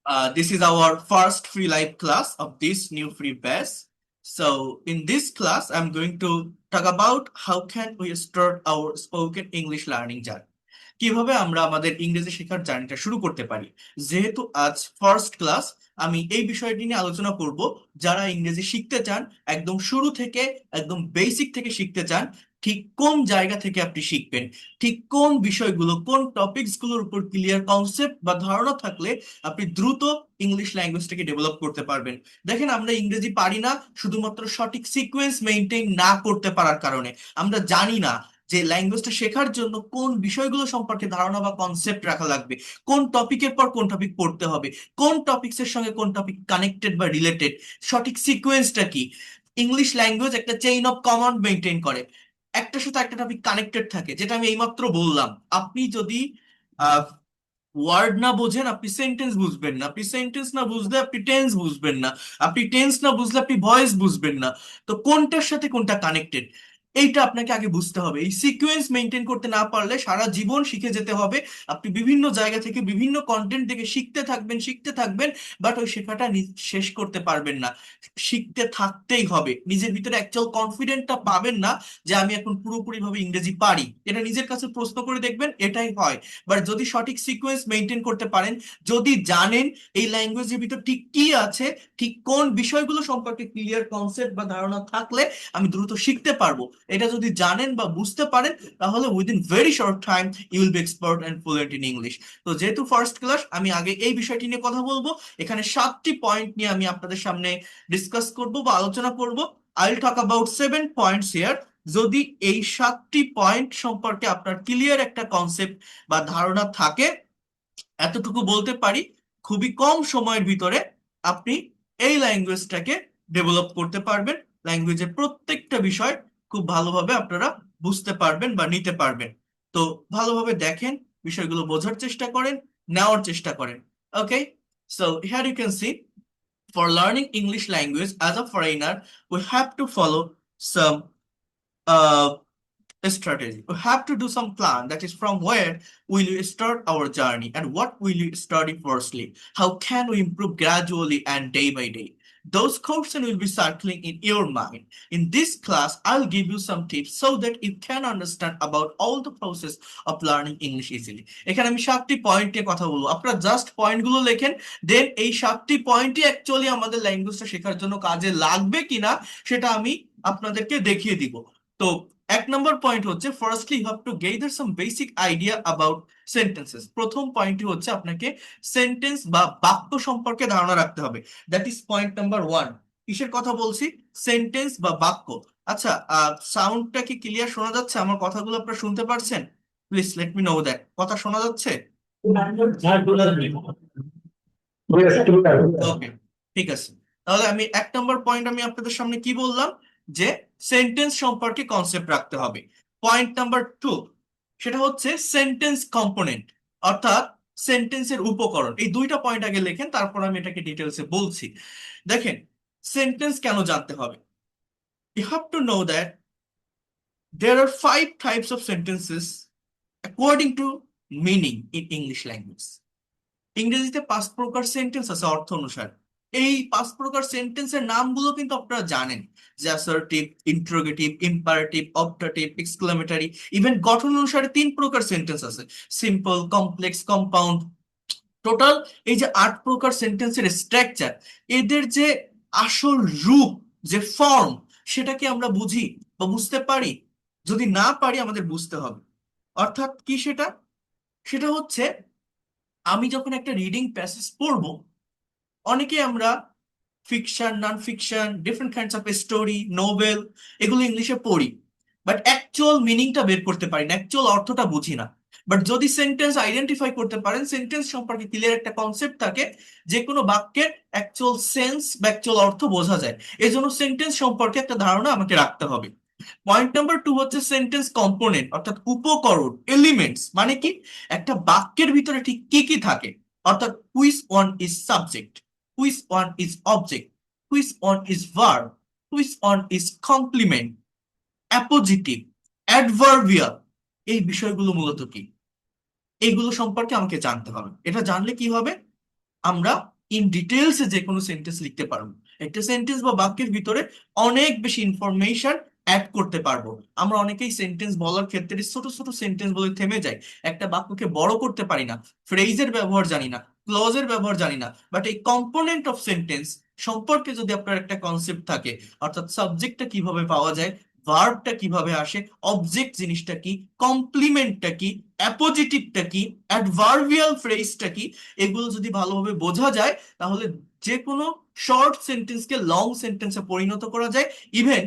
This is our first free live class of this new free batch. So in this class, I'm going to talk about how can we start our spoken English learning journey. কিভাবে আমরা আমাদের ইংরেজি শেখার জার্নিটা শুরু করতে পারি। যেহেতু আজ ফার্স্ট ক্লাস, আমি এই বিষয়টি নিয়ে আলোচনা করব। যারা ইংরেজি শিখতে চান, একদম শুরু থেকে, একদম বেসিক থেকে শিখতে চান, ঠিক কোন জায়গা থেকে আপনি শিখবেন, ঠিক কোন বিষয়গুলো, কোন টপিকস গুলোর উপর ক্লিয়ার কনসেপ্ট বা ধারণা থাকলে আপনি দ্রুত ইংলিশ ল্যাঙ্গুয়েজটাকে ডেভেলপ করতে পারবেন। দেখেন, আমরা ইংরেজি পারি না শুধুমাত্র সঠিক সিকোয়েন্স মেনটেন না করতে পারার কারণে। আমরা জানি না যে ল্যাঙ্গুয়েজটা শেখার জন্য কোন বিষয়গুলো সম্পর্কে ধারণা বা কনসেপ্ট রাখা লাগবে, কোন টপিকের পর কোন টপিক পড়তে হবে, কোন টপিকসের সঙ্গে কোন টপিক কানেক্টেড বা রিলেটেড, সঠিক সিকোয়েন্সটা কি। ইংলিশ ল্যাঙ্গুয়েজ একটা চেইন অফ কমান্ড মেনটেন করে, একটার সাথে একটা টপিক কানেক্টেড থাকে, যেটা আমি এইমাত্র বললাম। আপনি যদি ওয়ার্ড না বোঝেন, আপনি সেন্টেন্স বুঝবেন না, আপনি সেন্টেন্স না বুঝলে আপনি টেন্স বুঝবেন না, আপনি টেন্স না বুঝলে আপনি ভয়েস বুঝবেন না। তো কোনটার সাথে কোনটা কানেক্টেড, এইটা আপনাকে আগে বুঝতে হবে। এই সিকোয়েন্স মেনটেন করতে না পারলে সারা জীবন শিখে যেতে হবে। আপনি বিভিন্ন জায়গা থেকে বিভিন্ন কন্টেন্ট থেকে শিখতে থাকবেন, শিখতে থাকবেন, বাট ওই শেখাটা শেষ করতে পারবেন না। শিখতে থাকতেই হবে, নিজের ভিতরে অ্যাকচুয়াল কনফিডেন্টটা পাবেন না যে আমি এখন পুরোপুরি ভাবে ইংরেজি পারি। এটা নিজের কাছে প্রশ্ন করে দেখবেন, এটাই হয়। বাট যদি সঠিক সিকোয়েন্স মেনটেন করতে পারেন, যদি জানেন এই ল্যাঙ্গুয়েজের ভিতর ঠিক কি আছে, ঠিক কোন বিষয়গুলো সম্পর্কে ক্লিয়ার কনসেপ্ট বা ধারণা থাকলে আমি দ্রুত শিখতে পারবো, এটা যদি জানেন বা বুঝতে পারেন, তাহলে within very short time you will be expert and fluent in English. তো যেহেতু ফার্স্ট ক্লাস, আমি আগে এই বিষয়টি নিয়ে কথা বলবো। এখানে 7টি পয়েন্ট নিয়ে আমি আপনাদের সামনে ডিসকাস করব বা আলোচনা করব। I will talk about 7 points here. যদি এই 7টি পয়েন্ট সম্পর্কে আপনার ক্লিয়ার একটা কনসেপ্ট বা ধারণা থাকে, এতটুকু বলতে পারি, খুবই কম সময়ের ভিতরে আপনি এই ল্যাঙ্গুয়েজটাকে ডেভেলপ করতে পারবেন। ল্যাঙ্গুয়েজের প্রত্যেকটা বিষয় খুব ভালোভাবে আপনারা বুঝতে পারবেন বা নিতে পারবেন। তো ভালোভাবে দেখেন, বিষয়গুলো বোঝার চেষ্টা করেন, নেওয়ার চেষ্টা করেন। Okay, so here you can see, for learning English language as a foreigner, we have to follow some uh, strategy. We have to do some plan, that is from where will you start our journey and what will you study firstly. How can we improve gradually and day by day? Those questions will be circling in your mind. In this class, I'll give you some tips so that you can understand about all the process of learning English easily. এখানে আমি 7টি point নিয়ে কথা বলবো, আপনারা just পয়েন্টগুলো লেখেন। দেন এই 7টি পয়েন্টই actually আমাদের ল্যাঙ্গুয়েজটা শেখার জন্য কাজে লাগবে কিনা সেটা আমি আপনাদেরকে দেখিয়ে দিব। তো 1 নম্বর পয়েন্ট হচ্ছে, firstly you have to gather some basic idea about sentences. প্রথম পয়েন্টটি হচ্ছে আপনাকে সেন্টেন্স বা বাক্য সম্পর্কে ধারণা রাখতে হবে। That is point number 1। কিসের কথা বলছি? সেন্টেন্স বা বাক্য। আচ্ছা, সাউন্ডটা কি ক্লিয়ার শোনা যাচ্ছে? আমার কথাগুলো আপনারা শুনতে পারছেন? Please let me know that. কথা শোনা যাচ্ছে? ওকে, ঠিক আছে। তাহলে আমি 1 নম্বর পয়েন্ট আমি আপনাদের সামনে কি বললাম, যে সেন্টেন্স সম্পর্কে কনসেপ্ট রাখতে হবে। পয়েন্ট নাম্বার 2, সেটা হচ্ছে সেন্টেন্স কম্পোনেন্ট, অর্থাৎ সেন্টেন্সের উপকরণ। এই দুইটা পয়েন্ট আগে লেখেন, তারপর আমি এটাকে ডিটেলসে বলছি। দেখেন, সেন্টেন্স কেন জানতে হবে? You have to know that there are 5 types of sentences according to meaning in English language. ইংরেজিতে 5 প্রকার সেন্টেন্স আছে অর্থ অনুসারে। এই 5 প্রকার সেন্টেন্সের নামগুলো কিন্তু আপনারা জানেন, যে assertive, interrogative, imperative, optative, exclamatory. Even গঠন অনুসারে 3 প্রকার সেন্টেন্স আছে, সিম্পল, কমপ্লেক্স, কম্পাউন্ড। টোটাল এই যে 8 প্রকার সেন্টেন্সের স্ট্রাকচার, এদের যে আসল রূপ, যে ফর্ম, সেটাকে আমরা বুঝি বা বুঝতে পারি? যদি না পারি, আমাদের বুঝতে হবে। অর্থাৎ কি সেটা? সেটা হচ্ছে, আমি যখন একটা রিডিং প্যাসেজ পড়বো, অনেকে আমরা fiction, non fiction, different kinds of story, Nobel, এগুলো ইংলিশে পড়ি, বাট অ্যাকচুয়াল মিনিংটা বের করতে পারি না, অ্যাকচুয়াল অর্থটা বুঝি না। বাট যদি সেন্টেন্স আইডেন্টিফাই করতে পারেন, সেন্টেন্স সম্পর্কে ক্লিয়ার একটা কনসেপ্ট থাকে, যে কোনো বাক্যের অ্যাকচুয়াল সেন্স বা অ্যাকচুয়াল অর্থ বোঝা যায়। এই জন্য সেন্টেন্স সম্পর্কে একটা ধারণা আমাকে রাখতে হবে। পয়েন্ট নাম্বার 2 হচ্ছে সেন্টেন্স কম্পোনেন্ট, অর্থাৎ উপকরণ, এলিমেন্টস। মানে কি? একটা বাক্যের ভিতরে ঠিক কি কি থাকে, অর্থাৎ which one is subject, which one is object, which one is verb, which one is complement, appositive, adverbial. এই বিষয়গুলো মূলত কি, এইগুলো সম্পর্কে আমাকে জানতে হবে। এটা জানলে কি হবে, আমরা ইন ডিটেলসে যে কোনো সেন্টেন্স লিখতে পারবো। একটা সেন্টেন্স বা বাক্যের ভিতরে অনেক বেশি ইনফরমেশন অ্যাড করতে পারবো। আমরা অনেকেই সেন্টেন্স বলার ক্ষেত্রে ছোট ছোট সেন্টেন্স বলে থেমে যাই, একটা বাক্যকে বড় করতে পারি না, ফ্রেজের ব্যবহার জানি না, ক্লজের ব্যবহার জানি না। বাট এই কম্পোনেন্ট অফ সেন্টেন্স সম্পর্কে যদি আপনার একটা কনসেপ্ট থাকে, অর্থাৎ সাবজেক্টটা কিভাবে পাওয়া যায়, ভার্বটা কিভাবে আসে, অবজেক্ট জিনিসটা কি, কমপ্লিমেন্টটা কি, অ্যাপোজিটিভটা কি, অ্যাডভার্বিয়াল ফ্রেজটা কি, এগুলো যদি ভালোভাবে বোঝা যায়, তাহলে যে কোনো শর্ট সেন্টেন্সকে লং সেন্টেন্সে পরিণত করা যায়। ইভেন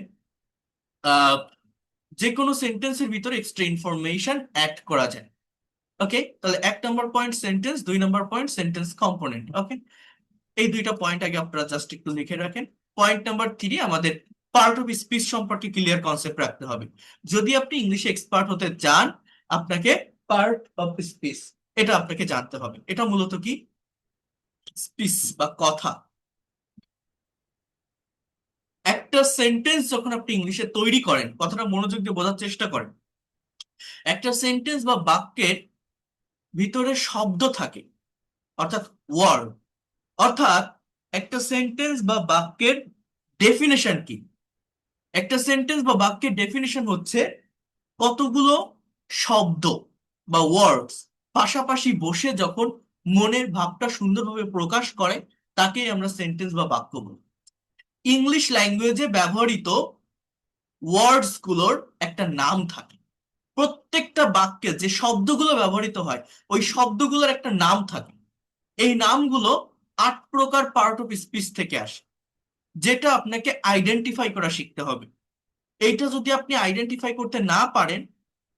যে কোনো সেন্টেন্সের ভিতরে এক্সট্রা ইনফরমেশন অ্যাড করা যায়। ওকে, তাহলে 1 নম্বর পয়েন্ট সেন্টেন্স, 2 নম্বর পয়েন্ট সেন্টেন্স কম্পোনেন্ট। ওকে, এই দুইটা পয়েন্ট আগে আপনারা জাস্ট একটু লিখে রাখেন। পয়েন্ট নাম্বার 3, আমাদের পার্ট অফ স্পিচ সম্পর্কে ক্লিয়ার কনসেপ্ট রাখতে হবে। যদি আপনি ইংলিশে এক্সপার্ট হতে চান, আপনাকে পার্ট অফ স্পিচ এটা আপনাকে জানতে হবে। এটা মূলত কি? স্পিচ বা কথা। একটা সেন্টেন্স যখন আপনি ইংলিশে তৈরি করেন, কথাটা মনোযোগ দিয়ে বোঝার চেষ্টা করেন। একটা সেন্টেন্স বা বাক্যের ভিতরে শব্দ থাকে, অর্থাৎ ওয়ার্ড। অর্থাৎ একটা সেন্টেন্স বা বাক্যের ডেফিনেশন কি? একটা সেন্টেন্স বা বাক্যের ডেফিনেশন হচ্ছে কতগুলো শব্দ বা ওয়ার্ডস পাশাপাশি বসে যখন মনের ভাবটা সুন্দরভাবে প্রকাশ করে, তাকেই আমরা সেন্টেন্স বা বাক্য বলি। ইংলিশ ল্যাঙ্গুয়েজে ব্যবহৃত ওয়ার্ডস গুলোর একটা নাম থাকে। প্রত্যেকটা বাক্যে যে শব্দগুলো ব্যবহৃত হয়, ওই শব্দগুলোর একটা নাম থাকে। এই নামগুলো 8 প্রকার পার্ট অফ স্পিচ থেকে আসে, যেটা আপনাকে আইডেন্টিফাই করা শিখতে হবে। এইটা যদি আপনি আইডেন্টিফাই করতে না পারেন,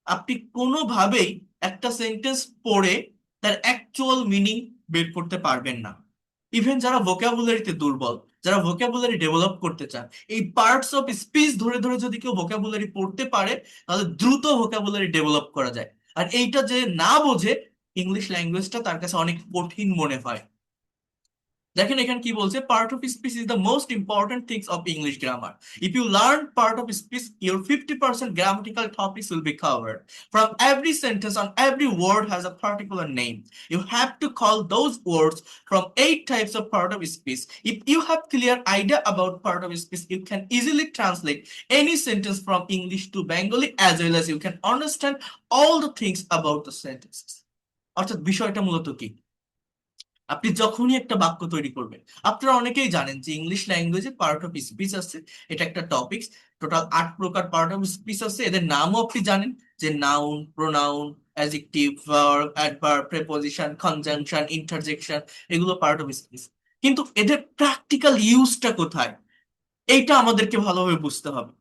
আপনি কোনোভাবেই একটা সেন্টেন্স পড়ে তার অ্যাকচুয়াল মিনিং বের করতে পারবেন না। ইভেন যারা ভোকাবুলারিতে দুর্বল, যারা ভোকাবুলারি ডেভেলপ করতে চান, এই পার্টস অফ স্পিচ ধরে ধরে যদি কেউ ভোকাবুলারি পড়তে পারে, তাহলে দ্রুত ভোকাবুলারি ডেভেলপ করা যায়। আর এইটা যে না বোঝে, ইংলিশ ল্যাঙ্গুয়েজটা তার কাছে অনেক কঠিন মনে হয়। দেখেন এখানে কি বলছে, part of speech is the most important things of English grammar. If you learn part of speech, your 50% grammatical topics will be covered. From every sentence on every word has a particular name. You have to call those words from 8 types of part of speech. If you have clear idea about part of speech, you can easily translate any sentence from English to Bengali, as well as you can understand all the things about the sentences. অর্থাৎ বিষয়টা মূলত কি? আপনি যখনই একটা বাক্য তৈরি করবেন, আপনারা অনেকেই জানেন যে ইংলিশ ল্যাঙ্গুয়েজে পার্ট অফ স্পিচ আছে। এটা একটা টপিক। টোটাল 8 প্রকার পার্ট অফ স্পিচ আছে। এদের নামও আপনি জানেন, যে noun, pronoun, adjective, verb, adverb, preposition, conjunction, interjection, এগুলো পার্ট অফ স্পিচ। কিন্তু এদের প্র্যাকটিক্যাল ইউজটা কোথায়, এইটা আমাদেরকে ভালোভাবে বুঝতে হবে।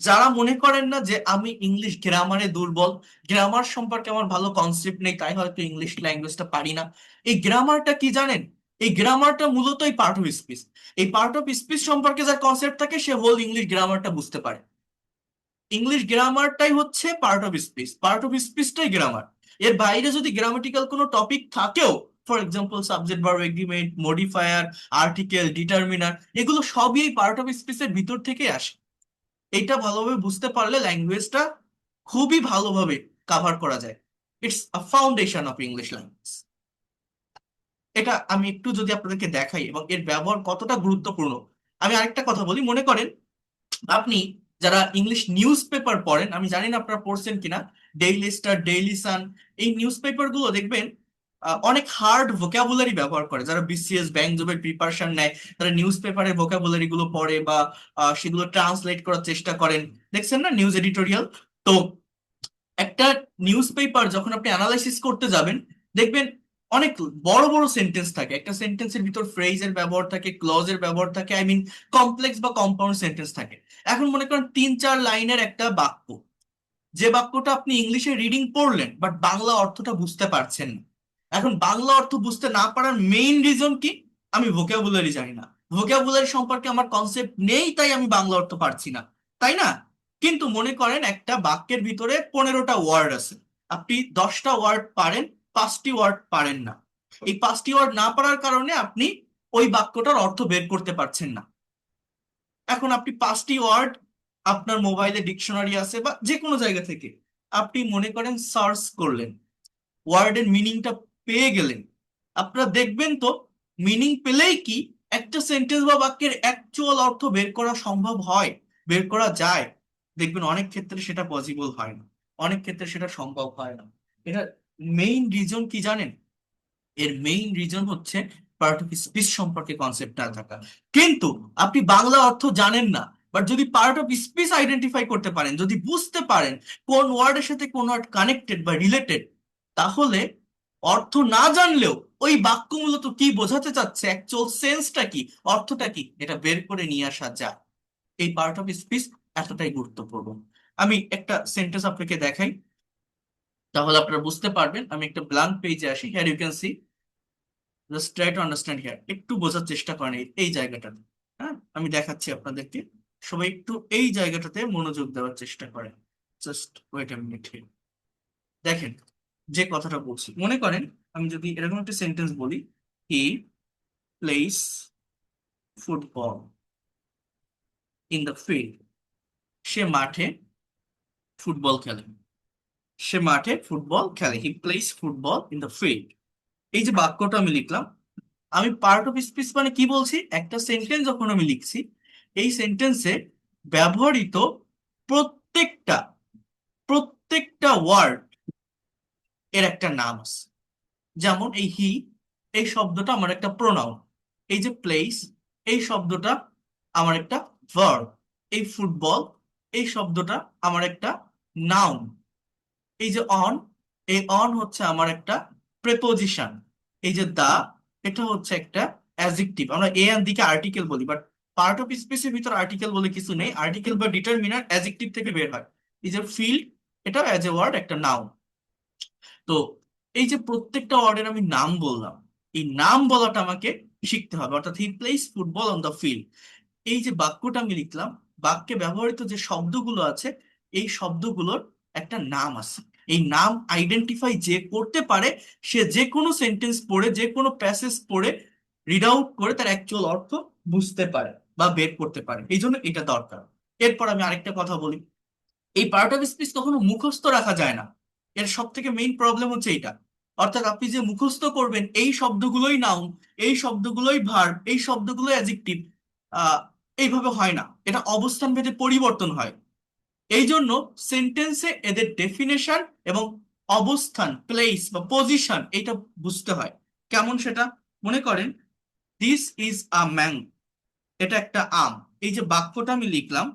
যারা মনে করেন না যে আমি ইংলিশ গ্রামারে দুর্বল, গ্রামার সম্পর্কে আমার ভালো কনসেপ্ট নেই, তাই হয়তো ইংলিশ ল্যাঙ্গুয়েজটা পারি না, এই গ্রামারটা কি জানেন? এই গ্রামারটা মূলত এই পার্ট অফ স্পিচ। এই পার্ট অফ স্পিচ সম্পর্কে যার কনসেপ্ট থাকে, সে হোল ইংলিশ গ্রামারটা বুঝতে পারে। ইংলিশ গ্রামারটাই হচ্ছে part of speech, part of স্পিচটাই গ্রামার। এর বাইরে যদি গ্রামাটিক্যাল কোনো টপিক থাকেও, for example subject, verb, agreement, modifier, article, determiner, এগুলো সবই এই পার্ট অফ স্পিচের ভিতর থেকে আসে। এটা ভালোভাবে বুঝতে পারলে ল্যাঙ্গুয়েজটা খুবই ভালোভাবে কাভার করা যায়। It's a foundation of English language. এটা আমি একটু যদি আপনাদেরকে দেখাই এবং এর ব্যবহার কতটা গুরুত্বপূর্ণ, আমি আরেকটা কথা বলি। মনে করেন আপনি যারা ইংলিশ নিউজ পেপার পড়েন, আমি জানি না আপনারা পড়ছেন কিনা, ডেইলি স্টার, ডেইলি সান, এই নিউজ পেপার গুলো দেখবেন অনেক হার্ড ভোকাবুলারি ব্যবহার করে। যারা বিসিএস, ব্যাংক জবের প্রিপারেশন নেয়, তারা নিউজ পেপারের ভোকাবুলারি গুলো পড়ে বা সেগুলো ট্রান্সলেট করার চেষ্টা করেন। দেখছেন না নিউজ এডিটোরিয়াল? তো একটা নিউজ পেপার যখন আপনি অ্যানালাইসিস করতে যাবেন, দেখবেন অনেক বড় বড় সেন্টেন্স থাকে। একটা সেন্টেন্সের ভিতর ফ্রেজের ব্যবহার থাকে, ক্লজের ব্যবহার থাকে, আই মিন কমপ্লেক্স বা কম্পাউন্ড সেন্টেন্স থাকে। এখন মনে করেন 3-4 লাইনের একটা বাক্য, যে বাক্যটা আপনি ইংলিশে রিডিং পড়লেন, বাট বাংলা অর্থটা বুঝতে পারছেন না। এখন বাংলা অর্থ বুঝতে না পারার মেইন রিজন কি? আমি ভোকাবুলারি জানি না, ভোকাবুলারি সম্পর্কে আমার কনসেপ্ট নেই, তাই আমি বাংলা অর্থ পারছি না, তাই না? কিন্তু মনে করেন একটা বাক্যের ভিতরে 15টা ওয়ার্ড আছে, আপনি 10টা ওয়ার্ড পারেন, 5টি ওয়ার্ড পারেন না। এই 5টি ওয়ার্ড না পারার কারণে আপনি ওই বাক্যটার অর্থ বের করতে পারছেন না। এখন আপনি 5টি ওয়ার্ড আপনার মোবাইলে ডিকশনারি আছে বা যে কোনো জায়গা থেকে আপনি মনে করেন সার্চ করলেন, ওয়ার্ডের মিনিংটা পেয়ে গেলেন, আপনারা দেখবেন তো মিনিং পেলেই কি একটা সেন্টেন্স বা বাক্যের অ্যাকচুয়াল অর্থ বের করা সম্ভব হয়, বের করা যায়? দেখবেন অনেক ক্ষেত্রে সেটা পসিবল হয় না, অনেক ক্ষেত্রে সেটা সম্ভব হয় না। এটা মেইন রিজন কি জানেন? এর মেইন রিজন হচ্ছে পার্ট অফ স্পিচ সম্পর্কে কনসেপ্ট না থাকা। কিন্তু আপনি বাংলা অর্থ জানেন না, বাট যদি পার্ট অফ স্পিচ আইডেন্টিফাই করতে পারেন, যদি বুঝতে পারেন কোন ওয়ার্ডের সাথে কোন ওয়ার্ড কানেক্টেড বা রিলেটেড, তাহলে অর্থ না জানলেও ওই বাক্য মূলত কি বোঝাতে চাচ্ছে, অ্যাকচুয়াল সেন্সটা কি, অর্থটা কি, এটা বের করে নিয়ে আসা যায়। এই পার্ট অফ স্পিচ এতটাই গুরুত্বপূর্ণ। আমি একটা সেন্টেন্স আপনাকে দেখাই, তাহলে আপনারা বুঝতে পারবেন। আমি একটা ব্ল্যাঙ্ক পেজে আসি, here you can see, just try to understand here, একটু বোঝার চেষ্টা করেন এই জায়গাটাতে। হ্যাঁ, আমি দেখাচ্ছি আপনাদেরকে, সবাই একটু এই জায়গাটাতে মনোযোগ দেওয়ার চেষ্টা করেন। Just wait a minute. দেখেন, যে কথাটা বলছি, মনে করেন আমি যদি এরকম একটা সেন্টেন্স বলি, he plays football in the field, সে মাঠে ফুটবল খেলে, সে মাঠে ফুটবল খেলে, he plays football in the field. এই যে বাক্যটা আমি লিখলাম, আমি পার্ট অফ স্পিচ মানে কি বলছি, একটা সেন্টেন্স যখন আমি লিখছি, এই সেন্টেন্সে ব্যবহৃত প্রত্যেকটা প্রত্যেকটা ওয়ার্ড এর একটা নাম আছে। যেমন এই হি, এই শব্দটা আমার একটা প্রোনাউন। এই যে প্লেস, এই শব্দটা আমার একটা ভার্ব। এই ফুটবল, এই শব্দটা আমার একটা নাউন। এই যে অন, এই অন হচ্ছে আমার একটা প্রেপোজিশন। এই যে দা, এটা হচ্ছে একটা অ্যাডজেক্টিভ। আমরা এ এর দিকে আর্টিকেল বলি, বাট পার্ট অফ স্পিচের ভিতর আর্টিকেল বলে কিছু নেই, আর্টিকেল বা ডিটারমিনার অ্যাডজেক্টিভ থেকে বের হয়। এই যে ফিল্ড, এটা অ্যাজ এ ওয়ার্ড একটা নাউন। তো এই যে প্রত্যেকটা ওয়ার্ডের আমি নাম বললাম, এই নাম বলাটা আমাকে শিখতে হবে, অর্থাৎ হি plays football on the field. এই যে বাক্যটা আমি লিখলাম, বাক্যে ব্যবহৃত যে শব্দগুলো আছে, এই শব্দগুলোর একটা নাম আছে। এই নাম আইডেন্টিফাই যে করতে পারে, সে যে কোনো সেন্টেন্স পড়ে, যে কোনো প্যাসেজ পড়ে রিড আউট করে তার অ্যাকচুয়াল অর্থ বুঝতে পারে বা বের করতে পারে। এই জন্য এটা দরকার। এরপর আমি আরেকটা কথা বলি, এই পার্ট অফ স্পিচ কখনো মুখস্থ রাখা যায় না। এর সব থেকে মেইন প্রবলেম হচ্ছে এইটা। অর্থাৎ আপনি যে মুখস্থ করবেন এই শব্দগুলোই নাউন, এই শব্দগুলোই ভার্ব, এই শব্দগুলোই অ্যাডজেক্টিভ, আহ এইভাবে হয় না, এটা অবস্থান ভেদে পরিবর্তন হয়। এই জন্য সেন্টেন্সে এদের ডেফিনেশন এবং অবস্থান, প্লেস বা পজিশন, এটা বুঝতে হয়। কেমন সেটা? মনে করেন দিস ইজ আ ম্যাঙ্গো, এটা একটা আম। এই যে বাক্যটা আমি লিখলাম,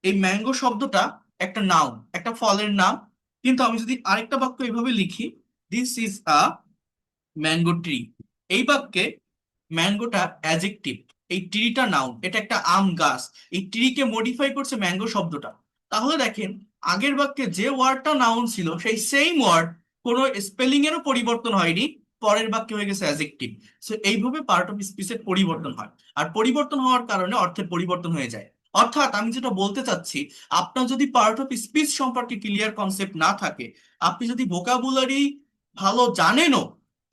এই ম্যাঙ্গো শব্দটা একটা নাউন, একটা ফলের নাম। কিন্তু আমি যদি আরেকটা বাক্য এইভাবে লিখি, this is a mango tree, এই বাক্যে ম্যাঙ্গোটা অ্যাডজেক্টিভ, এই ট্রিটা নাউন, এটা একটা আম গাছ। এই ট্রিকে মডিফাই করছে ম্যাঙ্গো শব্দটা। তাহলে দেখেন, আগের বাক্যে যে ওয়ার্ডটা নাউন ছিল, সেই সেম ওয়ার্ড, কোনো স্পেলিং এরও পরিবর্তন হয়নি, পরের বাক্যে হয়ে গেছে অ্যাডজেক্টিভ। সো এইভাবে পার্ট অফ স্পিচের পরিবর্তন হয়, আর পরিবর্তন হওয়ার কারণে অর্থের পরিবর্তন হয়ে যায়। অর্থাৎ আমি যেটা বলতে চাচ্ছি, আপনার যদি পার্ট অফ স্পিচ সম্পর্কে ক্লিয়ার কনসেপ্ট না থাকে, আপনি যদি ভোকাবুলারি ভালো জানেনও,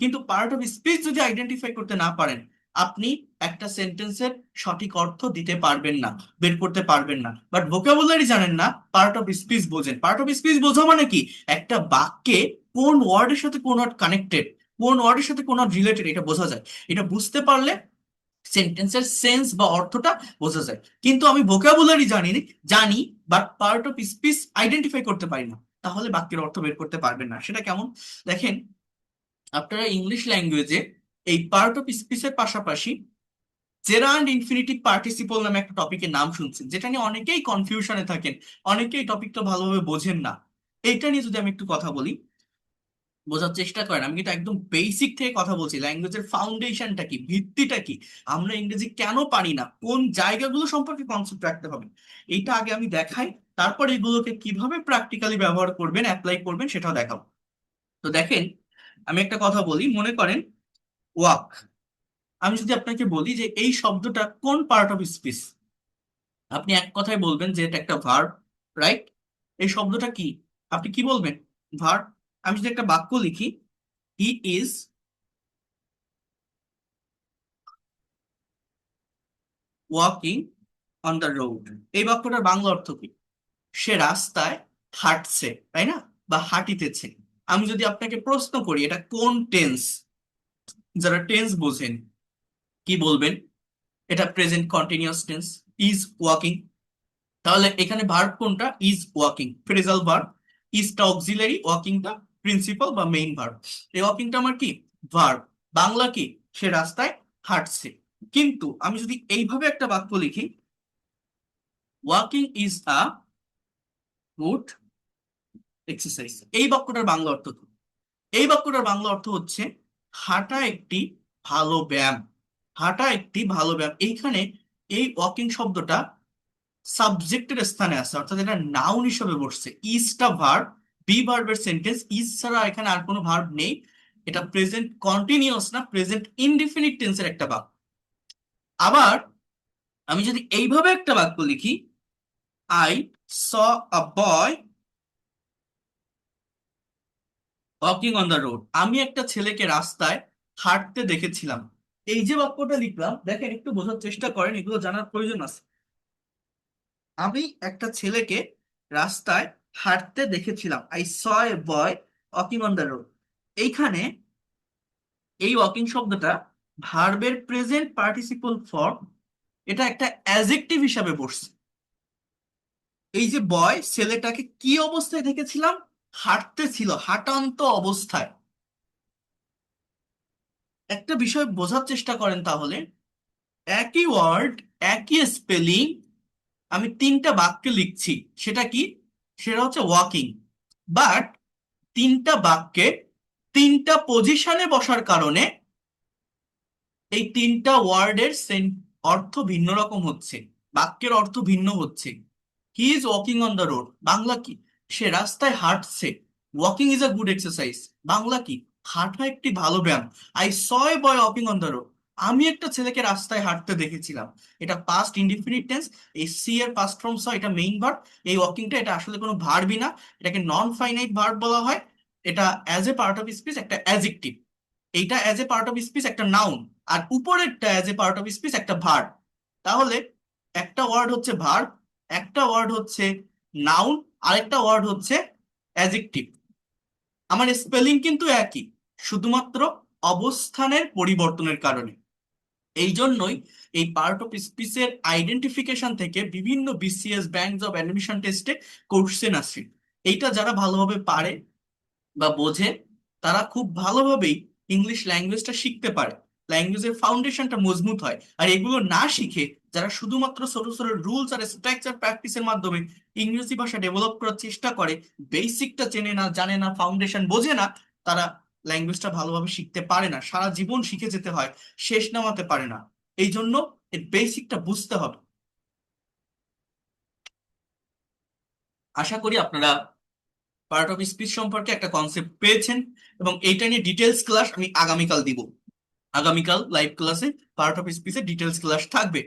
কিন্তু পার্ট অফ স্পিচ যদি আইডেন্টিফাই করতে না পারেন, আপনি একটা সেন্টেন্সের সঠিক অর্থ দিতে পারবেন না, বের করতে পারবেন না। বাট ভোকাবুলারি জানেন না, পার্ট অফ স্পিচ বোঝেন। পার্ট অফ স্পিচ বোঝা মানে কি, একটা বাক্যে কোন ওয়ার্ডের সাথে কোন ওয়ার্ড কানেক্টেড, কোন ওয়ার্ডের সাথে কোন ওয়ার্ড রিলেটেড, এটা বোঝা যায়। এটা বুঝতে পারলে সেন্টেন্সের সেন্স বা অর্থটা বোঝা যায়। কিন্তু আমি ভোকাবুলারি জানি, but part of speech identify করতে পারি না, তাহলে বাক্যের অর্থ বের করতে পারবেন না। সেটা কেমন? দেখেন, আপনারা ইংলিশ ল্যাঙ্গুয়েজে এই পার্ট অফ স্পিচের পাশাপাশি জেরান্ড ইনফিনিটিভ পার্টিসিপল নামে একটা টপিকের নাম শুনছেন, যেটা নিয়ে অনেকেই কনফিউশনে থাকেন, অনেকেই টপিকটা ভালোভাবে বোঝেন না। এইটা নিয়ে যদি আমি একটু কথা বলি, বোঝার চেষ্টা করেন, আমি কিন্তু একদম বেসিক থেকে কথা বলছি, ল্যাঙ্গুয়েজের ফাউন্ডেশনটা কি, ভিত্তিটা কি, আমরা ইংরেজি কেন পারি না, কোন জায়গাগুলো সম্পর্কে কনসেপ্ট রাখতে হবে, এইটা আগে আমি দেখাই। তারপর এগুলোকে কিভাবে প্র্যাকটিক্যালি ব্যবহার করবেন, অ্যাপ্লাই করবেন, সেটাও দেখাবো। তো দেখেন, আমি একটা কথা বলি, মনে করেন ওয়াক। আমি যদি আপনাকে বলি যে এই শব্দটা কোন পার্ট অফ স্পিচ, আপনি এক কথায় বলবেন যে এটা একটা ভার্ব, রাইট? এই শব্দটা কি, আপনি কি বলবেন? ভার্ব। আমি যদি একটা বাক্য লিখি, he is walking on the road, এই বাক্যটার বাংলা অর্থ কি? সে রাস্তায় হাঁটছে, তাই না? বা হাঁটিতেছে। আমি যদি আপনাকে প্রশ্ন করি এটা কোন টেন্স, যারা টেন্স বোঝেন, কি বলবেন? এটা present continuous tense, is walking. তাহলে এখানে ভার্ব কোনটা? Is walking, phrasal verb. ইজটা অক্সিলারি, ওয়াকিংটা প্রিন্সিপাল বা মেইন ভার্ব। এই ওয়াকিংটা আমার কি? ভার্ব। বাংলা কি? সে রাস্তায় হাঁটছে। কিন্তু আমি যদি এইভাবে একটা বাক্য লিখি, walking is a good exercise, এই বাক্যটার বাংলা অর্থ কি? এই বাক্যটার বাংলা অর্থ হচ্ছে হাঁটা একটি ভালো ব্যায়াম। হাঁটা একটি ভালো ব্যায়াম। এইখানে এই ওয়াকিং শব্দটা সাবজেক্টের স্থানে আছে, অর্থাৎ এটা নাউন হিসেবে বসছে। ইজটা ভার্ব, বি ভার্বের সেন্টেন্স, ইজ ছাড়া এখানে আর কোনো ভার্ব নেই। এটা প্রেজেন্ট কন্টিনিউয়াস না, প্রেজেন্ট ইনডিফিনিট টেন্সের একটা বাক্য। আবার আমি যদি এইভাবে একটা বাক্য লিখি, I saw a boy walking on the road, আমি একটা ছেলেকে রাস্তায় হাঁটতে দেখেছিলাম। এই যে বাক্যটা লিখলাম, দেখেন একটু বোঝার চেষ্টা করেন, এগুলো জানার প্রয়োজন আছে। আমি একটা ছেলেকে রাস্তায় হাঁটতে দেখেছিলাম, I saw A boy walking on the road. এইখানে এই ওয়াকিং শব্দটা ভার্বের প্রেজেন্ট পার্টিসিপল ফর্ম, এটা একটা অ্যাজেক্টিভ হিসাবে বসছে। এই যে বয়, ছেলেটাকে কি অবস্থায় দেখেছিলাম? হাঁটতে ছিল, হাঁটান্ত অবস্থায়। একটা বিষয় বোঝার চেষ্টা করেন তাহলে, একই ওয়ার্ড, একই স্পেলিং, আমি তিনটা বাক্যে লিখছি। সেটা কি? সেটা হচ্ছে ওয়াকিং। বাট তিনটা বাক্যে তিনটা পজিশনে বসার কারণে এই তিনটা ওয়ার্ডের অর্থ ভিন্ন রকম হচ্ছে, বাক্যের অর্থ ভিন্ন হচ্ছে। He is walking on the road, Bangla কি? সে রাস্তায় হাঁটছে। Walking is a good exercise, Bangla কি? হাঁটা একটি ভালো ব্যায়াম। I saw A boy walking on the road, আমি একটা ছেলেকে রাস্তায় হাঁটতে দেখেছিলাম। এটা পাস্ট ইনডিফিনিট টেন্স, এই সি এর পাস্ট ফর্ম স, এটা মেইন ভার্ব। এই ওয়াকিংটা এটা আসলে কোনো ভার্বই না, এটাকে নন ফাইনাইট ভার্ব বলা হয়। এটা as a part of speech একটা অ্যাজেক্টিভ। এইটা as a part of speech একটা নাউন, আর উপরেরটা as a part of speech একটা ভার্ব। তাহলে একটা ওয়ার্ড হচ্ছে ভার্ব, একটা ওয়ার্ড হচ্ছে নাউন, আরেকটা ওয়ার্ড হচ্ছে অ্যাজেক্টিভ। আমার স্পেলিং কিন্তু একই, শুধুমাত্র অবস্থানের পরিবর্তনের কারণে। এই জন্যই এই পার্ট অফ স্পিচের আইডেন্টিফিকেশন থেকে বিভিন্ন বিসিএস, ব্যাংক অফ অ্যাডমিশন টেস্টে কোশ্চেন আসে। এইটা যারা ভালোভাবে পারে বা বোঝে, তারা খুব ভালোভাবেই ইংলিশ ল্যাঙ্গুয়েজটা শিখতে পারে, ল্যাঙ্গুয়েজের ফাউন্ডেশনটা মজবুত হয়। আর এগুলো না শিখে যারা শুধুমাত্র ছোট ছোট রুলস আর স্ট্রাকচার প্র্যাকটিসের মাধ্যমে ইংরেজি ভাষা ডেভেলপ করার চেষ্টা করে, বেসিকটা চেনে না, জানে না, ফাউন্ডেশন বোঝে না, তারা ল্যাঙ্গুয়েজটা ভালোভাবে শিখতে পারে না, সারা জীবন শিখে যেতে হয়, শেষ নামাতে পারে না। এই জন্য এর বেসিকটা বুঝতে হবে। আশা করি আপনারা পার্ট অফ স্পিচ সম্পর্কে একটা কনসেপ্ট পেয়েছেন, এবং এইটা নিয়ে ডিটেলস ক্লাস আমি আগামীকাল দিব। আগামীকাল লাইভ ক্লাসে পার্ট অফ স্পিচের ডিটেলস ক্লাস থাকবে।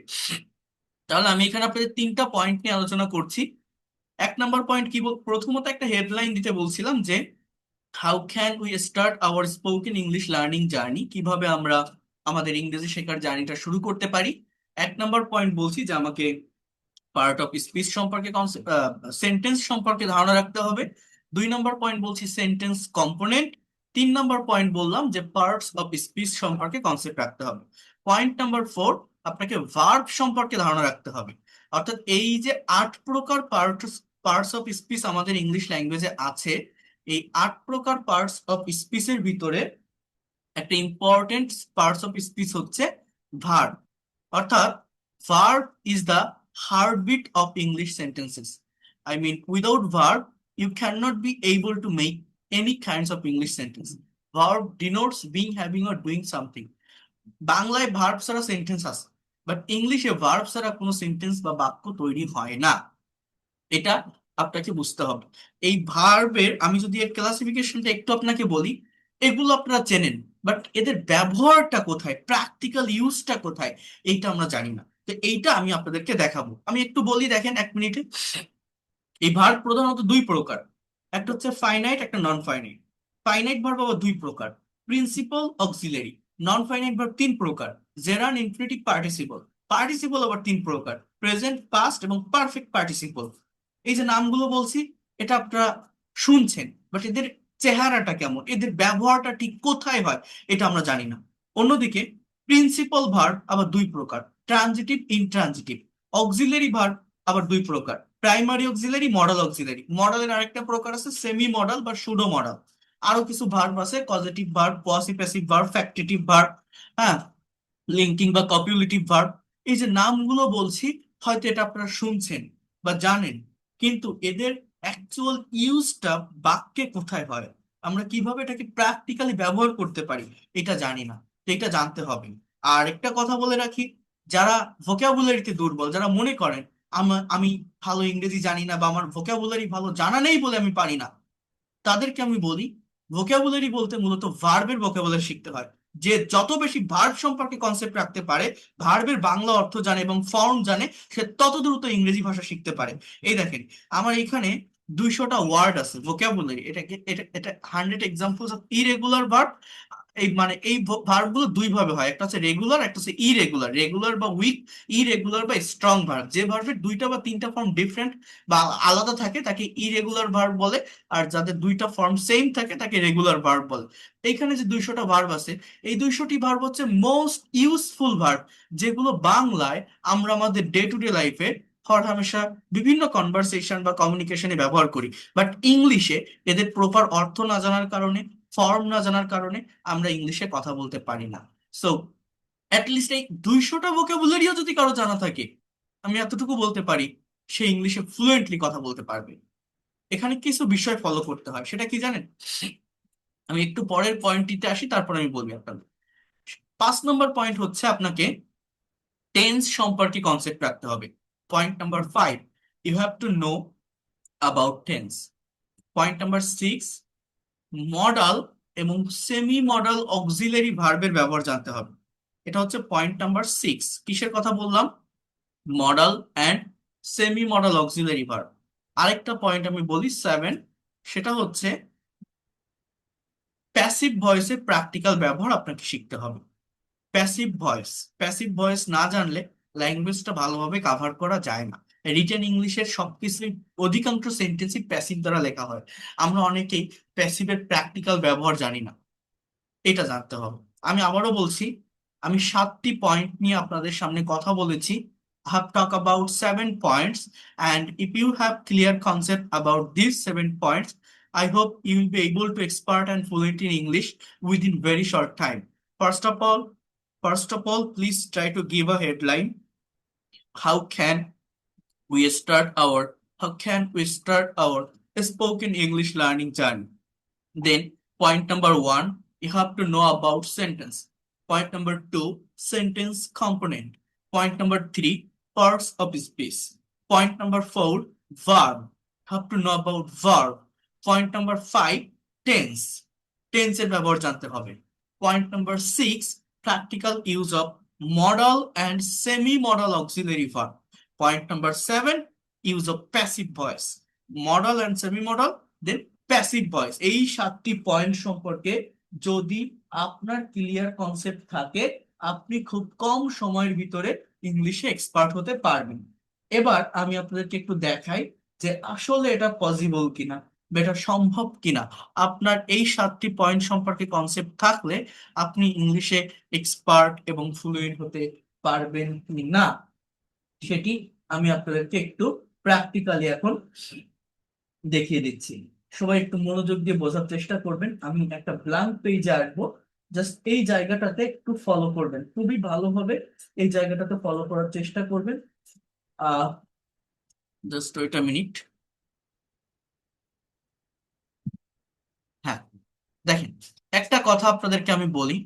তাহলে আমি এখানে আপনাদের তিনটা পয়েন্ট নিয়ে আলোচনা করছি। এক নম্বর পয়েন্ট কি প্রথমত একটা হেডলাইন দিতে বলছিলাম যে how can we start our spoken English learning journey, কিভাবে আমরা আমাদের ইংরেজি শেখার জার্নিটা শুরু করতে পারি। এক নম্বর পয়েন্ট বলছি যে আমাকে পার্ট অফ স্পিচ সম্পর্কে, সেন্টেন্স সম্পর্কে ধারণা রাখতে হবে। দুই নম্বর পয়েন্ট বলছি সেন্টেন্স কম্পোনেন্ট। তিন নম্বর পয়েন্ট বললাম যে পার্টস অফ স্পিচ সম্পর্কে কনসেপ্ট রাখতে হবে। পয়েন্ট নাম্বার ফোর, আপনাকে ভার্ব সম্পর্কে ধারণা রাখতে হবে। অর্থাৎ এই যে 8 প্রকার পার্টস অফ স্পিচ আমাদের ইংলিশ ল্যাঙ্গুয়েজে আছে, এই 8 প্রকার পার্টস অফ স্পিচের ভিতরে একটা ইম্পর্টেন্ট পার্টস অফ স্পিচ হচ্ছে ভার্ব। অর্থাৎ verb is the heartbeat of English sentences. I mean, without verb, you cannot be able to make any kinds of English sentence. Verb denotes being, having, or doing something. বাংলায় verb ছাড়া sentence আছে, but ইংলিশে verb ছাড়া কোনো sentence বা বাক্য তৈরি হয় না। এটা আপনাকে বুঝতে হবে। এই ভার্বের আমি যদি এর ক্লাসিফিকেশনটা একটু আপনাকে বলি, এগুলো আপনারা চেনেন, বাট এদের ব্যবহারটা কোথায়, প্র্যাকটিক্যাল ইউজটা কোথায়, এইটা আমরা জানি না। তো এইটা আমি আপনাদেরকে দেখাবো। আমি একটু বলি, দেখেন 1 মিনিটে। এই ভার্ব প্রধানত 2 প্রকার, একটা হচ্ছে ফাইনাইট, একটা নন ফাইনাইট। ফাইনাইট ভার্ব আবার 2 প্রকার, principal, auxiliary. Non finite verb 3 প্রকার, জেরান্ড, ইনফিনিটিভ, পার্টিসিপল। পার্টিসিপল আবার 3 প্রকার, প্রেজেন্ট, পাস্ট এবং পারফেক্ট পার্টিসিপল। এই যে নামগুলো বলছি, এটা আপনারা শুনছেন, বাট এদের চেহারাটা কেমন, এদের ব্যবহারটা ঠিক কোথায় হয়, এটা আমরা জানি না। অন্যদিকে প্রিন্সিপাল ভার্ব আবার দুই প্রকার, ট্রানজিটিভ, ইনট্রানজিটিভ। অক্সিলারি ভার্ব আবার দুই প্রকার, প্রাইমারি অক্সিলারি, মডাল অক্সিলারি। মডালের আরেকটা প্রকার আছে সেমি মডাল বা সুডো মডাল। আরো কিছু ভার্ব আছে, positive verb, passive passive verb, factitive verb, হ্যাঁ, লিঙ্কিং বা কপিউলেটিভ ভার্ব। এই যে নামগুলো বলছি, হয়তো এটা আপনারা শুনছেন বা জানেন, কিন্তু এদের অ্যাকচুয়াল ইউজটা বাক্যে কোথায় হয়, আমরা কিভাবে এটাকে প্র্যাকটিক্যালি ব্যবহার করতে পারি, এটা জানি না। তো এটা জানতে হবে। আর একটা কথা বলে রাখি, যারা ভোকাবুলারিতে দুর্বল, যারা মনে করেন আমি ভালো ইংরেজি জানি না বা আমার ভোকাবুলারি ভালো জানা নেই বলে আমি পারি না, তাদেরকে আমি বলি ভোকাবুলারি বলতে মূলত ভার্বের ভোকাবুলারি শিখতে হয়। যে যত বেশি ভার্ব সম্পর্কে কনসেপ্ট রাখতে পারে, ভার্বের বাংলা অর্থ জানে এবং ফর্ম জানে, সে তত দ্রুত ইংরেজি ভাষা শিখতে পারে। এই দেখেন, আমার এখানে 200টা ওয়ার্ড আছে ভোকাবুলারি। এটাকে এটা এটা 100 এক্সাম্পলস অফ ইরেগুলার ভার্ব। এই মানে এই ভার্ব গুলো দুই ভাবে হয়, একটা হচ্ছে রেগুলার, একটা হচ্ছে ইরেগুলার। রেগুলার বা উইক, ইরেগুলার বা স্ট্রং ভার্ব। যে ভার্বের দুইটা বা তিনটা ফর্ম ডিফারেন্ট বা আলাদা থাকে তাকে ইরেগুলার ভার্ব বলে, আর যাদের দুইটা ফর্ম সেম থাকে তাকে রেগুলার ভার্ব বলে। এইখানে যে 200টা ভার্ব আছে, এই 200টি ভার্ব হচ্ছে মোস্ট ইউজফুল ভার্ব, যেগুলো বাংলায় আমরা আমাদের ডে টু ডে লাইফে হর হামেশা বিভিন্ন কনভারসেশন বা কমিউনিকেশনে ব্যবহার করি। বাট ইংলিশে এদের প্রপার অর্থ না জানার কারণে, ফর্ম না জানার কারণে আমরা ইংলিশে কথা বলতে পারি না। সো অ্যাটলিস্ট এই 200টা ভোকাবুলারিও যদি কারো জানা থাকে, আমি এতটুকু বলতে পারি, সে ইংলিশে ফ্লুয়েন্টলি কথা বলতে পারবে। এখানে কিছু বিষয় ফলো করতে হয়, সেটা কি জানেন? আমি একটু পরের পয়েন্টটিতে আসি, তারপর আমি বলবি আপনাদের। 5 নম্বর পয়েন্ট হচ্ছে আপনাকে টেন্স সম্পর্কে কনসেপ্ট রাখতে হবে। Point number 5, you have to know about tense. Point number 6, modal এবং সেমি মডাল অক্সিলারি ভার্বের ব্যবহার জানতে হবে। এটা হচ্ছে পয়েন্ট নাম্বার 6। কিসের কথা বললাম? Modal and semi modal auxiliary verb. আরেকটা পয়েন্ট আমি বলি 7, সেটা হচ্ছে প্যাসিভ ভয়েসের প্র্যাকটিক্যাল ব্যবহার আপনাকে শিখতে হবে। প্যাসিভ ভয়েস, প্যাসিভ ভয়েস না জানলে ল্যাঙ্গুয়েজটা ভালোভাবে কাভার করা যায় না। রিটেন ইংলিশের সবকিছু, অধিকাংশ সেন্টেন্সই প্যাসিভ দ্বারা লেখা হয়। আমরা অনেকেই প্যাসিভের প্র্যাকটিক্যাল ব্যবহার জানি না, এটা জানতে হবে। আমি আবারও বলছি, আমি 7টি পয়েন্ট নিয়ে আপনাদের সামনে কথা বলেছি। I have talked about 7 points, and if you have clear concept about these 7 points, I hope you will be able to expert and fluent in English within very short time. First of all, please try to give a headline. How can how can we start our spoken English learning journey? Then, point number 1, you have to know about sentence. Point number 2, sentence component. Point number 3, parts of speech. Point number 4, verb. Have to know about verb. Point number 5, tense. Tense এর ব্যবহার জানতে হবে। Point number 6, practical use of modal and semi-modal auxiliary verb. Point number 7, use of passive voice. Modal and semi-modal, then passive voice. এই 7টি point সম্পর্কে যদি আপনার clear concept থাকে, আপনি খুব কম সময়ের ভিতরে ইংলিশে এক্সপার্ট হতে পারবেন। এবার আমি আপনাদেরকে একটু দেখাই যে আসলে এটা পসিবল কিনা বা এটা সম্ভব কিনা। আপনার এই 7টি পয়েন্ট সম্পর্কে কনসেপ্ট থাকলে আপনি ইংলিশে এক্সপার্ট এবং ফ্লুয়েন্ট হতে পারবেন কি না, সেটি আমি আপনাদেরকে একটু প্র্যাকটিক্যালি এখন দেখিয়ে দিচ্ছি। সবাই একটু মনোযোগ দিয়ে বোঝার চেষ্টা করবেন। আমি একটা ব্ল্যাঙ্ক পেজে আসবো, জাস্ট এই জায়গাটাতে একটু ফলো করবেন, খুবই ভালোভাবে এই জায়গাটাতে ফলো করার চেষ্টা করবেন। আহ জাস্ট ওয়েট আ মিনিট। হ্যাঁ, দেখেন, একটা কথা আপনাদেরকে আমি বলি,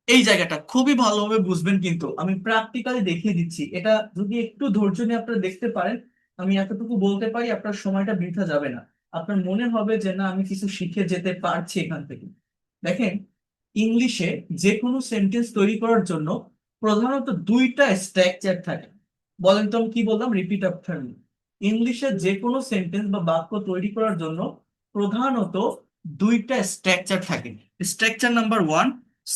এই জায়গাটা খুবই ভালোভাবে বুঝবেন, কিন্তু আমি প্র্যাকটিক্যালি দেখিয়ে দিচ্ছি। এটা যদি একটু ধৈর্য নিয়ে আপনারা দেখতে পারেন, আমি এতটুকু বলতে পারি, আপনার সময়টা বৃথা যাবে না। আপনার মনে হবে যে না, আমি কিছু শিখে যেতে পারছি এখান থেকে। দেখেন, ইংলিশে যে কোনো সেন্টেন্স তৈরি করার জন্য প্রধানত দুইটা স্ট্রাকচার থাকে। বলেন তো আমি কি বললাম? Repeat after me. ইংলিশে যে কোনো সেন্টেন্স বা বাক্য তৈরি করার জন্য প্রধানত দুইটা স্ট্রাকচার থাকে। Structure number 1,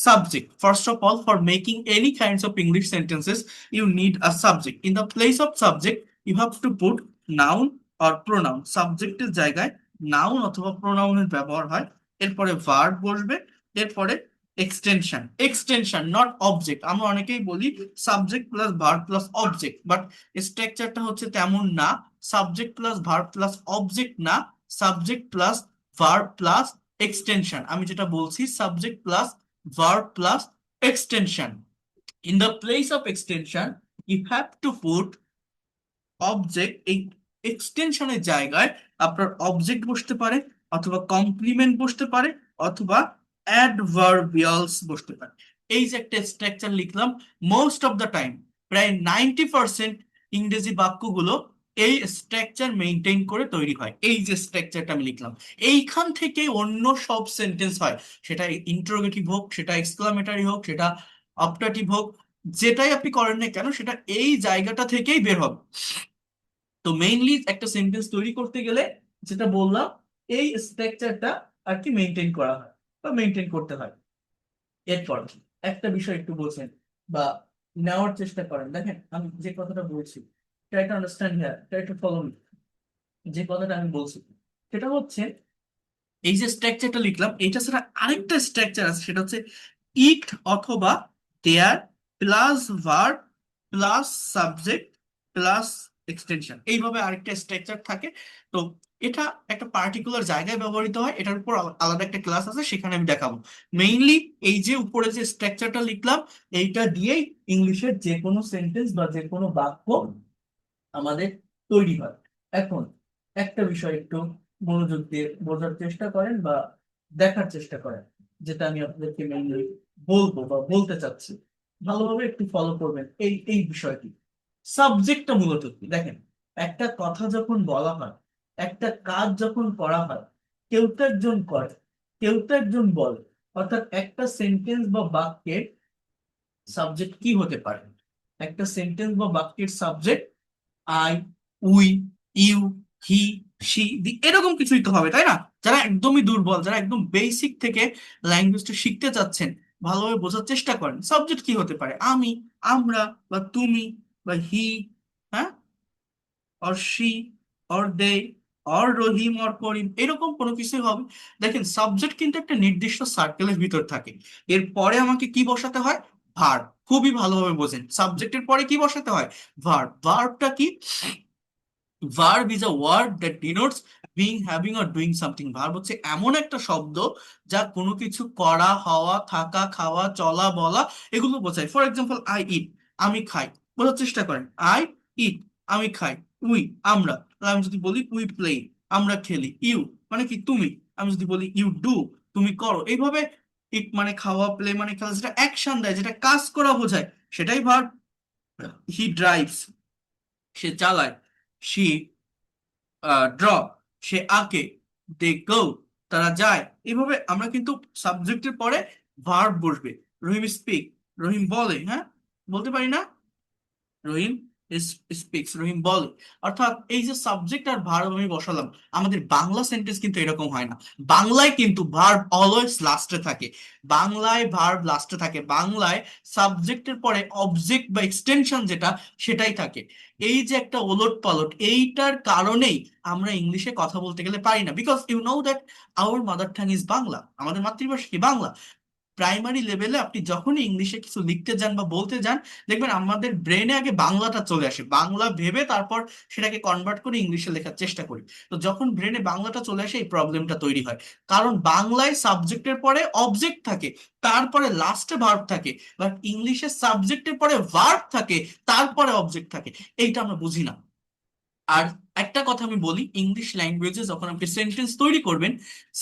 subject. First of all, for making any kinds of English sentences, you need a subject. In the place of subject, you have to put noun or pronoun. সাবজেক্টের জায়গায় নাউন অথবা প্রোনাউনের ব্যবহার হয়। এরপরে verb বসবে, এরপরে extension, extension not object. আমরা অনেকেই বলি subject plus verb plus object, but স্ট্রাকচারটা হচ্ছে তেমন না। Subject plus verb plus object না, subject plus verb plus extension. আমি যেটা বলছি subject plus verb plus extension. In the place of extension you have to put object. এই এক্সটেনশনের জায়গায় আপনার অবজেক্ট বসতে পারে, অথবা কমপ্লিমেন্ট বসতে পারে, অথবা অ্যাডভার্বিয়ালস বসতে পারে। এই যে একটা স্ট্রাকচার লিখলাম, মোস্ট অফ দ্য টাইম প্রায় 90% ইংরেজি বাক্যগুলো এই স্ট্রাকচার মেনটেন করে তৈরি হয়। এই যে স্ট্রাকচারটা আমি লিখলাম, এইখান থেকে অন্য সব সেন্টেন্স হয়, সেটা ইন্টারোগেটিভ হোক, সেটা এক্সক্লামেটরি হোক, সেটা অপটাটিভ হোক, যেটাই আপনি করেন না কেন সেটা এই জায়গাটা থেকেই বের হবে। তো মেইনলি একটা সেন্টেন্স তৈরি করতে গেলে যেটা বললাম, এই স্ট্রাকচারটা আর কি মেনটেন করা হয় বা মেনটেন করতে হয়। এরপর একটা বিষয় একটু বলছেন বা নেওয়ার চেষ্টা করেন। দেখেন আমি যে কথাটা বলছি, try to understand here, try to follow me. যে কথাটা আমি বলছি সেটা হচ্ছে, এই যে স্ট্রাকচারটা লিখলাম এটা ছাড়া আরেকটা স্ট্রাকচার আছে, সেটা হচ্ছে ইট অথবা there plus verb plus subject plus extension, এইভাবে আরেকটা স্ট্রাকচার থাকে। তো এটা একটা পার্টিকুলার জায়গায় ব্যবহৃত হয়, এটার উপর আলাদা একটা ক্লাস আছে, সেখানে আমি দেখাবো। মেইনলি এই যে উপরে যে স্ট্রাকচারটা লিখলাম, এইটা দিয়েই ইংলিশের যে কোনো সেন্টেন্স বা যে কোনো বাক্য আমাদের তৈরি হয়। এখন একটা বিষয় একটু মনোযোগ দিয়ে বোঝার চেষ্টা করেন বা দেখার চেষ্টা করেন, যেটা আমি আপনাদেরকে মেইনলি বলবো বা বলতে চাচ্ছি, ভালোভাবে একটু ফলো করবেন এই এই বিষয়টি। সাবজেক্টটা মূলত কি দেখেন, একটা কথা যখন বলা হয়, একটা কাজ যখন করা হয়, কেউ তো একজন করে, কেউ তো একজন বলে, অর্থাৎ একটা সেন্টেন্স বা বাক্যের সাবজেক্ট কি হতে পারে? একটা সেন্টেন্স বা বাক্যের subject I, we, you, he, she, they, এরকম কিছুই তো হবে, তাই না? যারা একদমই দুর্বল, যারা একদম বেসিক থেকে ল্যাঙ্গুয়েজটা শিখতে চাচ্ছেন, ভালোভাবে বোঝার চেষ্টা করেন সাবজেক্ট কি হতে পারে। আমি, আমরা, বা তুমি, বা হি, হ্যাঁ, or she, or they, or Rahim, or Karim, এরকম কোনো কিছুই হবে। দেখেন সাবজেক্ট কিন্তু একটা নির্দিষ্ট সার্কেলের ভিতর থাকে, এরপরে আমাকে কি বসাতে হয়? ভার্ব। খুবই ভালোভাবে বোঝেন, সাবজেক্টের পরে কি বসাতে হয়? ভার্ব। ভার্বটা কি? Verb is a word that denotes being, having or doing something. Verb হচ্ছে এমন একটা শব্দ যা কোনো কিছু করা, হওয়া, থাকা, খাওয়া, চলা, বলা, এগুলো বোঝায়। ফর এক্সাম্পল আই ইট, আমি খাই। বোঝার চেষ্টা করেন, আই ইট, আমি খাই। উই, আমরা। তাহলে আমি যদি বলি উই প্লে, আমরা খেলি। ইউ মানে কি? তুমি। আমি যদি বলি ইউ ডু, তুমি করো। এইভাবে ইট মানে খাওয়া, প্লে মানে খেলা, যেটা অ্যাকশন দেয়, যেটা কাজ করা বোঝায়, সেটাই ভার্ব। হি ড্রাইভস, সে চালায়। শি ড্র, সে আঁকে। দে গো, তারা যায়। এইভাবে আমরা কিন্তু সাবজেক্টের পরে ভার্ব বসবে। রহিম স্পিক, রহিম বলে, হ্যাঁ, বলতে পারি না? রহিম স্পিক্স, রহিম বলে। অর্থাৎ এই যে সাবজেক্ট আর ভার্ব আমি বসালাম, আমাদের বাংলা সেন্টেন্স কিন্তু এরকম হয় না। বাংলায় কিন্তু ভার্ব অলওয়েজ লাস্টে থাকে, বাংলায় ভার্ব লাস্টে থাকে, বাংলায় সাবজেক্টের পরে অবজেক্ট বা এক্সটেনশন যেটা, সেটাই থাকে। এই যে একটা ওলট পালট, এইটার কারণেই আমরা ইংলিশে কথা বলতে গেলে পারি না, because you know that our mother tongue is Bangla, আমাদের মাতৃভাষা কি বাংলা। প্রাইমারি লেভেলে আপনি যখনই ইংলিশে কিছু লিখতে যান বা বলতে যান, দেখবেন আমাদের ব্রেনে আগে বাংলাটা চলে আসে, বাংলা ভেবে তারপর সেটাকে কনভার্ট করে ইংলিশে লেখার চেষ্টা করি। তো যখন ব্রেনে বাংলাটা চলে আসে, এই প্রবলেমটা তৈরি হয়। কারণ বাংলায় সাবজেক্টের পরে অবজেক্ট থাকে, তারপরে লাস্টে ভার্ব থাকে, বাট ইংলিশে সাবজেক্টের পরে ভার্ব থাকে, তারপরে অবজেক্ট থাকে। এইটা আমরা বুঝি না। আর একটা কথা আমি বলি, ইংলিশ ল্যাঙ্গুয়েজে যখন আপনি সেন্টেন্স তৈরি করবেন,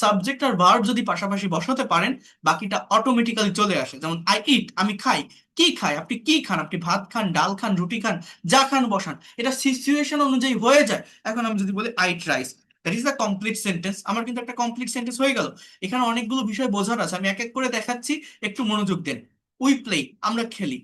সাবজেক্ট আর ভার্ব যদি পাশাপাশি বসাতে পারেন, বাকিটা অটোমেটিক্যালি চলে আসে। যেমন আই ইট, আমি খাই। কি খাই? আপনি কি খান? আপনি ভাত খান, ডাল খান, রুটি খান, যা খান বসান, এটা সিচুয়েশন অনুযায়ী হয়ে যায়। এখন আমি যদি বলি I eat rice, that is the complete sentence, আমার কিন্তু একটা কমপ্লিট সেন্টেন্স হয়ে গেল। এখানে অনেকগুলো বিষয় বোঝার আছে, আমি এক এক করে দেখাচ্ছি, একটু মনোযোগ দেন। উই প্লে, আমরা খেলি।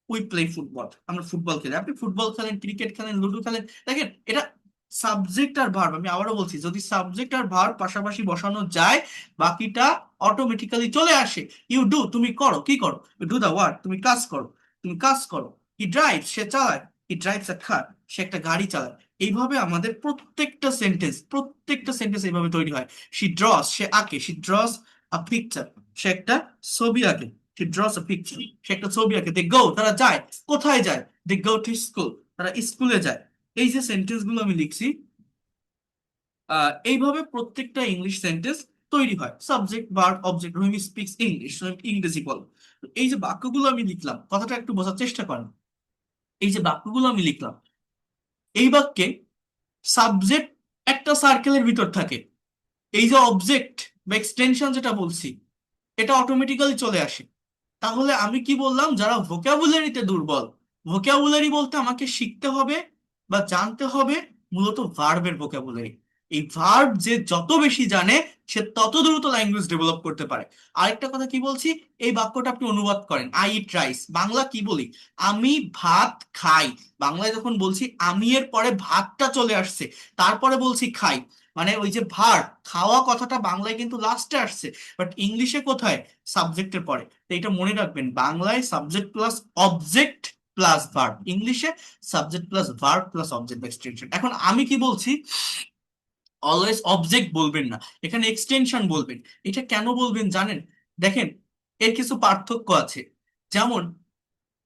উই প্লে ফুটবল, আমরা ফুটবল খেলি। আপনি ফুটবল খেলেন, ক্রিকেট খেলেন, লুডো খেলেন। দেখেন এটা সাবজেক্ট আর ভার্ব, আমি আবারও বলছি, যদি সাবজেক্ট আর ভার্ব পাশাপাশি বসানো যায়, বাকিটা অটোমেটিক্যালি চলে আসে। ইউ ডু, তুমি করো। কি করো? ডু দা ওয়ার্ক, তুমি কাজ করো। তুমি কাজ করো। হি ড্রাইভ, সে চালায়। হি ড্রাইভস আ কার, সে একটা গাড়ি চালায়। এইভাবে আমাদের প্রত্যেকটা সেন্টেন্স এইভাবে তৈরি হয়। শি ড্রস, সে আঁকে। শি ড্রস আ পিকচার, সে একটা ছবি আঁকে, he draws a picture, সে একটা ছবি আঁকে। দে গো, তারা যায়। কোথায় যায়? দে গো টু স্কুল, তারা স্কুলে যায়। এই যে সেন্টেন্স গুলো আমি লিখছি, এইভাবে প্রত্যেকটা ইংলিশ সেন্টেন্স তৈরি হয়। সাবজেক্ট, ভার্ব, অবজেক্ট, রহিম স্পিক্স ইংলিশ, ইংরেজি বল। এই যে বাক্যগুলো আমি লিখলাম, কথাটা একটু বোঝার চেষ্টা করেন। এই যে বাক্যগুলো আমি লিখলাম, এই বাক্যে সাবজেক্ট একটা সার্কেলের ভিতর থাকে। এই যে অবজেক্ট বা এক্সটেনশন যেটা বলছি, এটা অটোমেটিক্যালি চলে আসে। তাহলে আমি কি বললাম? যারা ভোকাবুলারিতে দুর্বল, ভোকাবুলারি বলতে আমাকে শিখতে হবে বা জানতে হবে মূলত ভার্বের ভোকাবুলারি। এই ভার্ব যে যত বেশি জানে, সে তত দ্রুত ল্যাঙ্গুয়েজ ডেভেলপ করতে পারে। আরেকটা কথা কি বলছি, এই বাক্যটা আপনি অনুবাদ করেন, আই ইট রাইস, বাংলা কি বলি? আমি ভাত খাই। বাংলায় যখন বলছি আমি এর পরে ভাতটা চলে আসছে, তারপরে বলছি খাই, মানে ওই যে ভার্ব খাওয়া কথাটা বাংলায় কিন্তু লাস্টে আসছে, বাট ইংলিশে কোথায়? সাবজেক্টের পরে। তো এটা মনে রাখবেন, বাংলায় subject plus object plus verb, ইংলিশে subject plus verb plus object extension. এখন আমি কি বলছি, অলওয়েজ অবজেক্ট বলবেন না, এখানে এক্সটেনশন বলবেন। এটা কেন বলবেন জানেন? দেখেন, এর কিছু পার্থক্য আছে। যেমন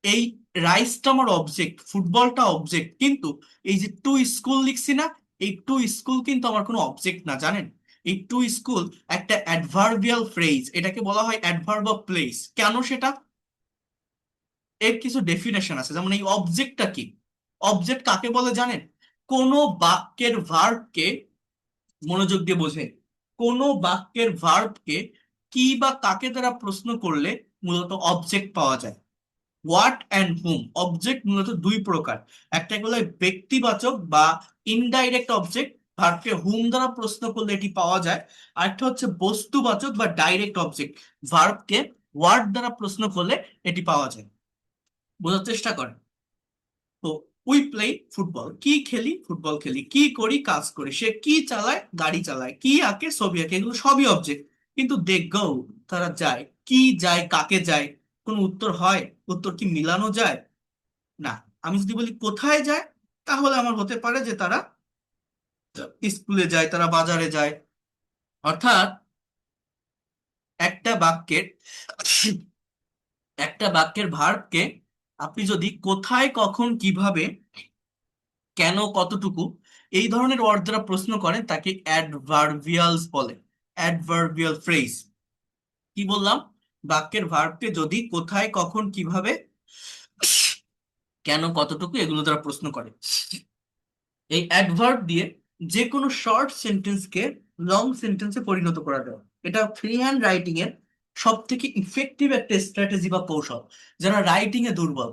এই রাইসটা আমার অবজেক্ট, ফুটবলটা অবজেক্ট, কিন্তু এই যে টু স্কুল লিখছি না, এই টু স্কুল কিন্তু আমার কোনো অবজেক্ট না, জানেন? এই টু স্কুল একটা অ্যাডভার্বিয়াল ফ্রেজ, এটাকে বলা হয় অ্যাডভার্ব অফ প্লেস। কেন সেটা? এর কিছু ডেফিনেশন আছে। যেমন এই অবজেক্টটা কি? অবজেক্ট কাকে বলে জানেন? কোনো বাক্যের ভার্বকে, মনোযোগ দিয়ে বোঝেন, কোনো বাক্যের ভার্বকে কি বা কাকে দ্বারা প্রশ্ন করলে মূলত অবজেক্ট পাওয়া যায়। হোয়াট অ্যান্ড হুম, অবজেক্ট মূলত দুই প্রকার। একটা হলো ব্যক্তিবাচক বা ইনডাইরেক্ট অবজেক্ট, ভার্বকে হুম দ্বারা প্রশ্ন করলে এটি পাওয়া যায়। আরেকটা হচ্ছে বস্তুবাচক বা ডাইরেক্ট অবজেক্ট, ভার্বকে ওয়ার্ড দ্বারা প্রশ্ন করলে এটি পাওয়া যায়। বোঝার চেষ্টা করেন। তো উই প্লে ফুটবল, কি খেলি? ফুটবল খেলি। কি করি? কাজ করি। সে কি চালায়? গাড়ি চালায়। কি আঁকে? ছবি আঁকে। এগুলো সবই অবজেক্ট। কিন্তু দে গো, তারা যায়। কি যায়? কাকে যায়? কোনো উত্তর হয়? উত্তর কি মিলানো যায়? না। আমি যদি বলি কোথায় যায়, তাহলে আমার হতে পারে যে তারা স্কুলে যায়, তারা বাজারে যায়। অর্থাৎ একটা বাক্যের একটা বাক্যের ভার্বকে আপনি যদি কোথায়, কখন, কিভাবে, কেন, কতটুকু, এই ধরনের ওয়ার্ড দ্বারা প্রশ্ন করেন, তাকে অ্যাডভার্বিয়ালস বলে, অ্যাডভার্বিয়াল ফ্রেজ। কি বললাম? বাক্যের ভার্বকে যদি কোথায়, কখন, কিভাবে, কেন, কতটুকু, এগুলো দ্বারা প্রশ্ন করে, এই অ্যাডভার্ব দিয়ে যে কোনো শর্ট সেন্টেন্সকে লং সেন্টেন্সে পরিণত করা যায়। এটা ফ্রি হ্যান্ড রাইটিং এর সব থেকে ইফেক্টিভ একটা স্ট্র্যাটেজি বা কৌশল। যারা রাইটিং এ দুর্বল,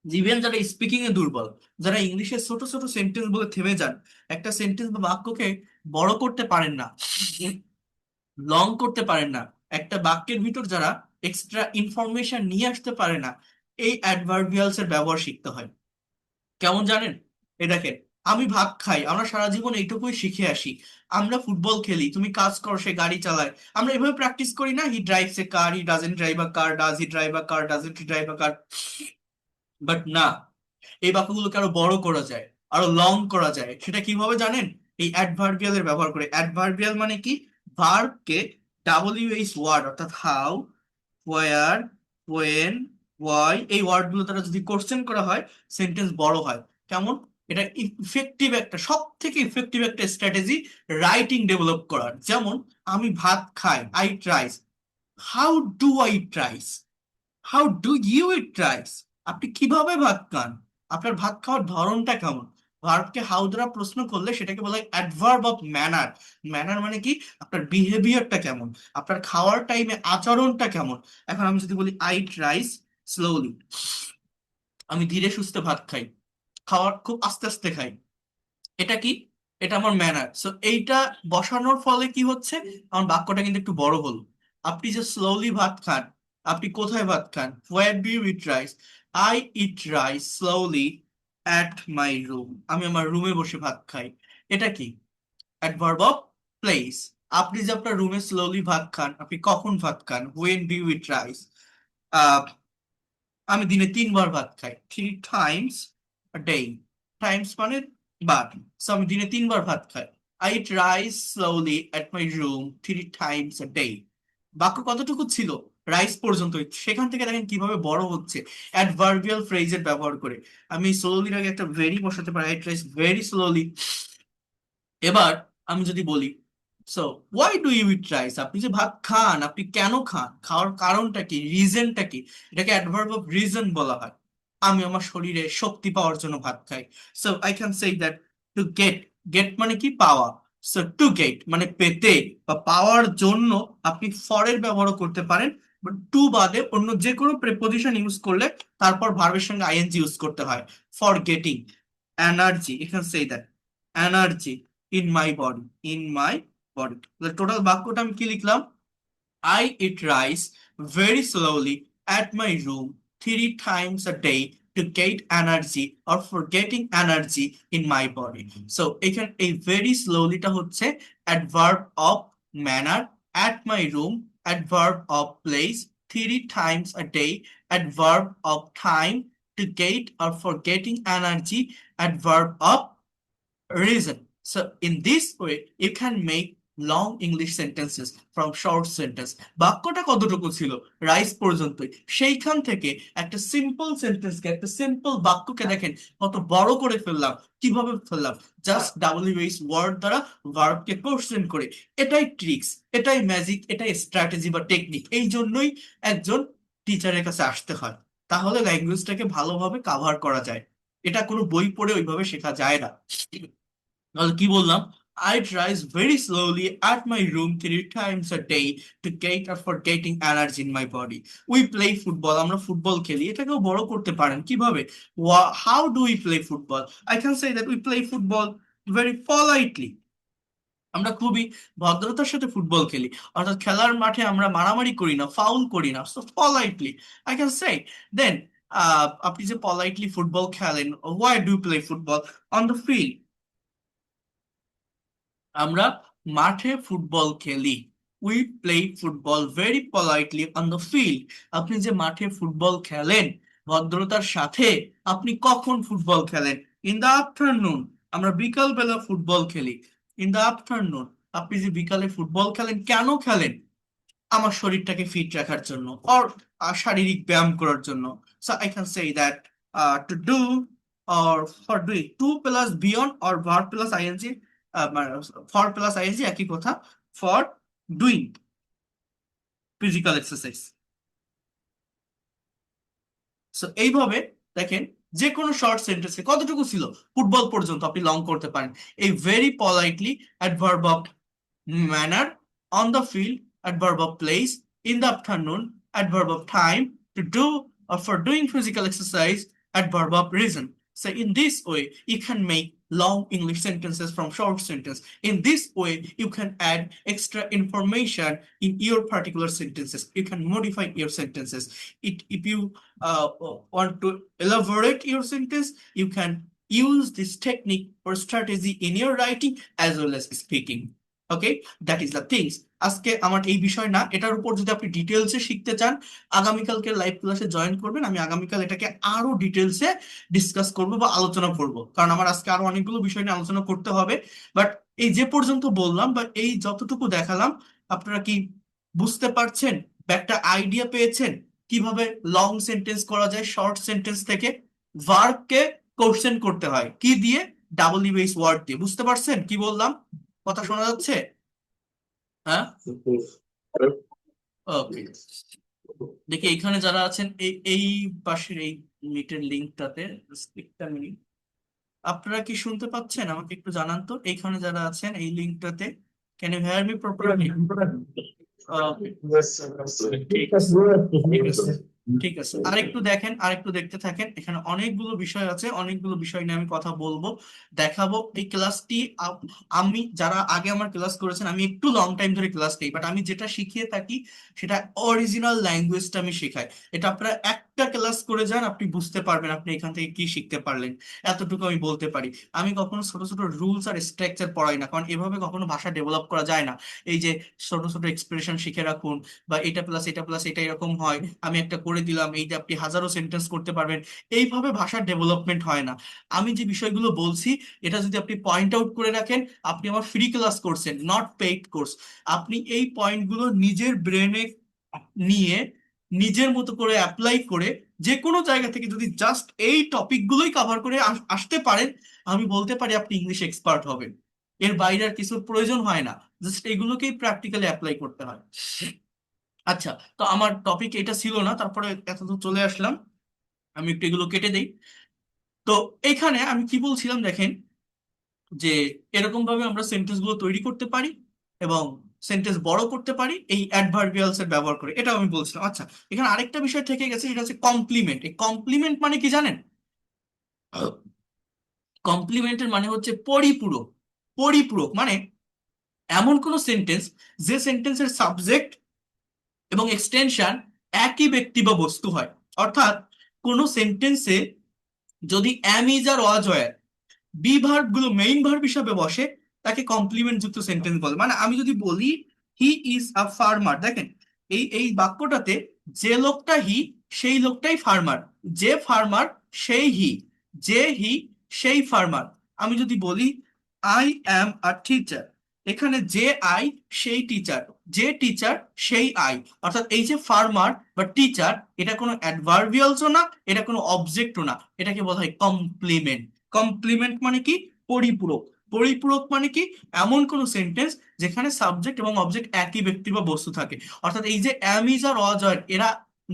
ইভেন যারা স্পিকিং এ দুর্বল, যারা ইংলিশে ছোট ছোট সেন্টেন্স বলে থেমে যান, একটা সেন্টেন্স বা বাক্যকে বড় করতে পারেন না, লং করতে পারেন না, একটা বাক্যের ভিতর যারা এক্সট্রা ইনফরমেশন নিয়ে আসতে পারে না, এই অ্যাডভার্বিয়ালস এর ব্যবহার শিখতে হয়। কেমন জানেন? এ দেখেন, আমি ভাত খাই, আমরা সারা জীবন এইটুকুই শিখে আসি। আমরা ফুটবল খেলি, তুমি কাজ করো, সে গাড়ি চালায়। আমরা এভাবে প্র্যাকটিস করি না, হি drives A car, he doesn't drive a car, does he drive a car, doesn't he drive a car. But না, এই বাক্যগুলোকে আরো বড় করা যায়, আরো লং করা যায়। সেটা কিভাবে জানেন? এই অ্যাডভার্বিয়াল এর ব্যবহার করে। অ্যাডভার্বিয়াল মানে কি? ভার্বকে WH ওয়ার্ড, অর্থাৎ হাউ, ওয়ার, ওয়েন, ওয়াই, এই ওয়ার্ড গুলো দ্বারা যদি কোশ্চেন করা হয়, সেন্টেন্স বড় হয়। কেমন? এটা ইফেক্টিভ একটা, সব থেকে ইফেক্টিভ একটা স্ট্র্যাটেজি রাইটিং ডেভেলপ করার। যেমন আমি ভাত খাই, I eat rice. How do I eat rice? How do you eat rice? আপনি কিভাবে ভাত খান? আপনার ভাত খাওয়ার ধরনটা কেমন? ভার্বকে হাউ দ্বারা প্রশ্ন করলে সেটাকে বলা হয় অ্যাডভার্ব অফ ম্যানার। ম্যানার মানে কি? আপনার বিহেভিয়ারটা কেমন, আপনার খাওয়ার টাইমে আচরণটা কেমন। এখন আমি যদি বলি আই ইট রাইস স্লোলি, আমি ধীরে সুস্থে ভাত খাই, খাওয়ার খুব আস্তে আস্তে খাই, এটা কি? এটা আমার ম্যানার। সো এইটা বসানোর ফলে কি হচ্ছে, আমার বাক্যটা কিন্তু একটু বড় হলো। আপনি যে স্লোলি ভাত খান, আপনি কোথায় ভাত খান? Where do you eat rice? I eat rice slowly at my room, আমি আমার রুমে বসে ভাত খাই। এটা কি? Adverb of place. আপনি যে আপনার রুমে স্লোলি ভাত খান, আপনি কখন ভাত খান? When do you eat rice? আমি দিনে 3 বার ভাত খাই, 3 টাইমস ডে। টাইমস মানে বার। সো আমি দিনে 3 বার ভাত খাই। I eat rice slowly at my room 3 Times day. বাক্য কতটুকু ছিল? রাইস পর্যন্ত। সেখান থেকে দেখেন কিভাবে বড় হচ্ছে অ্যাডভার্বিয়াল ফ্রেজের ব্যবহার করে। আমি স্লোলির আগে একটা ভেরি বসাতে পারি, আই ট্রাইস ভেরি স্লোলি। এবার আমি যদি বলি, so why do you eat rice, আপনি যে ভাত খান, আপনি কেন খান, খাওয়ার কারণটা কি, রিজনটা কি? এটাকে অ্যাডভার্ব অফ রিজন বলা হয়। আমি আমার শরীরে শক্তি পাওয়ার জন্য ভাত খাই। So I can say that to get, get মানে কি, পাওয়া। সো টু গেট মানে পেতে বা পাওয়ার জন্য আপনি ফরের ব্যবহার করতে পারেন, বাট টু বাদে অন্য যে কোনো প্রেপোজিশন ইউজ করলে তারপর ভার্বের সঙ্গে আইএনজি ইউজ করতে হয়। For getting energy, you can say that energy in my body, in my body. Total বাক্যটা আমি কি লিখলাম? I eat rice very slowly at my room 3 times a day to get energy or for getting energy in my body. So এখানে এই very slowly টা হচ্ছে adverb of manner, at my room adverb of place, 3 times a day adverb of time, to get or for getting energy adverb of reason. So in this way, you can make long English sentences from short sentence. বাক্যটা কতটুকু ছিল? Rice পর্যন্তই। সেইখান থেকে একটা simple সেন্টেন্সকে, একটা simple বাক্যকে দেখেন কত বড় করে ফেললাম। কিভাবে ফেললাম? জাস্ট ডাব্লিউএইচ ওয়ার্ড দ্বারা ভার্বকে কোশ্চেন করে। এটাই ট্রিক্স, এটাই ম্যাজিক, এটাই স্ট্র্যাটেজি বা টেকনিক। এই জন্যই একজন টিচারের কাছে আসতে হয়, তাহলে ল্যাঙ্গুয়েজটাকে ভালোভাবে কাভার করা যায়। এটা কোনো বই পড়ে ওইভাবে শেখা যায় না। তাহলে কি বললাম? I rise very slowly at my room 3 times a day to get or for getting energy in my body. We play football. আমরা ফুটবল খেলি। এটাকেও বড় করতে পারেন কিভাবে? How do we play football? I can say that we play football very politely. আমরা খুবই ভদ্রতার সাথে ফুটবল খেলি। অর্থাৎ খেলার মাঠে আমরা মারামারি করি না, ফাউল করি না। So politely I can say. Then আপনি যে পলাইটলি ফুটবল খেলেন, why do you play football? On the field. আমরা মাঠে ফুটবল খেলি। We play football very politely on the field. আপনি যে মাঠে ফুটবল খেলেন ভদ্রতার সাথে, আপনি কখন ফুটবল খেলেন? In the afternoon. আমরা বিকাল বেলা ফুটবল খেলি। In the afternoon. আপনি যে বিকালে ফুটবল খেলেন, কেন খেলেন? আমার শরীরটাকে ফিট রাখার জন্য, অর শারীরিক ব্যায়াম করার জন্য। So I can say that to do or for doing, to plus beyond or verb plus ING, for plus ING একই কথা, for doing physical exercise. So এইভাবে দেখেন যে কোনো শর্ট সেন্টেন্সে কতটুকু ছিল? ফুটবল পর্যন্ত আপনি লং করতে পারেন। এই very politely adverb of manner, on the field, adverb of place, in the afternoon, adverb of time, to do or for doing physical exercise, adverb of reason. So in this way, you can make long English sentences from short sentence. In this way, you can add extra information in your particular sentences. You can modify your sentences. If you want to elaborate your sentence, you can use this technique or strategy in your writing as well as speaking. Okay, that is the things. আজকে আমার এই বিষয় না, এটার উপর যদি আপনি ডিটেলসে শিখতে চান, আগামীকালকে লাইভ ক্লাসে জয়েন করবেন। আমি আগামীকাল এটাকে আরো ডিটেলসে ডিসকাস করব বা আলোচনা করব, কারণ আমার আজকে আরো অনেকগুলো বিষয় নিয়ে আলোচনা করতে হবে। বাট এই যে পর্যন্ত বললাম বা এই যতটুকু দেখালাম, আপনারা কি বুঝতে পারছেন বা একটা আইডিয়া পেয়েছেন কিভাবে লং সেন্টেন্স করা যায় শর্ট সেন্টেন্স থেকে? ভার্বকে কোশ্চেন করতে হয় কি দিয়ে? ডাব্লিউএইচ ওয়ার্ড দিয়ে। বুঝতে পারছেন কি বললাম? কথা শোনা যাচ্ছে? হ্যাঁ, ওকে। দেখি এখানে যারা আছেন এই এই পাশের এই মিটের লিঙ্কটাতে, একটা মিনিট, আপনারা কি শুনতে পাচ্ছেন? আমাকে একটু জানান তো, এইখানে যারা আছেন এই লিঙ্কটাতে, can you hear me properly? ঠিক আছে, ঠিক আছে, ঠিক আছে। আরেকটু দেখেন, আরেকটু দেখতে থাকেন। এখানে অনেকগুলো বিষয় আছে, অনেকগুলো বিষয় নিয়ে আমি কথা বলবো, দেখাবো। এই ক্লাসটি আমি, যারা আগে আমার ক্লাস করেছেন, আমি একটু লং টাইম ধরে ক্লাস নেই, বাট আমি যেটা শিখিয়ে থাকি সেটা অরিজিনাল ল্যাঙ্গুয়েজটা আমি শেখাই। এটা আপনারা এক একটা ক্লাস করে যান, আপনি বুঝতে পারবেন আপনি এখান থেকে কি শিখতে পারলেন। এতটুকু আমি বলতে পারি। আমি কখনো ছোট ছোট রুলস আর স্ট্রাকচার পড়াই না, কারণ এভাবে কখনো ভাষা ডেভেলপ করা যায় না। এই যে ছোট ছোট এক্সপ্রেশন শিখে রাখুন, বা এটা প্লাস এটা এরকম হয়, আমি একটা করে দিলাম, এইটা আপনি হাজারো সেন্টেন্স করতে পারবেন, এইভাবে ভাষার ডেভেলপমেন্ট হয় না। আমি যে বিষয়গুলো বলছি এটা যদি আপনি পয়েন্ট আউট করে রাখেন, আপনি আমার ফ্রি ক্লাস করছেন, নট পেইড কোর্স। আপনি এই পয়েন্টগুলো নিজের ব্রেনে নিয়ে নিজের মতো করে অ্যাপ্লাই করে যে কোনো জায়গা থেকে যদি জাস্ট এই টপিকগুলোই কভার করে আসতে পারেন, আমি বলতে পারি আপনি ইংলিশ এক্সপার্ট হবেন। এর বাইরে আর কিছুর প্রয়োজন হয় না, জাস্ট এগুলোকেই প্র্যাকটিক্যালি অ্যাপ্লাই করতে হয়। আচ্ছা, তো আমার টপিক এটা ছিল না, তারপরে এতদূর চলে আসলাম। আমি একটু এগুলো কেটে দেই। তো এখানে আমি কি বলছিলাম দেখেন, যে এরকম ভাবে আমরা সেন্টেন্স গুলো তৈরি করতে পারি এবং সেন্টেন্স বড় করতে পারি এই অ্যাডভার্বিয়ালস এর ব্যবহার করে, এটা আমি বলছিলাম। আচ্ছা, এখানে আরেকটা বিষয় থেকে গেছে, সেটা হচ্ছে কমপ্লিমেন্ট। এই কমপ্লিমেন্ট মানে কি জানেন? কমপ্লিমেন্টের মানে হচ্ছে পরিপূরক। পরিপূরক মানে এমন কোন সেন্টেন্স যে সেন্টেন্সের সাবজেক্ট এবং এক্সটেনশন একই ব্যক্তি বা বস্তু হয়। অর্থাৎ কোন সেন্টেন্সে যদি am is are was were be verb গুলো মেইন ভার্ব হিসাবে বসে, তাকে কমপ্লিমেন্ট যুক্ত সেন্টেন্স বলে। মানে আমি যদি বলি হি ইজ আ ফার্মার, দেখেন এই বাক্যটাতে যে লোকটা হি, সেই লোকটাই ফার্মার। যে ফার্মার সেই হি, যে হি সেই ফার্মার। আমি যদি বলি আই অ্যাম আ টিচার, এখানে যে আই সেই টিচার, যে টিচার সেই আই। অর্থাৎ এই যে ফার্মার বা টিচার, এটা কোনো অ্যাডভার্বিয়ালসও না, এটা কোনো অবজেক্টও না, এটাকে বলা হয় কমপ্লিমেন্ট। কমপ্লিমেন্ট মানে কি? পরিপূরক। পরিপূরক মানে কি? এমন কোন সেন্টেন্স যেখানে সাবজেক্ট এবং অবজেক্ট একই ব্যক্তি বা বস্তু থাকে। অর্থাৎ এই যে অ্যাম ইজ আর ওয়াজ আর এরা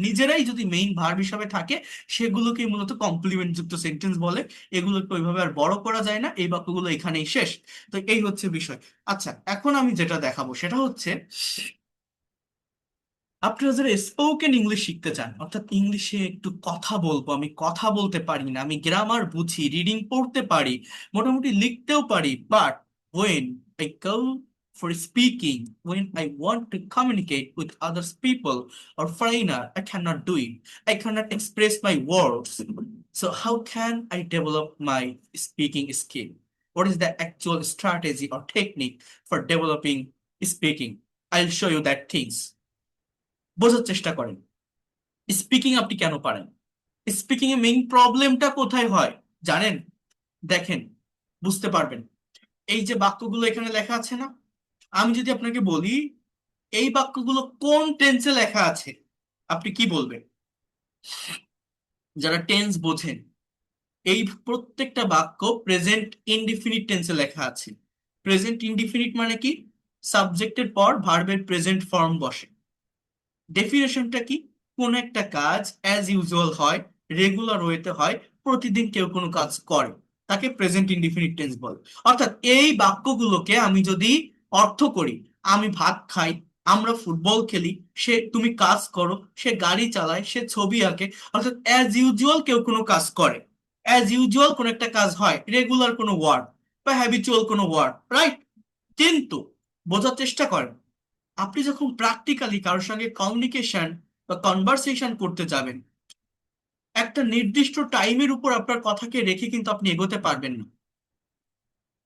নিজেরাই যদি মেইন ভার্ব হিসাবে থাকে, সেগুলোকে মূলত কমপ্লিমেন্ট যুক্ত সেন্টেন্স বলে। এগুলোকে ওইভাবে আর বড় করা যায় না, এই বাক্যগুলো এখানেই শেষ। তো এই হচ্ছে বিষয়। আচ্ছা, এখন আমি যেটা দেখাবো সেটা হচ্ছে, আপনারা যারা স্পোকেন ইংলিশ শিখতে চান, অর্থাৎ ইংলিশে একটু কথা বলবো, আমি কথা বলতে পারি না, আমি গ্রামার বুঝি, রিডিং পড়তে পারি, মোটামুটি লিখতেও পারি, but when I go for speaking, when I want to communicate with others people or foreigner, I cannot do it. I cannot express my words. So how can I develop my speaking skill? What is the actual strategy or technique for developing speaking? I'll show you that things. বোঝার চেষ্টা করেন speaking আপনি কেন পারেন। Speaking এর main প্রবলেমটা কোথায় হয় জানেন? দেখেন, বুঝতে পারবেন। এই যে বাক্যগুলো এখানে লেখা আছে না, আমি যদি আপনাকে বলি এই বাক্যগুলো কোন টেন্সে লেখা আছে, আপনি কি বলবেন? যারা টেন্স বোঝেন, এই প্রত্যেকটা বাক্য প্রেজেন্ট ইনডিফিনিট টেন্সে লেখা আছে। প্রেজেন্ট ইনডিফিনিট মানে কি? সাবজেক্টের পর ভার্বের প্রেজেন্ট ফর্ম বসে। ডেফিনেশনটা কি? কোন একটা কাজ অ্যাজ ইউজুয়াল হয়, রেগুলার ওয়েতে হয়, প্রতিদিন কেউ কোনো কাজ করে, তাকে প্রেজেন্ট ইনডিফিনিট টেন্স বলে। অর্থাৎ এই বাক্যগুলোকে আমি যদি অর্থ করি, আমি ভাত খাই, আমরা ফুটবল খেলি, তুমি কাজ করো, সে গাড়ি চালায়, সে ছবি আঁকে, অর্থাৎ অ্যাজ ইউজুয়াল কেউ কোনো কাজ করে, অ্যাজ ইউজুয়াল কোন একটা কাজ হয়, রেগুলার কোনো ওয়ার্ড বা হ্যাবিচুয়াল কোনো ওয়ার্ড, রাইট? কিন্তু বোঝার চেষ্টা করেন, আপনি যখন প্র্যাকটিক্যালি কারোর সঙ্গে কমিউনিকেশন বা কনভারসেশন করতে যাবেন, একটা নির্দিষ্ট টাইমের উপর আপনার কথাকে রেখে কিন্তু আপনি এগোতে পারবেন না।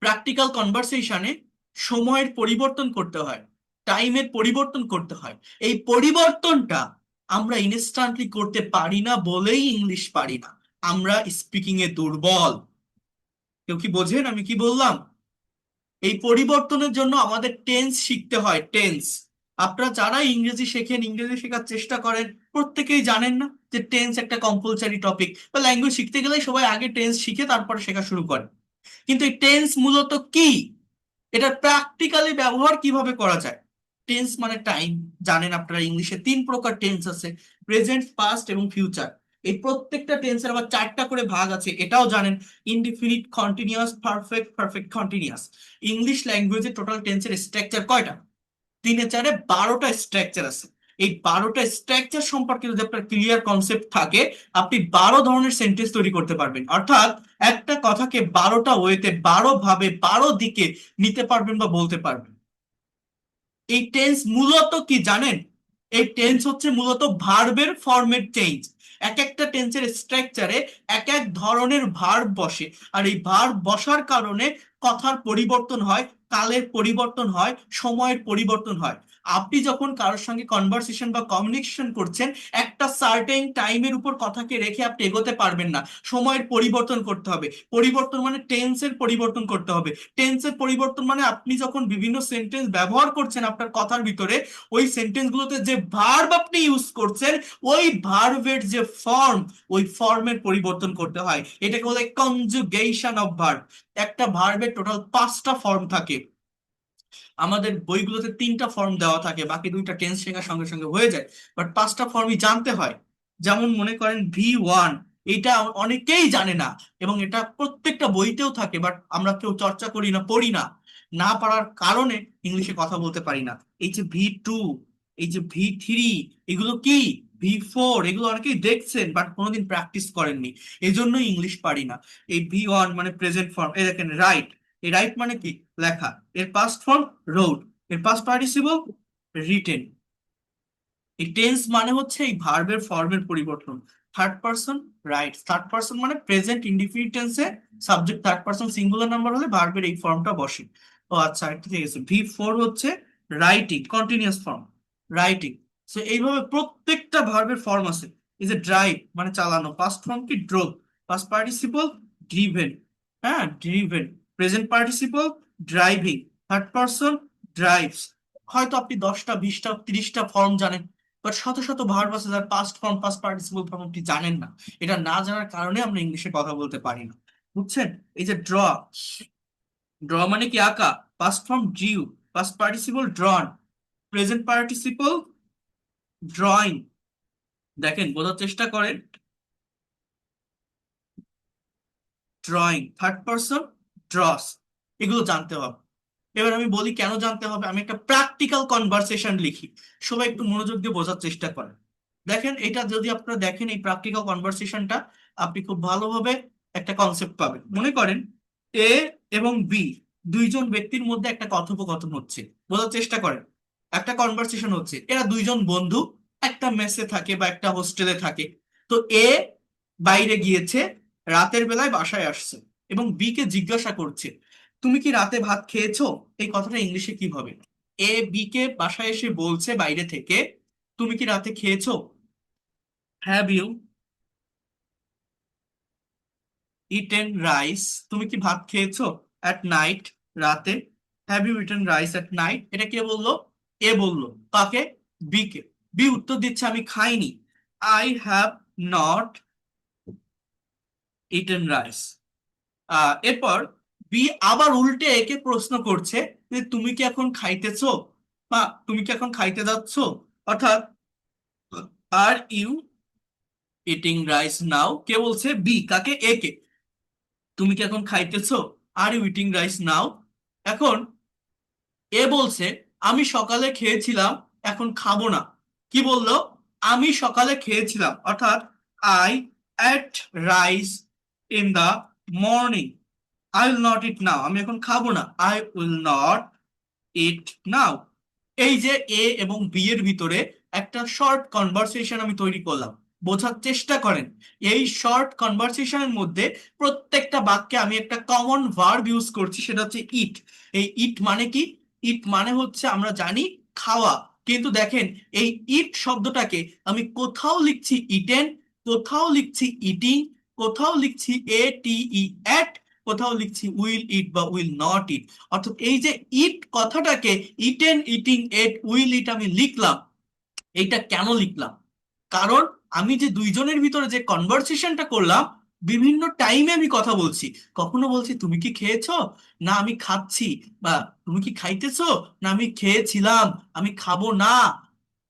প্র্যাকটিক্যাল কনভারসেশনে সময়ের পরিবর্তন করতে হয়, টাইমের পরিবর্তন করতে হয়। এই পরিবর্তনটা আমরা ইনস্ট্যান্টলি করতে পারি না বলেই ইংলিশ পারি না। আমরা স্পিকিং এ দুর্বল। কেউ কি বোঝেন আমি কি বললাম? এই পরিবর্তনের জন্য আমাদের টেন্স শিখতে হয়, টেন্স। আপনারা যারা ইংরেজি শেখেন, ইংরেজি শেখার চেষ্টা করেন, প্রত্যেকেই জানেন না যে টেন্স একটা কম্পালসারি টপিক। বা ল্যাঙ্গুয়েজ শিখতে গেলে সবাই আগে টেন্স শিখে তারপরে শেখা শুরু করে। কিন্তু এই টেন্স মূলত কি, এটা প্র্যাকটিক্যালি ব্যবহার কিভাবে করা যায়? টেন্স মানে টাইম। জানেন আপনারা ইংলিশে 3 প্রকার টেন্স আছে, প্রেজেন্ট, পাস্ট এবং ফিউচার। এই প্রত্যেকটা টেন্সের আবার 4টা করে ভাগ আছে, এটাও জানেন। Indefinite, continuous, perfect, perfect continuous. English ল্যাঙ্গুয়েজে টোটাল টেন্সের স্ট্রাকচার কয়টা? 3 এ 4 এ 12টা স্ট্রাকচার আছে। এই 12টা স্ট্রাকচার সম্পর্কে যদি আপনার ক্লিয়ার কনসেপ্ট থাকে, আপনি 12 ধরনের সেন্টেন্স তৈরি করতে পারবেন। অর্থাৎ একটা কথাকে 12টা ওয়েতে, 12 ভাবে, 12 দিকে নিতে পারবেন বা বলতে পারবেন। এই টেন্স মূলত কি জানেন? এই টেন্স হচ্ছে মূলত ভার্বের ফর্মেট চেঞ্জ। এক একটা টেন্সের স্ট্রাকচারে এক এক ধরনের ভার্ব বসে, আর এই ভার্ব বসার কারণে কথার পরিবর্তন হয়, কালের পরিবর্তন হয়, সময়ের পরিবর্তন হয়। আপনি যখন কারোর সঙ্গে কনভারসেশন বা কমিউনিকেশন করছেন, একটা সার্টেন টাইমের উপর কথাকে রেখে আপনি এগোতে পারবেন না, সময়ের পরিবর্তন করতে হবে। পরিবর্তন মানে টেন্সের পরিবর্তন করতে হবে। টেন্সের পরিবর্তন মানে আপনি যখন বিভিন্ন সেন্টেন্স ব্যবহার করছেন আপনার কথার ভিতরে, ওই সেন্টেন্সগুলোতে যে ভার্ব আপনি ইউজ করছেন, ওই ভার্বের যে ফর্ম, ওই ফর্মের পরিবর্তন করতে হয়। এটাকে বলে কনজুগেশন অফ ভার্ব। একটা ভার্বের টোটাল 5টা ফর্ম থাকে। আমাদের বইগুলোতে 3টা ফর্ম দেওয়া থাকে, বাকি 2টা টেন্স শেখার সঙ্গে সঙ্গে হয়ে যায়, বাট 5টা ফর্মই জানতে হয়। যেমন মনে করেন V1, এটা অনেকেই জানে না, এবং এটা প্রত্যেকটা বইতেও থাকে, বাট আমরা কেউ চর্চা করি না, পড়ি না। না পারার কারণে ইংলিশে কথা বলতে পারি না। এই যে V2, এই যে V3, এগুলো কি, V4, এগুলো অনেকেই দেখছেন বাট কোনোদিন প্র্যাকটিস করেননি, এই জন্যই ইংলিশ পারি না। এই V1 মানে প্রেজেন্ট ফর্ম, এই দেখেন রাইট। এই রাইট মানে কি, লেখা। এর পাস্ট ফর্ম রোড, এর পাস্ট পার্টিসিপল রিটেন। এই টেন্স মানে হচ্ছে এই ভার্বের ফর্মের পরিবর্তন। Third person right, third person মানে প্রেজেন্ট ইনডিফিনিট টেন্সে subject third person singular number হলে ভার্বের এই ফর্মটা বসে। ও আচ্ছা, একটা ঠিক আছে। V4 হচ্ছে writing, continuous form, writing. So এইভাবে প্রত্যেকটা ভার্বের ফর্ম আছে। এই যে ড্রাইভ মানে চালানো, পাস্ট ফর্ম কি ড্রোভ, পাস্ট পার্টিসিপল ড্রিভেন, হ্যাঁ driven. Present participle driving, third person drives. হয়তো আপনি 10টা 20টা 30টা ফর্ম জানেন, বাট শত শত ভার্ব আছে যার past form past participle form আপনি জানেন না। এটা না জানার কারণে আমরা ইংলিশে কথা বলতে পারি না, বুঝছেন? এই যে ড্র, ড্র মানে কি আঁকা, past form drew, past participle ড্রন, present participle drawing. দেখেন বোঝার চেষ্টা করেন, ড্রয়িং, থার্ড পারসন ড্রস। এগুলো জানতে হবে। এবার আমি বলি কেন জানতে হবে। আমি একটা প্র্যাকটিক্যাল কনভারসেশন লিখি, সবাই একটু মনোযোগ দিয়ে বোঝার চেষ্টা করেন। দেখেন এটা যদি আপনারা দেখেন, এই প্র্যাকটিক্যাল কনভারসেশনটা, আপনি খুব ভালোভাবে একটা কনসেপ্ট পাবেন। মনে করেন এ এবং বি, দুইজন ব্যক্তির মধ্যে একটা কথোপকথন হচ্ছে, বোঝার চেষ্টা করেন। একটা কনভারসেশন হচ্ছে, এরা দুইজন বন্ধু, একটা মেসে থাকে বা একটা হোস্টেলে থাকে। তো এ বাইরে গিয়েছে, রাতের বেলায় বাসায় আসছে, এবং বি কে জিজ্ঞাসা করছে, তুমি কি রাতে ভাত খেয়েছো? এই কথাটা ইংলিশে কি হবে? এ বি কে বাসায় এসে বলছে বাইরে থেকে, তুমি কি রাতে খেয়েছো? Have you eaten rice? তুমি কি ভাত খেয়েছো অ্যাট নাইট, রাতে? Have you eaten rice at night? এটা কে বললো? এ বললো। কাকে? বি কে। বি উত্তর দিচ্ছে, আমি খাইনি, I have not eaten rice. এরপর বি আবার উল্টে একে প্রশ্ন করছে যে তুমি কি এখন খাইতেছো, বা তুমি কি এখন খাইতে যাচ্ছ? অর্থাৎ আর ইউ ইটিং রাইস নাও? কে বলছে? বি। কাকে? এ কে। তুমি কি এখন খাইতেছো? আর ইউ ইটিং রাইস নাও? এখন এ বলছে, আমি সকালে খেয়েছিলাম, এখন খাবো না। কি বললো? আমি সকালে খেয়েছিলাম, অর্থাৎ I ate rice in the morning, I will not eat now. আমি এখন খাবো না, I will not eat now. এই যে এ এবং বি এর ভিতরে একটা শর্ট কনভারসেশন আমি তৈরি করলাম। বোঝার চেষ্টা করেন, এই শর্ট কনভারসেশনের মধ্যে প্রত্যেকটা বাক্যে আমি একটা কমন ভার্ব ইউজ করছি, সেটা হচ্ছে ইট। এই ইট মানে কি? ইট মানে হচ্ছে আমরা জানি খাওয়া, কিন্তু দেখেন এই ইট শব্দটাকে আমি কোথাও লিখছি ইটেন, কোথাও লিখছি ইটিং, কোথাও লিখছি ATE এট, কোথাও লিখছি উইল ইট বা উইল নট ইট। অর্থাৎ এই যে ইট কথাটাকে ইটেন ইটিং এট উইল ইট আমি লিখলাম, এইটা কেন লিখলাম? কারণ আমি যে দুইজনের ভিতরে যে কনভারসেশনটা করলাম, বিভিন্ন টাইমে আমি কথা বলছি। কখনো বলছি তুমি কি খেয়েছো, না আমি খাচ্ছি, বা তুমি কি খাইতেছো, না আমি খেয়েছিলাম, আমি খাবো না।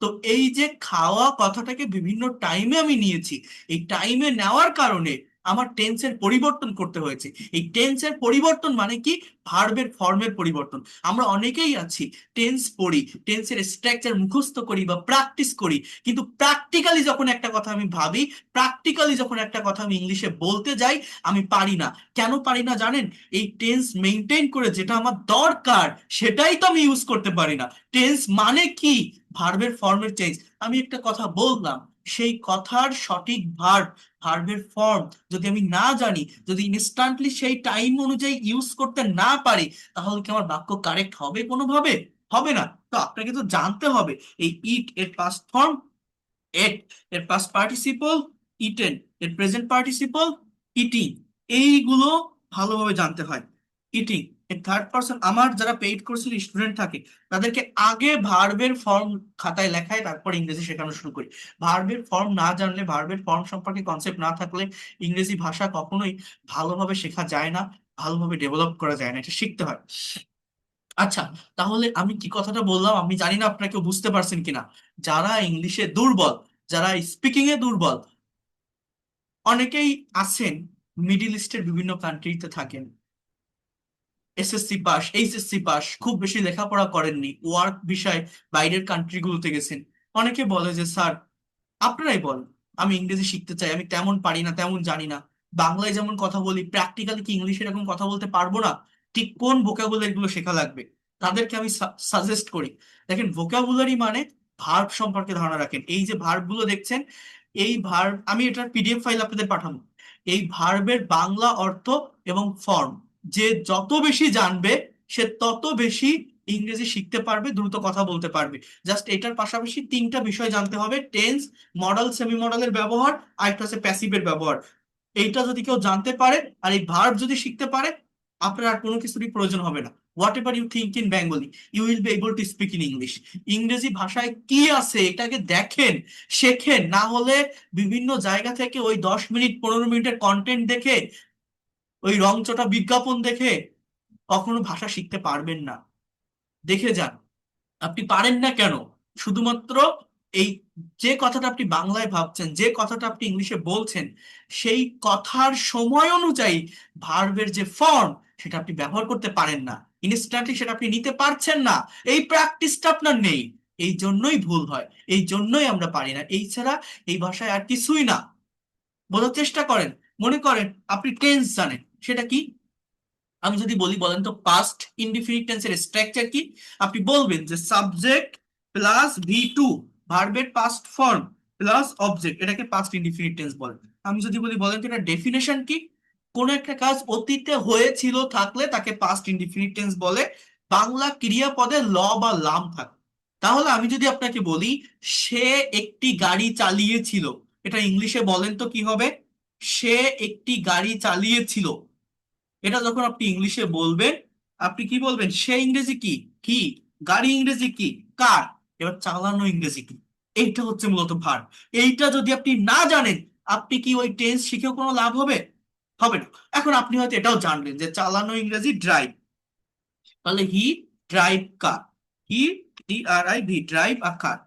তো এই যে খাওয়া কথাটাকে বিভিন্ন টাইমে আমি নিয়েছি, এই টাইমে নেওয়ার কারণে আমার টেন্সের পরিবর্তন করতে হয়েছে। এই টেন্সের পরিবর্তন মানে কি? ভার্বের ফর্মের পরিবর্তন। আমরা অনেকেই আছি টেন্স পড়ি, টেন্সের স্ট্রাকচার মুখস্থ করি বা প্র্যাকটিস করি, কিন্তু প্র্যাকটিক্যালি যখন একটা কথা আমি ভাবি, প্র্যাকটিক্যালি যখন একটা কথা আমি ইংলিশে বলতে যাই, আমি পারি না। কেন পারি না জানেন? এই টেন্স মেনটেন করে যেটা আমার দরকার, সেটাই তো আমি ইউজ করতে পারি না। টেন্স মানে কি? ভার্বের ফর্মের চেঞ্জ। আমি একটা কথা বললাম, সেই কথার সঠিক ভার্বের ফর্ম যদি আমি না জানি, যদি ইনস্ট্যান্টলি সেই টাইম অনুযায়ী ইউজ করতে না পারি, তাহলে কি আমার বাক্য কারেক্ট হবে কোনোভাবে? হবে না। তো আপনাকে তো জানতে হবে এই ইট এর পাস্ট ফর্ম এট, এর পাস্ট পার্টিসিপল ইটেন, এর প্রেজেন্ট পার্টিসিপল ইটিং, এইগুলো ভালোভাবে জানতে হয়। ইটিং এর থার্ড পারসন, আমার যারা পেইড কোর্সের স্টুডেন্ট থাকে তাদেরকে আগে ভার্বের ফর্ম খাতায় লেখায়, তারপর ইংরেজি শেখানো শুরু করি। ভার্বের ফর্ম না জানলে, ভার্বের ফর্ম সম্পর্কে কনসেপ্ট না থাকলে ইংরেজি ভাষা কখনোই ভালোভাবে শেখা যায় না, ভালোভাবে ডেভেলপ করা যায় না, এটা শিখতে হয়। আচ্ছা, তাহলে আমি কি কথাটা বললাম আমি জানি না আপনারা কেউ বুঝতে পারছেন কিনা। যারা ইংলিশে দুর্বল, যারা স্পিকিং এ দুর্বল, অনেকেই আছেন মিডিল ইস্টের বিভিন্ন কান্ট্রিতে থাকেন, এসএসসি পাস, এইচএসসি পাস, খুব বেশি লেখাপড়া করেননি, ওয়ার্ক বিষয় বাইরের কান্ট্রিগুলোতে গেছেন। অনেকে বলে যে স্যার আপনারাই বলেন, আমি ইংরেজি শিখতে চাই, আমি তেমন পারি না, তেমন জানি না, বাংলায় যেমন কথা বলি প্র্যাকটিক্যালি কি ইংলিশে এরকম কথা বলতে পারবো না, ঠিক কোন ভোকাবুলারি গুলো শেখা লাগবে? তাদেরকে আমি সাজেস্ট করি, দেখেন ভোকাবুলারি মানে ভার্ব সম্পর্কে ধারণা রাখেন। এই যে ভার্ব গুলো দেখছেন, এই ভার্ব আমি এটার পিডিএফ ফাইল আপনাদের পাঠাবো। এই ভার্বের বাংলা অর্থ এবং ফর্ম যে যত বেশি জানবে, সে তত বেশি ইংরেজি শিখতে পারবে, দ্রুত কথা বলতে পারবে। জাস্ট এটার পাশাপাশি তিনটা বিষয় জানতে হবে: টেন্স, মডাল, সেমি মডালের ব্যবহার, আর একটা হচ্ছে প্যাসিভের ব্যবহার। এইটা যদি কেউ জানতে পারে আর এই ভার্ব যদি শিখতে পারে, আপনার আর কোনো কিছুরই প্রয়োজন হবে না। Whatever you think in Bengali, you will be able to speak in English. ইংরেজি ভাষায় কি আছে এটাকে দেখেন, শেখেন, না হলে বিভিন্ন জায়গা থেকে ওই 10 মিনিট 15 মিনিটের কন্টেন্ট দেখে, ওই রংচটা বিজ্ঞাপন দেখে কখনো ভাষা শিখতে পারবেন না। দেখে যান। আপনি পারেন না কেন? শুধুমাত্র এই যে কথাটা আপনি বাংলায় ভাবছেন, যে কথাটা আপনি ইংলিশে বলছেন, সেই কথার সময় অনুযায়ী ভার্বের যে ফর্ম সেটা আপনি ব্যবহার করতে পারেন না, ইনস্ট্যান্টলি সেটা আপনি নিতে পারছেন না। এই প্র্যাকটিসটা আপনার নেই, এই জন্যই ভুল হয়, এই জন্যই আমরা পারি না। এই ছাড়া এই ভাষায় আর কিছুই না। বোঝার চেষ্টা করেন। মনে করেন আপনি টেন্স জানেন, সেটা কি? আমি যদি বলি বলেন তো পাস্ট ইনডিফিনিট টেন্সের স্ট্রাকচার কি, আপনি বলবেন যে সাবজেক্ট প্লাস ভি টু, ভার্বের পাস্ট ফর্ম প্লাস অবজেক্ট, এটাকে পাস্ট ইনডিফিনিট টেন্স বলে। আমি যদি বলি বলেন তো এটা ডেফিনেশন কি, কোন একটা কাজ অতীতে হয়েছিল থাকলে তাকে পাস্ট ইনডিফিনিট টেন্স বলে, বাংলা ক্রিয়াপদে ল বা লাম থাকে। তাহলে আমি যদি আপনাকে বলি সে একটি গাড়ি চালিয়েছিল, এটা ইংলিশে বলেন তো কি হবে? সে একটি গাড়ি চালিয়েছিল। এটা যখন আপনি ইংলিশে বলবেন, আপনি কি বলবেন? সে ইংরেজি কি? কি। গাড়ি ইংরেজি কি? কার। এবার চালানো ইংরেজি কি? এইটা হচ্ছে মূলত ভার্ব। এইটা যদি আপনি না জানেন, আপনি কি ওই টেন্স শিখেও কোনো লাভ হবে? হবে না। এখন আপনি হয়তো এটাও জানলেন যে চালানো ইংরেজি ড্রাইভ, তাহলে he drive car, he DRIV drive a car.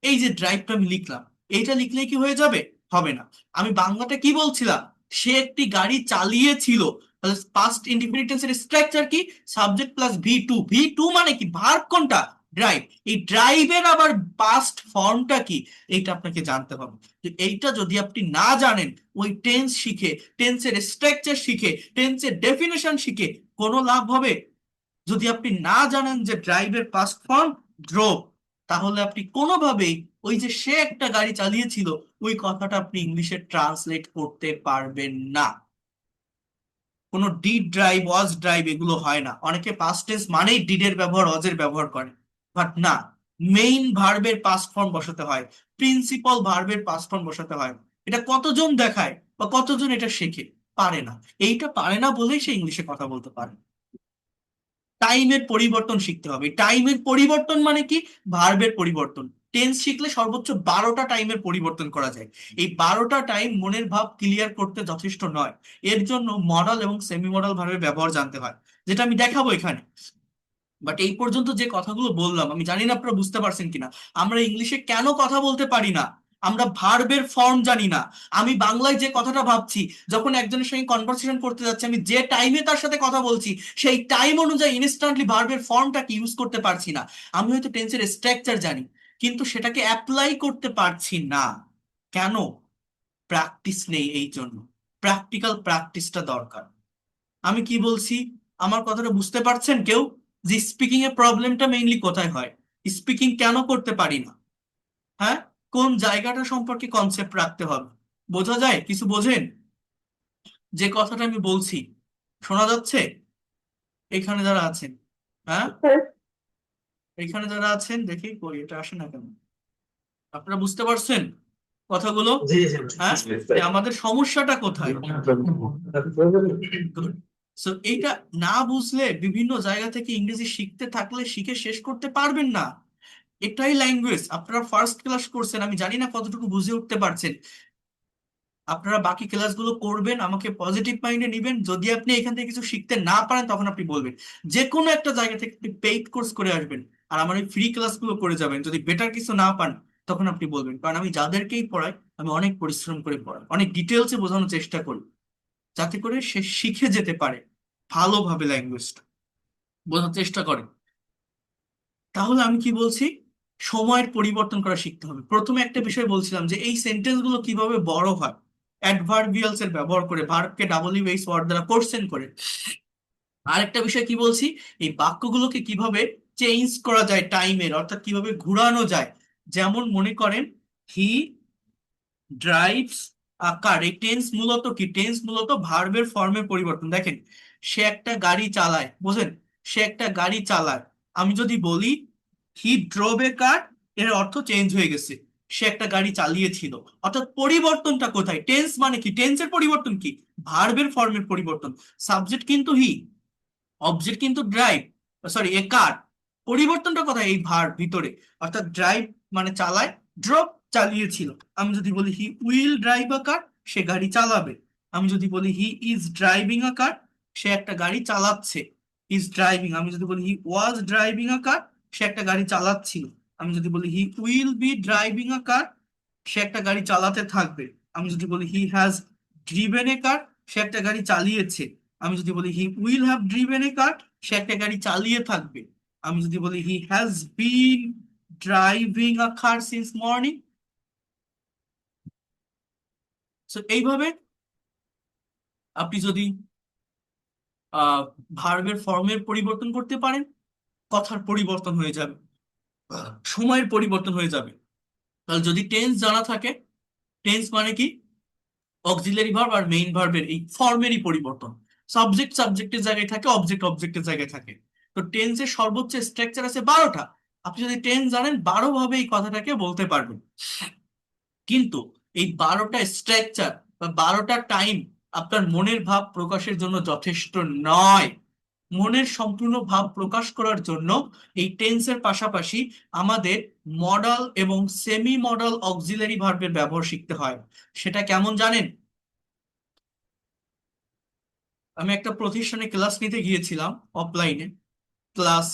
এই যে ড্রাইভটা আমি লিখলাম, এইটা লিখলে কি হয়ে যাবে? হবে না। আমি বাংলাটা কি বলছিলাম? সে একটি গাড়ি চালিয়েছিল। তাহলে পাস্ট ইনডিফিনিট টেন্সের স্ট্রাকচার কি? Subject plus V two. V two মানে কি? ভার্ব কোনটা? ড্রাইভ। এই ড্রাইভের আবার পাস্ট ফর্মটা কি? এইটা আপনাকে জানতে হবে। তো এইটা যদি আপনি না জানেন, ওই টেন্স শিখে, টেন্সের স্ট্রাকচার শিখে, টেন্সের ডেফিনেশন শিখে কোনো লাভ হবে? যদি আপনি না জানেন যে ড্রাইভের পাস্ট ফর্ম ড্রোভ, তাহলে আপনি কোনোভাবেই ওই যে সে একটা গাড়ি চালিয়েছিল, ওই কথাটা আপনি ইংলিশে ট্রান্সলেট করতে পারবেন না। কোনো ডিড ড্রাইভ, ওয়াজ ড্রাইভ এগুলো হয় না। অনেকে পাস্ট টেন্স মানেই ডিডের ব্যবহার, ওয়াজের ব্যবহার করে, বাট না। মেইন ভার্বের পাস্ট ফর্ম বসাতে হয়, প্রিন্সিপাল ভার্বের পাস্ট ফর্ম বসাতে হয়। এটা কতজন দেখায় বা কতজন এটা শেখে? পারে না। এইটা পারে না বলেই সে ইংলিশে কথা বলতে পারে। টাইমের পরিবর্তন শিখতে হবে। টাইমের পরিবর্তন মানে কি? ভার্বের পরিবর্তন। টেন্স শিখলে সর্বোচ্চ 12টা টাইমের পরিবর্তন করা যায়। এই 12টা টাইম মনের ভাব ক্লিয়ার করতে যথেষ্ট নয়, এর জন্য মডাল এবং সেমি মডাল ভার্বের ব্যবহার জানতে হয়, যেটা আমি দেখাবো এখানে। বাট এই পর্যন্ত যে কথাগুলো বললাম, আমি জানি না আপনারা বুঝতে পারছেন কিনা। আমরা ইংলিশে কেন কথা বলতে পারি না? আমরা ভার্বের ফর্ম জানি না। আমি বাংলায় যে কথাটা ভাবছি, যখন একজনের সঙ্গে কনভারসেশন করতে যাচ্ছি, আমি যে টাইমে তার সাথে কথা বলছি, সেই টাইম অনুযায়ী ইনস্ট্যান্টলি ভার্বের ফর্মটাকে ইউজ করতে পারছি না। আমি হয়তো টেন্সের স্ট্রাকচার জানি, কিন্তু সেটাকে অ্যাপ্লাই করতে পারছি না। কেন? প্র্যাকটিস নেই। এই জন্য প্র্যাকটিক্যাল প্র্যাকটিসটা দরকার। আমি কি বলছি, আমার কথাটা বুঝতে পারছেন কেউ? যে স্পিকিং এর প্রবলেমটা মেইনলি কোথায় হয়, স্পিকিং কেন করতে পারি না? হ্যাঁ, কোন জায়গাটা সম্পর্কে কনসেপ্ট রাখতে হবে। বোঝা যায়? কিছু বোঝেন যে কথাটা আমি বলছি? শোনা যাচ্ছে এখানে যারা আছেন? হ্যাঁ, এখানে যারা আছেন দেখি কই এটা আসে না কেন? আপনারা বুঝতে পারছেন কথাগুলো? জি জি হ্যাঁ, যে আমাদের সমস্যাটা কোথায়? গুড। সো এইটা না বুঝলে বিভিন্ন জায়গা থেকে ইংরেজি শিখতে থাকলে শিখে শেষ করতে পারবেন না। এটাই ল্যাঙ্গুয়েজ। আপনারা ফার্স্ট ক্লাস করছেন, আমি জানি না কতটুকু বুঝে উঠতে পারছেন। আপনারা বাকি ক্লাসগুলো করবেন, আমাকে পজিটিভ মাইন্ডে নিবেন। যদি আপনি এখান থেকে কিছু শিখতে না পারেন তখন আপনি বলবেন। যে কোনো একটা জায়গা থেকে আপনি পেইড কোর্স করে আসবেন আর আমার এই ফ্রি ক্লাসগুলো করে যাবেন। যদি বেটার কিছু না পান তখন আপনি বলবেন, কারণ আমি যাদেরকেই পড়াই আমি অনেক পরিশ্রম করে পড়াই, অনেক ডিটেলসে বোঝানোর চেষ্টা করি, যাতে করে সে শিখে যেতে পারে ভালোভাবে ল্যাঙ্গুয়েজটা। বোঝার চেষ্টা করে। তাহলে আমি কি বলছি? সময়ের পরিবর্তন করা শিখতে হবে। প্রথমে একটা বিষয় বলছিলাম যে এই সেন্টেন্স গুলো কিভাবে বড় হয়, অ্যাডভার্বিয়ালস এর ব্যবহার করে, ভার্বকে ডাব্লিউএইচ ওয়ার্ড দ্বারা কোর্সেন করে। আরেকটা বিষয় কি বলছি, এই বাক্যগুলোকে কিভাবে চেঞ্জ করা যায় টাইমের, অর্থাৎ কিভাবে ঘুরানো যায়। যেমন মনে করেন হি ড্রাইভস আ কার, এই টেন্স মূলত কি? টেন্স মূলত ভার্বের ফর্মের পরিবর্তন। দেখেন, সে একটা গাড়ি চালায়, বোঝেন? সে একটা গাড়ি চালায়। আমি যদি বলি হি ড্রোভ এ কার, এর অর্থ চেঞ্জ হয়ে গেছে, সে একটা গাড়ি চালিয়েছিল। অর্থাৎ পরিবর্তনটা কোথায়? টেন্স মানে কি? টেন্সের পরিবর্তন কি? ভার্বের ফর্মের পরিবর্তন। সাবজেক্ট কিন্তু হি, অবজেক্ট কিন্তু ড্রাইভ, সরি এ কার। পরিবর্তনটা কোথায়? এই ভার্ব ভিতরে। অর্থাৎ ড্রাইভ মানে চালায়, ড্রপ চালিয়েছিল। আমি যদি বলি he will drive a car, সে গাড়ি চালাবে। আমি যদি বলি he is driving a car, সে একটা গাড়ি চালাচ্ছে। Is driving. আমি যদি বলি হি ওয়াজ ড্রাইভিং আ কার, সে একটা গাড়ি চালাচ্ছিল। আমি যদি বলি he will be driving a car, সে একটা গাড়ি চালাতে থাকবে। আমি যদি বলি হি হ্যাজ ড্রিভেন এ কার, সে একটা গাড়ি চালিয়েছে। আমি যদি বলি হি উইল হ্যাভ ড্রিভেন এ কার, সে একটা গাড়ি চালিয়ে থাকবে। আমি যদি বলি he has been driving a car since morning. So এইভাবে আপনি যদি আহ ভার্বের ফর্মের পরিবর্তন করতে পারেন, কথার পরিবর্তন হয়ে যাবে, সময়ের পরিবর্তন হয়ে যাবে। তাহলে যদি টেন্স জানা থাকে, টেন্স মানে কি? অক্সিলারি ভার্ব আর মেইন ভার্বের এই ফর্মেরই পরিবর্তন। সাবজেক্ট সাবজেক্টের জায়গায় থাকে, অবজেক্ট অবজেক্টের জায়গায় থাকে। তো টেন্সের সর্বোচ্চ স্ট্রাকচার আছে 12টা। আপনি যদি টেন্স জানেন 12 ভাবে এই কথাটাকে বলতে পারবেন। কিন্তু এই 12টা স্ট্রাকচার বা 12টা টাইম আপনার মনের ভাব প্রকাশের জন্য যথেষ্ট নয়। মনের সম্পূর্ণ ভাব প্রকাশ করার জন্য এই টেন্সের পাশাপাশি আমাদের মডাল এবং সেমি মডাল অক্সিলারি ভার্বের ব্যবহার শিখতে হয়। সেটা কেমন জানেন? আমি একটা প্রতিষ্ঠানে ক্লাস নিতে গিয়েছিলাম, অফলাইনে ক্লাস,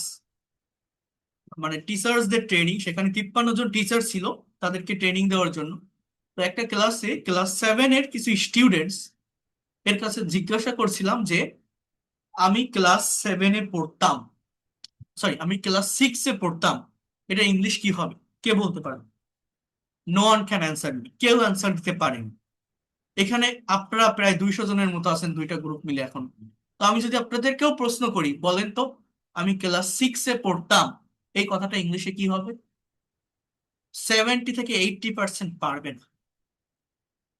মানে টিচার্সদের ট্রেনিং। সেখানে 53 জন টিচার ছিল তাদেরকে ট্রেনিং দেওয়ার জন্য। তো একটা ক্লাসে ক্লাস 7 এর কিছু স্টুডেন্টস এর কাছে জিজ্ঞাসা করছিলাম যে আমি ক্লাস 7-এ পড়তাম, সরি আমি ক্লাস 6-এ পড়তাম, এটা ইংলিশ কি হবে? কে বলতে পারেন? No one can answer me. কেউ অ্যান্সার দিতে পারেন। এখানে আপনারা প্রায় 200 জনের মতো আছেন, দুইটা গ্রুপ মিলে এখন। তো আমি যদি আপনাদেরকেও প্রশ্ন করি, বলেন তো আমি ক্লাস 6-এ পড়তাম, এই কথাটা ইংলিশে কি হবে? 70 থেকে 80% পারবে না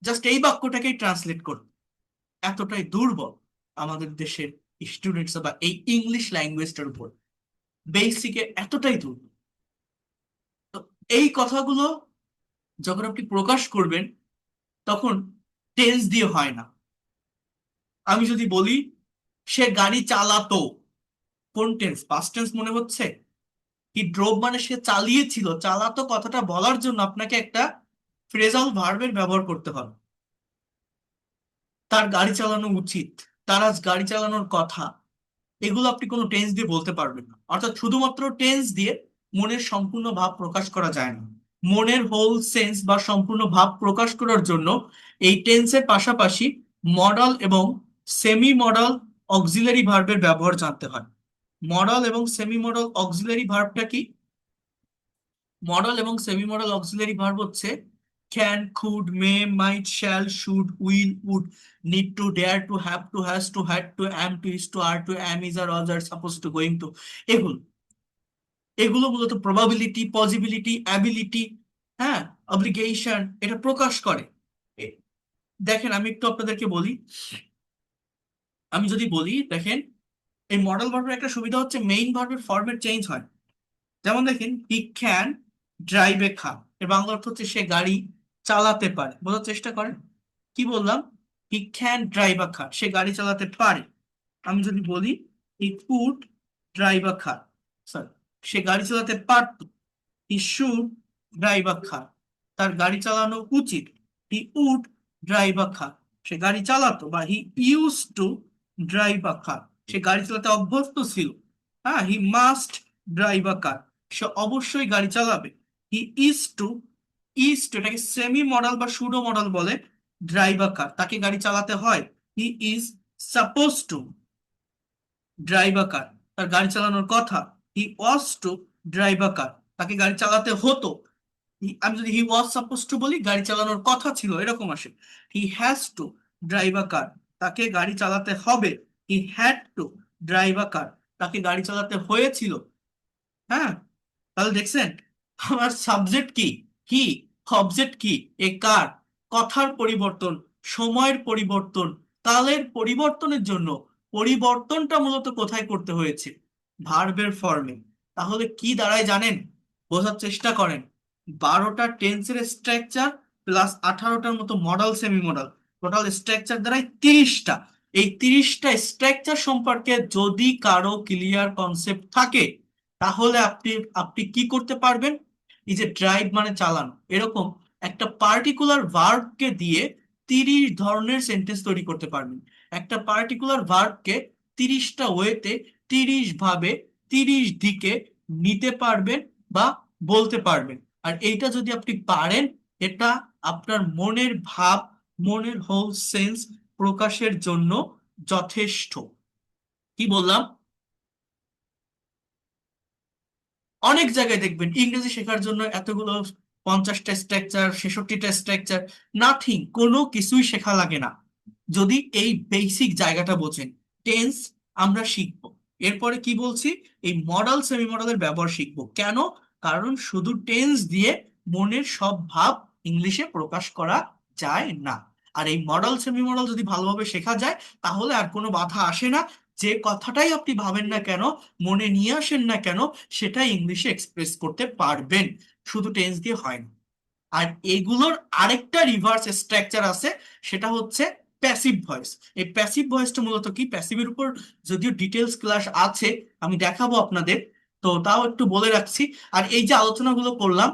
জাস্ট এই বাক্যটাকেই ট্রান্সলেট করতে। এতটাই দুর্বল আমাদের দেশের স্টুডেন্টস বা এই ইংলিশ ল্যাঙ্গুয়েজটার উপর, বেসিকে এতটাই দুর্বল। তো এই কথাগুলো যখন আপনি প্রকাশ করবেন তখন টেন্স দিয়ে হয় না। আমি যদি বলি সে গাড়ি চালাতো, কোন টেন্স? পাস্ট টেন্স মনে হচ্ছে? হি ড্রোভ মানে সে চালিয়েছিল। চালাতো কথাটা বলার জন্য আপনাকে একটা ফ্রেজাল ভার্বের ব্যবহার করতে হবে। তার গাড়ি চালানো উচিত, তার আজ গাড়ি চালানোর কথা, এগুলো আপনি কোনো টেন্স দিয়ে বলতে পারবেন না। অর্থাৎ শুধুমাত্র টেন্স দিয়ে মনের সম্পূর্ণ ভাব প্রকাশ করা যায় না। মনের হোল সেন্স বা সম্পূর্ণ ভাব প্রকাশ করার জন্য এই টেন্সের পাশাপাশি মডাল এবং সেমি মডাল অক্সিলারি ভার্বের ব্যবহার জানতে হয়। মডাল এবং সেমি মডাল অক্সিলারি ভার্বটা কি? মডাল এবং সেমি মডাল অক্সিলারি ভার্ব হচ্ছে can, could, may, might, shall, should, will, would, need to, dare to, have to, has to, had to, am to, is to, are to, am, is, are, was, are, suppose to, going to. এগুলো এগুলো মূলত probability, possibility, ability, হ্যাঁ, obligation এটা প্রকাশ করে। এ- দেখেন আমি একটু আপনাদেরকে বলি, আমি যদি বলি দেখেন, এই মডেল ভার্বের একটা সুবিধা হচ্ছে মেইন ভার্বের ফর্মেট চেঞ্জ হয়। যেমন দেখেন হি ক্যান ড্রাইভ এ কার, এর বাংলা অর্থ হচ্ছে সে গাড়ি চালাতে পারে। বোঝার চেষ্টা করেন কি বললাম, he can drive a car, সে গাড়ি চালাতে পারে। আমি যদি বলি he could drive a car, sorry, সে গাড়ি চালাতে পারত। He should drive a car, তার গাড়ি চালানো উচিত। He would drive a car, সে গাড়ি চালাতো, বা he use to drive a car, সে গাড়ি চালাতে অভ্যস্ত ছিল। হ্যাঁ, he must drive a car, সে অবশ্যই গাড়ি চালাবে। হি ইজ টু এটাকে সেমি মডাল বা সুডো মডাল বলে। ড্রাইভ আ কার, তাকে গাড়ি চালাতে হয়। He is suppose to drive a car, তার গাড়ি চালানোর কথা। হি ওয়াজ টু ড্রাইভ আ কার, তাকে গাড়ি চালাতে হতো। আমি যদি হি ওয়াজ সাপোজ টু বলি, গাড়ি চালানোর কথা ছিল, এরকম আসে। He has to drive a car, তাকে গাড়ি চালাতে হবে। He had to drive a car, তাকে গাড়ি চালাতে হয়েছিল। হ্যাঁ, তাহলে দেখছেন আমার সাবজেক্ট কি, কি, অবজেক্ট কি, এ কার, কথার পরিবর্তন, সময়ের পরিবর্তন, কালের পরিবর্তনের জন্য পরিবর্তনটা মূলত কোথায় করতে হয়েছে, ভার্বের ফর্মে। তাহলে কি দাঁড়ায় জানেন, বোঝার চেষ্টা করেন। 12টা টেন্সের স্ট্রাকচার প্লাস 18টার মতো modal semi modal, total structure দাঁড়ায় 30টা। এই 30টা স্ট্রাকচার সম্পর্কে যদি কারো ক্লিয়ার কনসেপ্ট থাকে, তাহলে আপনি আপনি কি করতে পারবেন, এই যে ড্রাইভ মানে চালানো, এরকম একটা পার্টিকুলার ভার্বকে দিয়ে 30 ধরনের সেন্টেন্স তৈরি করতে পারবেন। একটা পার্টিকুলার ভার্বকে 30টা ওয়েতে, 30 ভাবে, 30 দিকে নিতে পারবেন বা বলতে পারবেন। আর এইটা যদি আপনি পারেন, এটা আপনার মনের ভাব, মনের হোল সেন্স প্রকাশের জন্য যথেষ্ট। কি বললাম, অনেক জায়গায় দেখবেন ইংরেজি শেখার জন্য এতগুলো 50টা স্ট্রাকচার, 66টা স্ট্রাকচার, নাথিং, কোনো কিছুই শেখা লাগে না যদি এই বেসিক জায়গাটা বোঝেন। টেন্স আমরা শিখবো, এরপরে কি বলছি, এই মডাল সেমি মডেলের ব্যবহার শিখবো। কেন? কারণ শুধু টেন্স দিয়ে মনের সব ভাব ইংলিশে প্রকাশ করা যায় না। আর এই মডাল সেমি মডেল যদি ভালোভাবে শেখা যায়, তাহলে আর কোনো বাধা আসে না। যে কথাটাই আপনি ভাবেন না কেন, মনে নিয়ে আসেন না কেন, সেটা ইংলিশে এক্সপ্রেস করতে পারবেন, শুধু টেন্স দিয়ে হয় না। আর এগুলোর আরেকটা রিভার্স স্ট্রাকচার আছে, সেটা হচ্ছে প্যাসিভ ভয়েস। এই প্যাসিভ ভয়েসটা মূলত কি, প্যাসিভের উপর যদিও ডিটেলস ক্লাস আছে, আমি দেখাবো আপনাদের, তো তাও একটু বলে রাখছি। আর এই যে আলোচনাগুলো করলাম,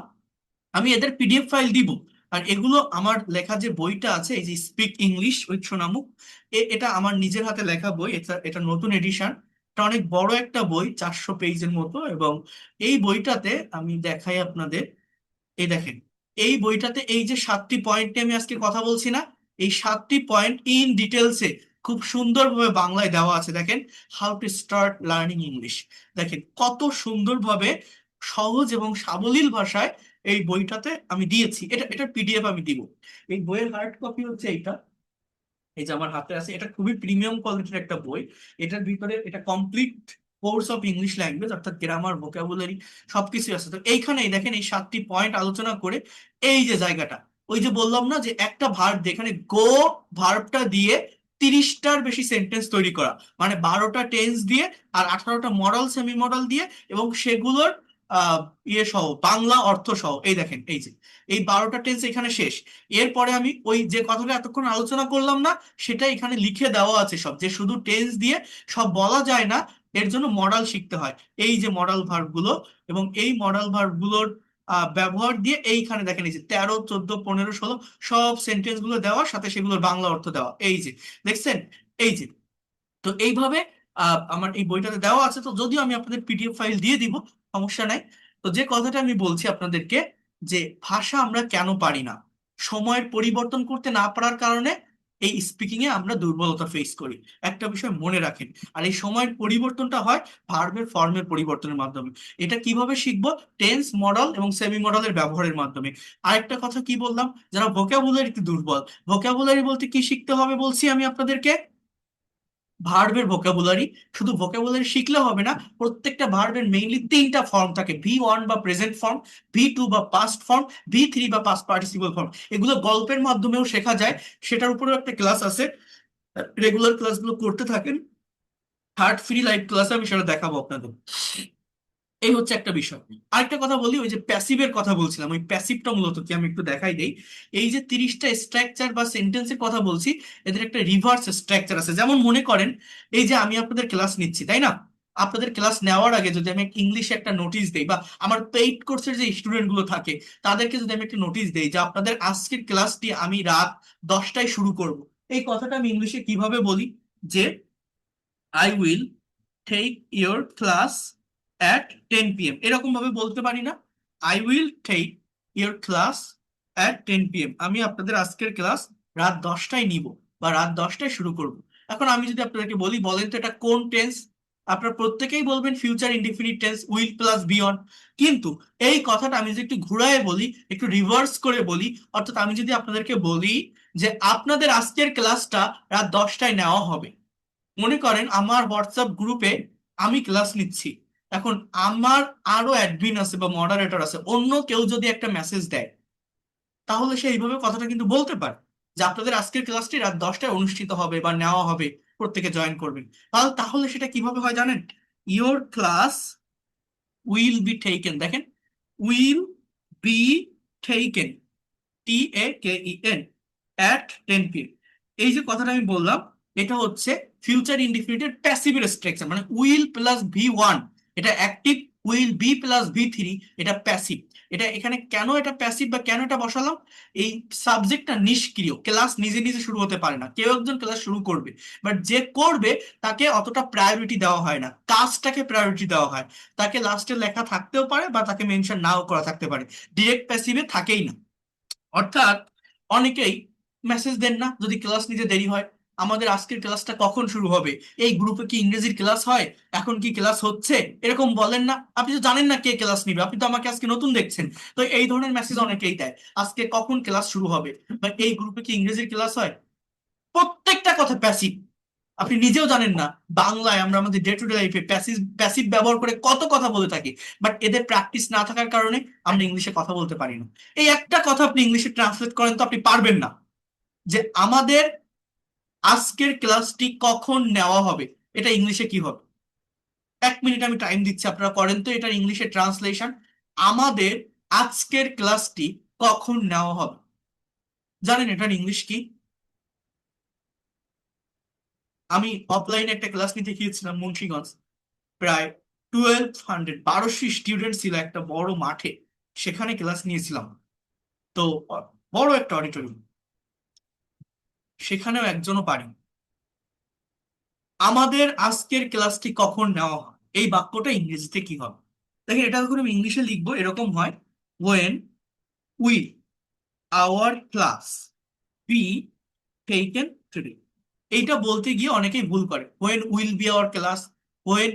আমি এদের পিডিএফ ফাইল দিব। আর এগুলো আমার লেখা যে বইটা আছে, এই যে স্পিক ইংলিশ উইথ সোনামুখ, এটা আমার নিজের হাতে লেখা বই, এটা এটা নতুন এডিশন। এটা অনেক বড় একটা বই, 400 পেজের মতো। এবং এই বইটাতে আমি দেখাই আপনাদের, এই দেখেন, এই বইটাতে এই যে 7টি পয়েন্ট নিয়ে আমি আজকে কথা বলছি না, এই 7টি পয়েন্ট ইন ডিটেলসে খুব সুন্দরভাবে বাংলায় দেওয়া আছে। দেখেন, how to start learning English, দেখেন কত সুন্দরভাবে সহজ এবং সাবলীল ভাষায় এই বইটাতে আমি দিয়েছি। এটার পিডিএফ আমি দিব। এই বইয়ের হার্ড কপি হচ্ছে এইটা, এই যে আমার হাতে আছে, এটা খুবই প্রিমিয়াম কোয়ালিটির একটা বই। এটার ভিতরে এটা complete course of English language, অর্থাৎ গ্রামার, ভোকাবুলারি সবকিছু আছে। তো এইখানেই দেখেন এই 7টি পয়েন্ট আলোচনা করে, এই যে জায়গাটা, ওই যে বললাম না যে একটা ভার্ব, এখানে গো ভার্বটা দিয়ে 30টার বেশি সেন্টেন্স তৈরি করা, মানে 12টা টেন্স দিয়ে আর 18টা মডাল সেমি মডাল দিয়ে, এবং সেগুলোর আহ ইয়ে সহ, বাংলা অর্থ সহ। এই দেখেন, এই যে এই 12টা টেন্স এখানে শেষ। এরপরে আমি ওই যে কথাটা এতক্ষণ আলোচনা করলাম না, সেটা এখানে লিখে দেওয়া আছে সব, যে শুধু টেন্স দিয়ে সব বলা যায় না, এর জন্য মডাল শিখতে হয়। এই যে মডাল ভার্ব গুলো, এবং এই মডাল ভার্ব গুলোর ব্যবহার দিয়ে এইখানে দেখেন, এই যে 13, 14, 15, 16 সব সেন্টেন্স গুলো দেওয়া, সাথে সেগুলোর বাংলা অর্থ দেওয়া। এই যে দেখছেন, এই যে, তো এইভাবে আমার এই বইটাতে দেওয়া আছে। তো যদিও আমি আপনাদের পিডিএফ ফাইল দিয়ে দিব, সমস্যা নাই। তো যে কথাটা আমি বলছি আপনাদেরকে, যে ভাষা আমরা কেন পারি না, সময়ের পরিবর্তন করতে না পারার কারণে এই স্পিকিং এ আমরা দুর্বলতা ফেস করি। একটা বিষয় মনে রাখেন, আর এই সময়ের পরিবর্তনটা হয় ভার্বের ফর্মের পরিবর্তনের মাধ্যমে। এটা কিভাবে শিখবো, টেন্স, মডাল এবং সেমি মডালের ব্যবহারের মাধ্যমে। আরেকটা কথা কি বললাম, যারা ভোকাবুলারিতে দুর্বল, ভোকাবুলারি বলতে কি শিখতে হবে বলছি আমি আপনাদেরকে, ভার্বের ভোকাবুলারি। শুধু ভোকাবুলারি শিখলে হবে না, প্রত্যেকটা ভার্বের মেইনলি তিনটা ফর্ম থাকে, V1 বা প্রেজেন্ট ফর্ম, V2 বা পাস্ট ফর্ম, V3 বা পাস্ট পার্টিসিপল ফর্ম। এগুলো গল্পের মাধ্যমেও শেখা যায়, সেটার উপরেও একটা ক্লাস আছে, রেগুলার ক্লাসগুলো করতে থাকেন। থার্ড ফ্রি লাইভ ক্লাসে আমি সেটা দেখাবো আপনাদের। এই হচ্ছে একটা বিষয়। আরেকটা কথা বলি, ওই যে প্যাসিভের কথা বলছিলাম, ওই প্যাসিভটা মূলত কি আমি একটু দেখাই দেই। এই যে 30টা স্ট্রাকচার বা সেন্টেন্সের কথা বলছি, এদের একটা রিভার্স স্ট্রাকচার আছে। যেমন মনে করেন, এই যে আমি আপনাদের ক্লাস নিচ্ছি, তাই না? আপনাদের ক্লাস নেওয়ার আগে যদি আমি ইংলিশে একটা নোটিশ দেই, বা আমার পেইড কোর্সের যে স্টুডেন্ট গুলো থাকে তাদেরকে যদি আমি একটা নোটিশ দেই যে আপনাদের আজকের ক্লাসটি আমি রাত 10টায় শুরু করব, এই কথাটা আমি ইংলিশে কিভাবে বলি? যে I will take your class at 10 p.m, এরকম ভাবে বলতে পারি না? I will take your class at 10 p.m, আমি আপনাদের আজকের ক্লাস রাত 10টায় নিব বা রাত 10টায় শুরু করব। এখন আমি যদি আপনাদেরকে বলি, বলেন তো এটা কোন টেন্স? আপনারা প্রত্যেকেই বলবেন future indefinite tense, will plus V one. কিন্তু এই কথাটা আমি যদি একটু ঘুরায় বলি, একটু রিভার্স করে বলি, অর্থাৎ আমি যদি আপনাদেরকে বলি যে আপনাদের আজকের ক্লাসটা রাত 10টায় নেওয়া হবে। মনে করেন আমার হোয়াটসঅ্যাপ গ্রুপে আমি ক্লাস নিচ্ছি, এখন আমার আরো অ্যাডমিন আছে বা মডারেটর আছে, অন্য কেউ যদি একটা মেসেজ দেয়, তাহলে সে এইভাবে কথাটা কিন্তু বলতে পারে যে আপনাদের আজকের ক্লাসটি রাত 10টায় অনুষ্ঠিত হবে বা নেওয়া হবে, প্রত্যেকে জয়েন করবেন। তাহলে তাহলে সেটা কিভাবে হয় জানেন? Your class will be taken, দেখেন, will be taken, TAKEN, at 10 p.m। এই যে কথাটা আমি বললাম, এটা হচ্ছে ফিউচার ইনডিফিনিটের প্যাসিভের স্ট্রাকচার, মানে উইল প্লাস V1 এটা active, will be plus V3 এটা প্যাসিভ। এটা এখানে কেন এটা প্যাসিভ বা কেন এটা বসালাম? এই সাবজেক্টটা নিষ্ক্রিয়, ক্লাস নিজে নিজে শুরু হতে পারে না, কেউ একজন ক্লাস শুরু করবে, বাট যে করবে তাকে অতটা প্রায়োরিটি দেওয়া হয় না, কাজটাকে প্রায়োরিটি দেওয়া হয়। তাকে লাস্টে লেখা থাকতেও পারে বা তাকে মেনশন নাও করা থাকতে পারে, ডিরেক্ট প্যাসিভে থাকেই না। অর্থাৎ অনেকেই মেসেজ দেন না যদি ক্লাস নিতে দেরি হয়, আমাদের আজকের ক্লাসটা কখন শুরু হবে, এই গ্রুপে কি ইংরেজির ক্লাস হয়, এখন কি ক্লাস হচ্ছে, এরকম বলেন না। আপনি তো জানেন না কে ক্লাস নিবে, আপনি তো আমাকে আজকে নতুন দেখছেন। তো এই ধরনের মেসেজ অনেকেই দেয়, আজকে কখন ক্লাস শুরু হবে বা এই গ্রুপে কি ইংরেজির ক্লাস হয়। প্রত্যেকটা কথা প্যাসিভ। আপনি নিজেও জানেন না বাংলায় আমরা আমাদের ডে টু ডে লাইফে প্যাসিভ প্যাসিভ ব্যবহার করে কত কথা বলে থাকি, বাট এদের প্র্যাকটিস না থাকার কারণে আমরা ইংলিশে কথা বলতে পারি না। এই একটা কথা আপনি ইংলিশে ট্রান্সলেট করেন তো আপনি পারবেন না, যে আমাদের আজকের ক্লাসটি কখন নেওয়া হবে, এটা ইংলিশে কি হবে? 1 মিনিট আমি টাইম দিচ্ছি, আপনারা করেন তো এটার ইংলিশে ট্রান্সলেশন। আমাদের আজকের ক্লাসটি কখন নেওয়া হবে, জানেন এটার ইংলিশ কি? আমি অফলাইনে একটা ক্লাস নিতে গিয়েছিলাম মুন্সিগঞ্জ, প্রায় 1200 স্টুডেন্ট ছিল একটা বড় মাঠে, সেখানে ক্লাস নিয়েছিলাম। তো বড় একটা অডিটোরিয়াম, সেখানেও একজনও পারেনি। আমাদের আজকের ক্লাসটি কখন নেওয়া হয়, এই বাক্যটা ইংরেজিতে কি হবে? দেখেন, এটা যখন আমি ইংলিশে লিখবো এরকম হয়, when will our class be taken today. এইটা বলতে গিয়ে অনেকেই ভুল করে, when will be our class, when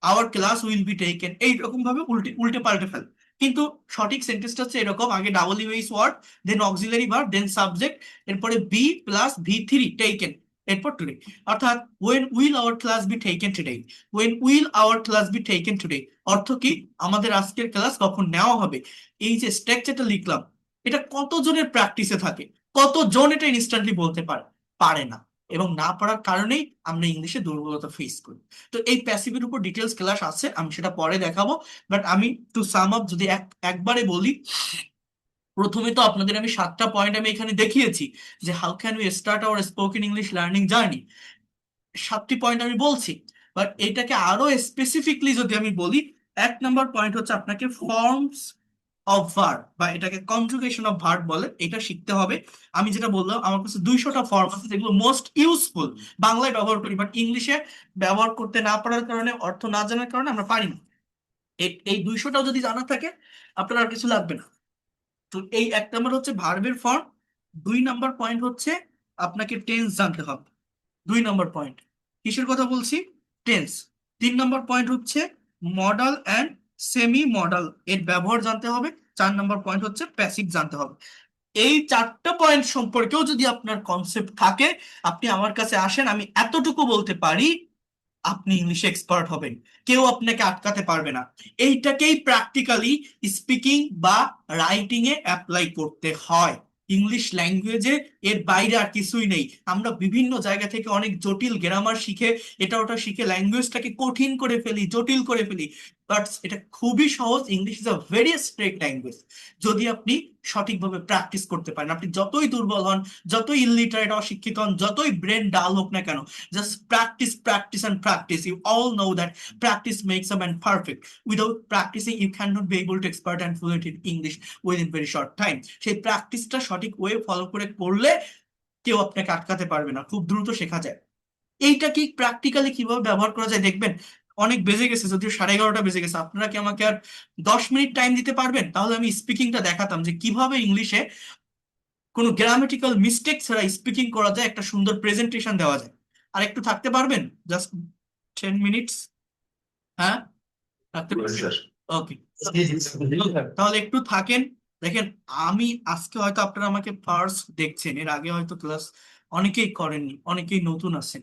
our class will be taken, এইরকম ভাবে উল্টে উল্টে পাল্টে ফেলে। কিন্তু সঠিক সেন্টেন্সটা হচ্ছে এরকম, আগে double US word, then auxiliary verb, then subject, এরপরে বি প্লাস V3 টেকেন, এরপর টুডে। অর্থাৎ when will our class be taken today, when will our class be taken today, অর্থ কি? আমাদের আজকের ক্লাস কখন নেওয়া হবে। এই যে স্ট্রাকচারটা লিখলাম, এটা কতজনের প্র্যাকটিসে থাকে, কতজন এটা ইনস্ট্যান্টলি বলতে পারে? পারে না। এবং না পারার কারণেই আমরা ইংলিশে দুর্বলতা ফেস করি। তো এই প্যাসিভের উপর ডিটেলস ক্লাস আছে, আমি সেটা পরে দেখাবো। বাট আমি টু সাম আপ যদি একবারে বলি, প্রথমে তো আপনাদের আমি 7টা পয়েন্ট আমি এখানে দেখিয়েছি যে how can we start our spoken English learning journey. 7টি পয়েন্ট আমি বলছি, বাট এটাকে আরো স্পেসিফিকলি যদি আমি বলি, 1 নম্বর পয়েন্ট হচ্ছে আপনাকে ফর্মস অফ ভার্ব, বা এটাকে কনজুগেশন অফ ভার্ব বলে, এটা শিখতে হবে। আমি যেটা বললাম, আমার কাছে 200টা ফর্ম আছে যেগুলো মোস্ট ইউজফুল, বাংলায় ব্যবহার করি বাট ইংলিশে ব্যবহার করতে না পারার কারণে, অর্থ না জানার কারণে আমরা পারি না। এই 200টাও যদি জানা থাকে, আপনার আর কিছু লাগবে না। তো এই 1 নম্বর হচ্ছে ভার্বের ফর্ম। 2 নম্বর পয়েন্ট হচ্ছে আপনাকে টেন্স জানতে হবে। 2 নম্বর পয়েন্ট কিসের কথা বলছি? টেন্স। 3 নম্বর পয়েন্ট হচ্ছে মডাল অ্যান্ড সেমি মডাল এর ব্যবহার জানতে হবে। 4 নম্বর পয়েন্ট হচ্ছে প্যাসিভ জানতে হবে। এই 4টা পয়েন্ট সম্পর্কেও যদি আপনার কনসেপ্ট থাকে, আপনি আমার কাছে আসেন, আমি এতটুকু বলতে পারি আপনি ইংলিশে এক্সপার্ট হবেন, কেউ আপনাকে আটকাতে পারবে না। এইটাকেই প্র্যাকটিক্যালি স্পিকিং বা রাইটিং এ অ্যাপ্লাই করতে হয়। ইংলিশ ল্যাঙ্গুয়েজে এর বাইরে আর কিছুই নেই। আমরা বিভিন্ন জায়গা থেকে অনেক জটিল গ্রামার শিখে এটা ওটা শিখে ল্যাঙ্গুয়েজটাকে কঠিন করে ফেলি, জটিল করে ফেলি। বাট এটা খুবই সহজ। English is a very straight language যদি আপনি সঠিকভাবে প্র্যাকটিস করতে পারেন। আপনি যতই দুর্বল হন, যতই ইলিটারেট অশিক্ষিত হন, যতই ব্রেন ডাল হোক না কেন, just practice, practice, and practice. You all know that practice makes a man perfect. Without practicing, you cannot be able to expert and fluent in English within very short time. সেই প্র্যাকটিসটা সঠিক way follow করে করলে কেউ আপনাকে আটকাতে পারবে না, খুব দ্রুত শেখা যায়। এইটা কি প্র্যাকটিক্যালি কিভাবে ব্যবহার করা যায় দেখবেন। অনেক বেজে গেছে, যদিও 11:30 বেজে গেছে। আপনারা কি আমাকে আর 10 মিনিট টাইম দিতে পারবেন? তাহলে আমি স্পিকিংটা দেখাতাম যে কিভাবে ইংলিশে কোনো গ্রামেটিক্যাল মিস্টেক ছাড়া স্পিকিং করা যায়, একটা সুন্দর প্রেজেন্টেশন দেওয়া যায়। আর একটু থাকতে পারবেন? Just 10 minutes. হ্যাঁ, থাকতে পারবেন? ওকে, তাহলে একটু থাকেন। দেখেন, আমি আজকে হয়তো আপনারা আমাকে ফার্স্ট দেখছেন, এর আগে হয়তো ক্লাস অনেকেই করেননি, অনেকেই নতুন আছেন।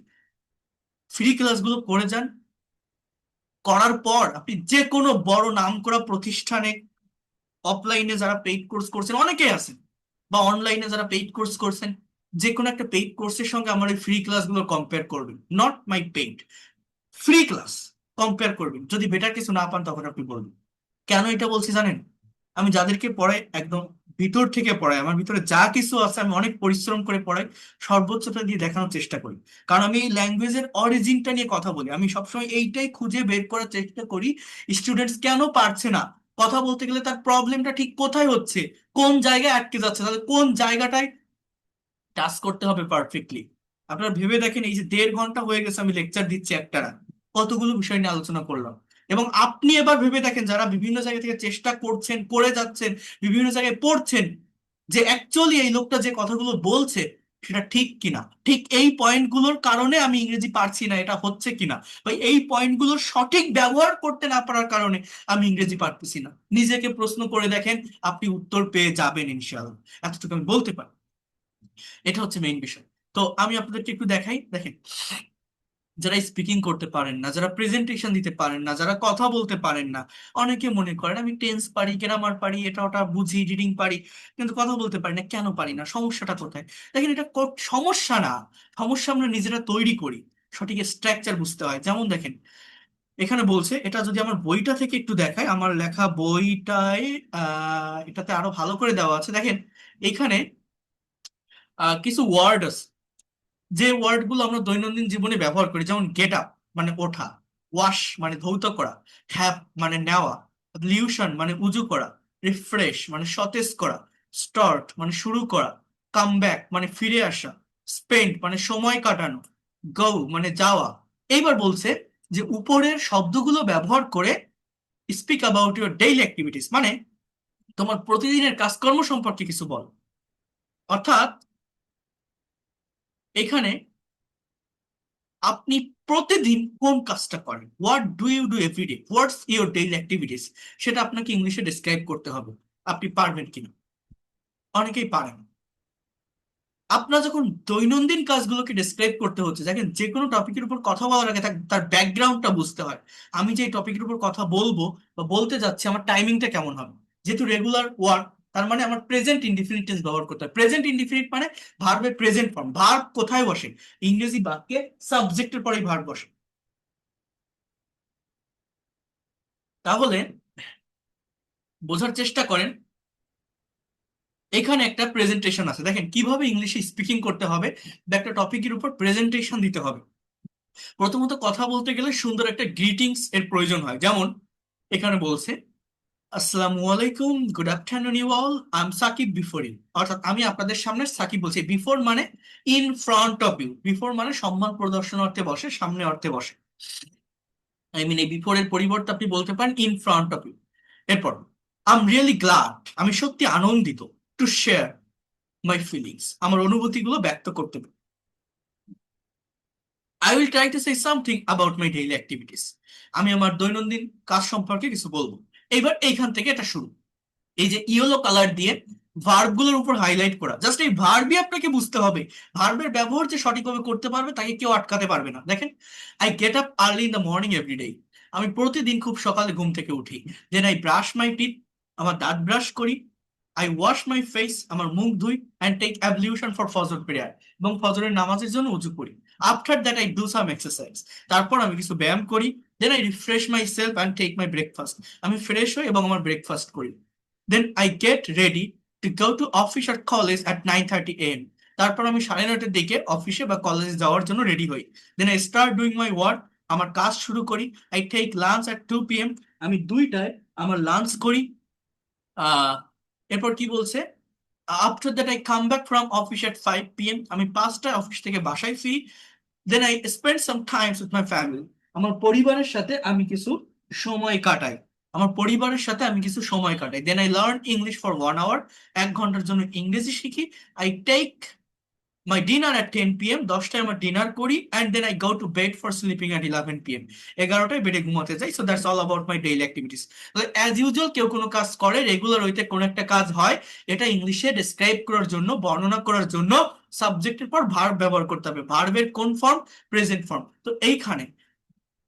ফ্রি ক্লাসগুলো করে যান। করার পর আপনি যে কোনো বড় নামকরা প্রতিষ্ঠানে, অফলাইনে যারা পেইড কোর্স করছেন অনেকেই আছেন, বা অনলাইনে যারা পেইড কোর্স করছেন, যে কোনো একটা পেইড কোর্সের সঙ্গে আমার এই ফ্রি ক্লাসগুলো কম্পেয়ার করবেন। Not my paid, free class compare করবেন। যদি বেটার কিছু না পান তখন আপনি বলবেন। কেন এটা বলছি জানেন? আমি যাদেরকে পড়াই একদম ভিতর থেকে পড়াই, আমার ভিতরে যা কিছু আছে আমি অনেক পরিশ্রম করে পড়াই, সর্বোচ্চটা দিয়ে দেখানোর চেষ্টা করি। কারণ আমি এই ল্যাঙ্গুয়েজের অরিজিনটা নিয়ে কথা বলি। আমি সবসময় এইটাই খুঁজে বের করার চেষ্টা করি, স্টুডেন্টস কেন পারছে না কথা বলতে গেলে, তার প্রবলেমটা ঠিক কোথায় হচ্ছে, কোন জায়গায় আটকে যাচ্ছে, তাহলে কোন জায়গাটায় টাচ করতে হবে পারফেক্টলি। আপনারা ভেবে দেখেন, এই যে 1.5 ঘন্টা হয়ে গেছে আমি লেকচার দিচ্ছি একটানা, কতগুলো বিষয় নিয়ে আলোচনা করলাম। এবং আপনি এবার ভেবে দেখেন, যারা বিভিন্ন জায়গা থেকে চেষ্টা করছেন, করে যাচ্ছেন, বিভিন্ন জায়গায় পড়ছেন, যে অ্যাকচুয়ালি এই লোকটা যে কথাগুলো বলছে সেটা ঠিক কিনা, ঠিক এই পয়েন্টগুলোর কারণে আমি ইংরেজি পারছি না এটা হচ্ছে কিনা, বা এই পয়েন্টগুলোর সঠিক ব্যবহার করতে না পারার কারণে আমি ইংরেজি পারতেছি না। নিজেকে প্রশ্ন করে দেখেন, আপনি উত্তর পেয়ে যাবেন ইনশাআল্লাহ। এতটুকু আমি বলতে পারি। এটা হচ্ছে মেইন বিষয়। তো আমি আপনাদেরকে একটু দেখাই। দেখেন, যারা স্পিকিং করতে পারেন না, যারা প্রেজেন্টেশন দিতে পারেন না, যারা কথা বলতে পারেন না, অনেকে মনে করেন আমি টেন্স পারি, গ্রামার পারি, এটা ওটা বুঝি, রিডিং পারি, কিন্তু কথা বলতে পারি না। কেন পারি না? সমস্যাটা কোথায়? দেখেন, এটা সমস্যা না, সমস্যা আমরা নিজেরা তৈরি করি। সঠিক স্ট্রাকচার বুঝতে হয়। যেমন দেখেন, এখানে বলছে, এটা যদি আমার বইটা থেকে একটু দেখায়, আমার লেখা বইটায় এটাতে আরো ভালো করে দেওয়া আছে। দেখেন, এখানে কিছু ওয়ার্ড আছে, যে ওয়ার্ড গুলো আমরা দৈনন্দিন জীবনে ব্যবহার করি। যেমন গেট আপ মানে ওঠা, ওয়াশ মানে ধৌত করা, হ্যাভ মানে নেওয়া, লিউশন মানে উজু করা, রিফ্রেশ মানে সতেজ করা, স্টার্ট মানে শুরু করা, কাম ব্যাক মানে ফিরে আসা, স্পেন্ড মানে সময় কাটানো, গো মানে যাওয়া। এইবার বলছে যে উপরের শব্দগুলো ব্যবহার করে speak about your daily activities, মানে তোমার প্রতিদিনের কাজকর্ম সম্পর্কে কিছু বল। অর্থাৎ এখানে আপনি প্রতিদিন কোন কাজটা করেন, what do you do every day, what's your daily activities, সেটা আপনাকে ইংলিশে ডিসক্রাইব করতে হবে। আপনি পারবেন কিনা? অনেকেই পারেন। আপনার যখন দৈনন্দিন কাজগুলোকে ডিসক্রাইব করতে হচ্ছে, দেখেন, যে কোনো টপিকের উপর কথা বলার আগে তার ব্যাকগ্রাউন্ডটা বুঝতে হয়। আমি যে টপিকের উপর কথা বলবো বা বলতে যাচ্ছি, আমার টাইমিংটা কেমন হবে। যেহেতু রেগুলার ওয়ার্ক, তার মানে আমার প্রেজেন্ট ইনডিফিনিট টেন্স ব্যবহার করতে হয়। প্রেজেন্ট ইনডিফিনিট মানে ভার্বের প্রেজেন্ট ফর্ম। ভার্ব কোথায় বসে? ইংরেজি বাক্যে সাবজেক্টের পরেই ভার্ব বসে। তাহলে বোঝার চেষ্টা করেন, এখানে একটা প্রেজেন্টেশন আছে। দেখেন কিভাবে ইংলিশে স্পিকিং করতে হবে বা একটা টপিকের উপর প্রেজেন্টেশন দিতে হবে। প্রথমত কথা বলতে গেলে সুন্দর একটা গ্রিটিংস এর প্রয়োজন হয়। যেমন এখানে বলছে, আসসালামু আলাইকুম, good afternoon you all, I am Sakib before you. অর্থাৎ আমি আপনাদের সামনে সাকিব বলছি। বিফোর মানে in front of you. Before মানে সম্মান প্রদর্শন অর্থে বসে, সামনে অর্থে বসে। আই মিন এই বিফোর এর পরিবর্তে আপনি বলতে পারেন ইন ফ্রন্ট অফ ইউ। এরপর, আই এম রিয়েলি গ্ল্যাড, আমি সত্যি আনন্দিত, টু শেয়ার মাই ফিলিংস, আমার অনুভূতিগুলো ব্যক্ত করতে পারি। I will try to say something about my daily activities, আমি আমার দৈনন্দিন কাজ সম্পর্কে কিছু বলবো। এইবার এইখান থেকে এটা শুরু। এই যে ইয়েলো কালার দিয়ে ভার্বগুলোর উপর হাইলাইট করা, জাস্ট এই ভার্বই আপনাকে বুঝতে হবে। ভার্বের ব্যবহার যে সঠিকভাবে করতে পারবে তাকে কেউ আটকাতে পারবে না। দেখেন, I get up early in the morning every day, আমি প্রতিদিন খুব সকালে ঘুম থেকে উঠি। Then I brush my teeth, আমার দাঁত ব্রাশ করি। আই ওয়াশ মাই ফেস, আমার মুখ ধুই, and take ablution for Fajr prayer, এবং ফজরের নামাজের জন্য উজু করি। After that I do some exercise, তারপর আমি কিছু ব্যায়াম করি। Then I refresh myself and take my breakfast, আমি ফ্রেশ হই এবং আমার ব্রেকফাস্ট করি। Then I get ready to go to office আর কলেজ অ্যাট 9:30 AM, তারপর আমি 9:30টার দিকে অফিসে বা কলেজে যাওয়ার জন্য রেডি হই। Then I start doing my work, আমার কাজ শুরু করি। I take lunch at 2 PM, আমি 2টায় আমার লাঞ্চ করি। আহ এরপর কি বলছে, after that I come back from office at 5 PM, আমি 5টায় অফিস থেকে বাসায় ফিরি। Then I spend some times with my family, আমার পরিবারের সাথে আমি কিছু সময় কাটাই। Then I learn English for 1 hour, 1 ঘন্টার জন্য ইংরেজি শিখি। I take my dinner at 10 PM, 10টায় আমার ডিনার করি। And then I go to bed for sleeping at 11 PM, 11টায় বেডে ঘুমাতে যাই। So that's all about my daily activities. As usual, কেউ কোনো কাজ করে, রেগুলার হইতে কোনো একটা কাজ হয়, এটা ইংলিশে ডেসক্রাইব করার জন্য, বর্ণনা করার জন্য সাবজেক্টের পর ভার্ব ব্যবহার করতে হবে। ভার্বের কোন ফর্ম? Present form. তো এইখানে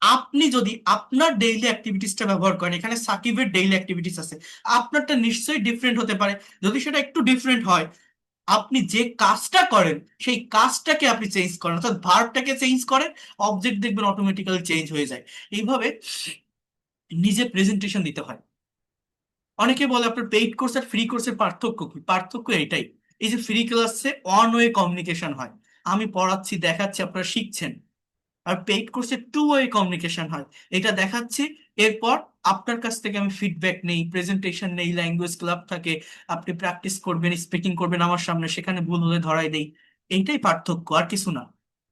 আপনি যদি আপনার ডেইলি অ্যাক্টিভিটিসটা ব্যবহার করেন, এখানে সাকিবের ডেইলি অ্যাক্টিভিটিস আছে, আপনারটা নিশ্চয়ই ডিফারেন্ট হতে পারে। যদি সেটা একটু ডিফারেন্ট হয়, আপনি যে কাজটা করেন সেই কাজটাকে আপনি চেঞ্জ করেন, অর্থাৎ ভার্বটাকে চেঞ্জ করেন, অবজেক্ট দেখবেন অটোমেটিক্যালি চেঞ্জ হয়ে যায়। এইভাবে নিজে প্রেজেন্টেশন দিতে হয়। অনেকে বলে আপনার পেইড কোর্স আর ফ্রি কোর্সের পার্থক্য কি? পার্থক্য এটাই, এই যে ফ্রি ক্লাসে অন ওয়ে কমিউনিকেশন হয়, আমি পড়াচ্ছি, দেখাচ্ছি, আপনারা শিখছেন। আর পেইড কোর্সে টু ওয়ে কমিউনিকেশন হয়, এটা দেখাচ্ছি, এরপর আপনার কাছ থেকে আমি ফিডব্যাক নেই, প্রেজেন্টেশন নেই, ল্যাঙ্গুয়েজ ক্লাব থাকে, আপনি প্র্যাকটিস করবেন, স্পিকিং করবেন আমার সামনে, সেখানে ভুল হলে ধরাই দেই। এইটাই পার্থক্য, আর কিছু না।